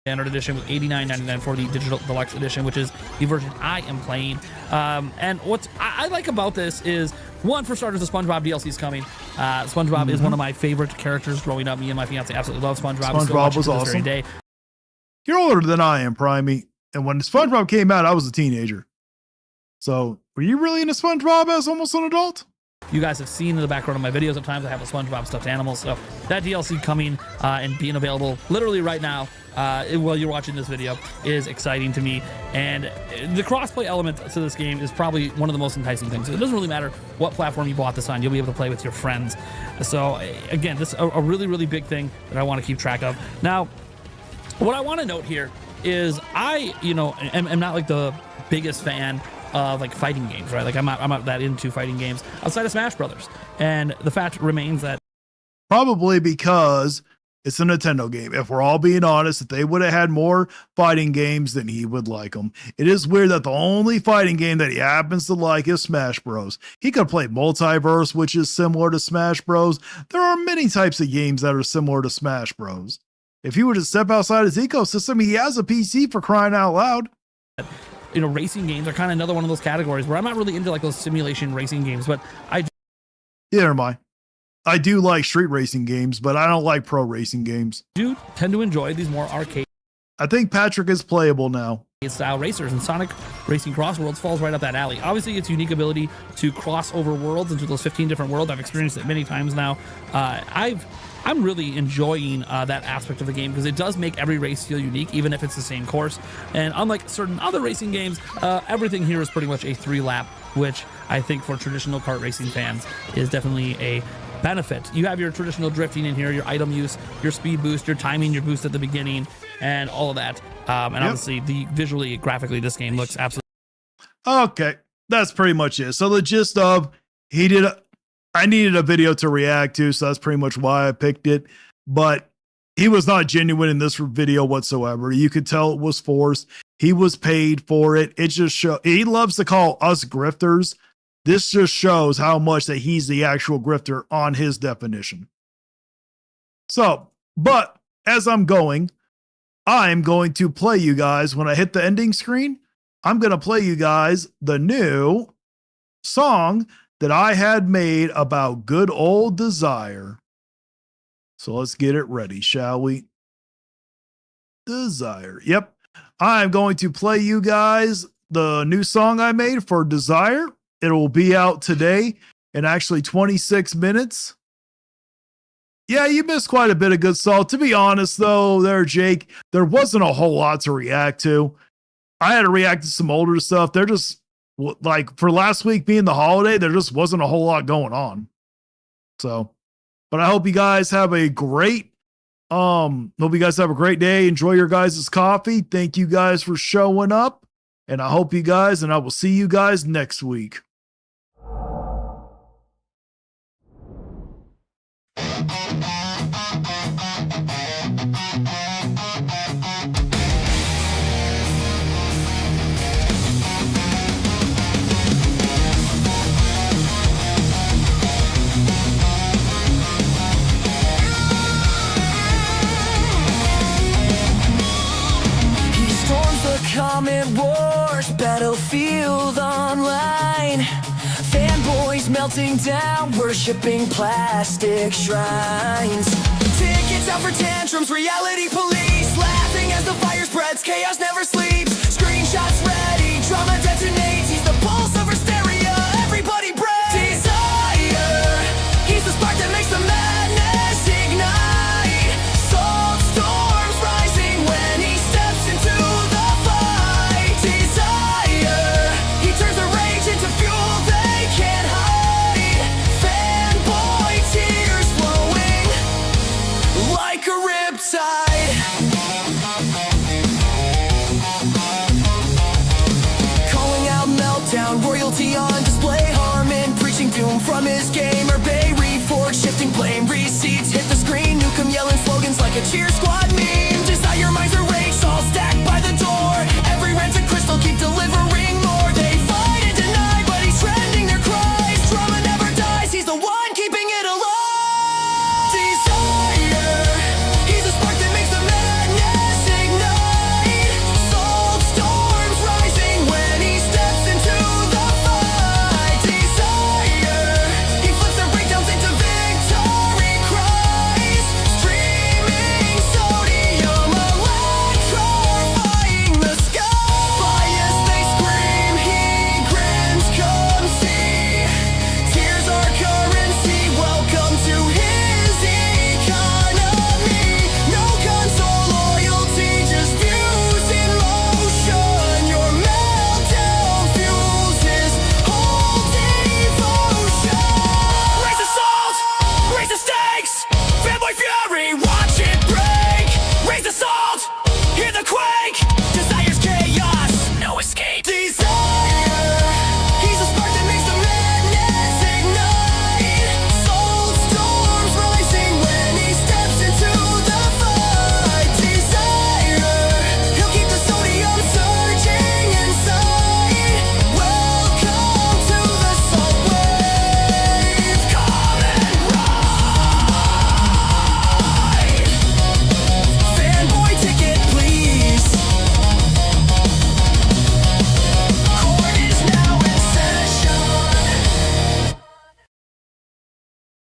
Speaker 8: Standard edition with $89.99 for the digital deluxe edition, which is the version I am playing. And what I like about this is, one, for starters, the SpongeBob DLC is coming. SpongeBob is one of my favorite characters growing up. Me and my fiance absolutely love SpongeBob.
Speaker 2: SpongeBob was awesome. Day. You're older than I am, Primey. And when SpongeBob came out, I was a teenager. So, were you really into SpongeBob as almost an adult?
Speaker 8: You guys have seen in the background of my videos, at times I have the SpongeBob stuffed animals. So that DLC coming and being available literally right now while you're watching this video is exciting to me. And the crossplay element to this game is probably one of the most enticing things. It doesn't really matter what platform you bought this on, you'll be able to play with your friends. So again, this is a really, really big thing that I want to keep track of. Now, what I want to note here is I, am not like the biggest fan of like fighting games, right? Like I'm not that into fighting games outside of Smash Brothers. And the fact remains that
Speaker 2: probably because it's a Nintendo game. If we're all being honest, if they would have had more fighting games, then he would like them. It is weird that the only fighting game that he happens to like is Smash Bros. He could play Multiverse, which is similar to Smash Bros. There are many types of games that are similar to Smash Bros. If he were to step outside his ecosystem, he has a PC, for crying out loud.
Speaker 8: Racing games are kind of another one of those categories where I'm not really into like those simulation racing games, but
Speaker 2: Neither am I. I do like street racing games, but I don't like pro racing games.
Speaker 8: Do tend to enjoy these more arcade
Speaker 2: I think Patrick is playable now.
Speaker 8: style racers, and Sonic Racing Cross Worlds falls right up that alley. Obviously, its unique ability to cross over worlds into those 15 different worlds. I've experienced it many times now. I'm really enjoying that aspect of the game because it does make every race feel unique, even if it's the same course. And unlike certain other racing games, everything here is pretty much a 3-lap, which I think for traditional kart racing fans is definitely a benefit. You have your traditional drifting in here, your item use, your speed boost, your timing, your boost at the beginning, and all of that. And obviously, visually, graphically, this game looks absolutely.
Speaker 2: Okay, that's pretty much it. So the gist of I needed a video to react to, so that's pretty much why I picked it. But he was not genuine in this video whatsoever. You could tell it was forced. He was paid for it. It just he loves to call us grifters. This just shows how much that he's the actual grifter on his definition. So, but as I'm going to play you guys, when I hit the ending screen, I'm going to play you guys the new song that I had made about good old Desire. So let's get it ready, shall we? Desire. Yep. I'm going to play you guys the new song I made for Desire. It will be out today in actually 26 minutes. Yeah, you missed quite a bit of good song. To be honest, though, Jake, there wasn't a whole lot to react to. I had to react to some older stuff. They're just like for last week being the holiday, there just wasn't a whole lot going on. So, but I hope you guys have a great day. Enjoy your guys' coffee. Thank you guys for showing up. And I hope you guys, and I will see you guys next week.
Speaker 1: Common Wars, Battlefield Online. Fanboys melting down, worshipping plastic shrines. Tickets out for tantrums, reality police.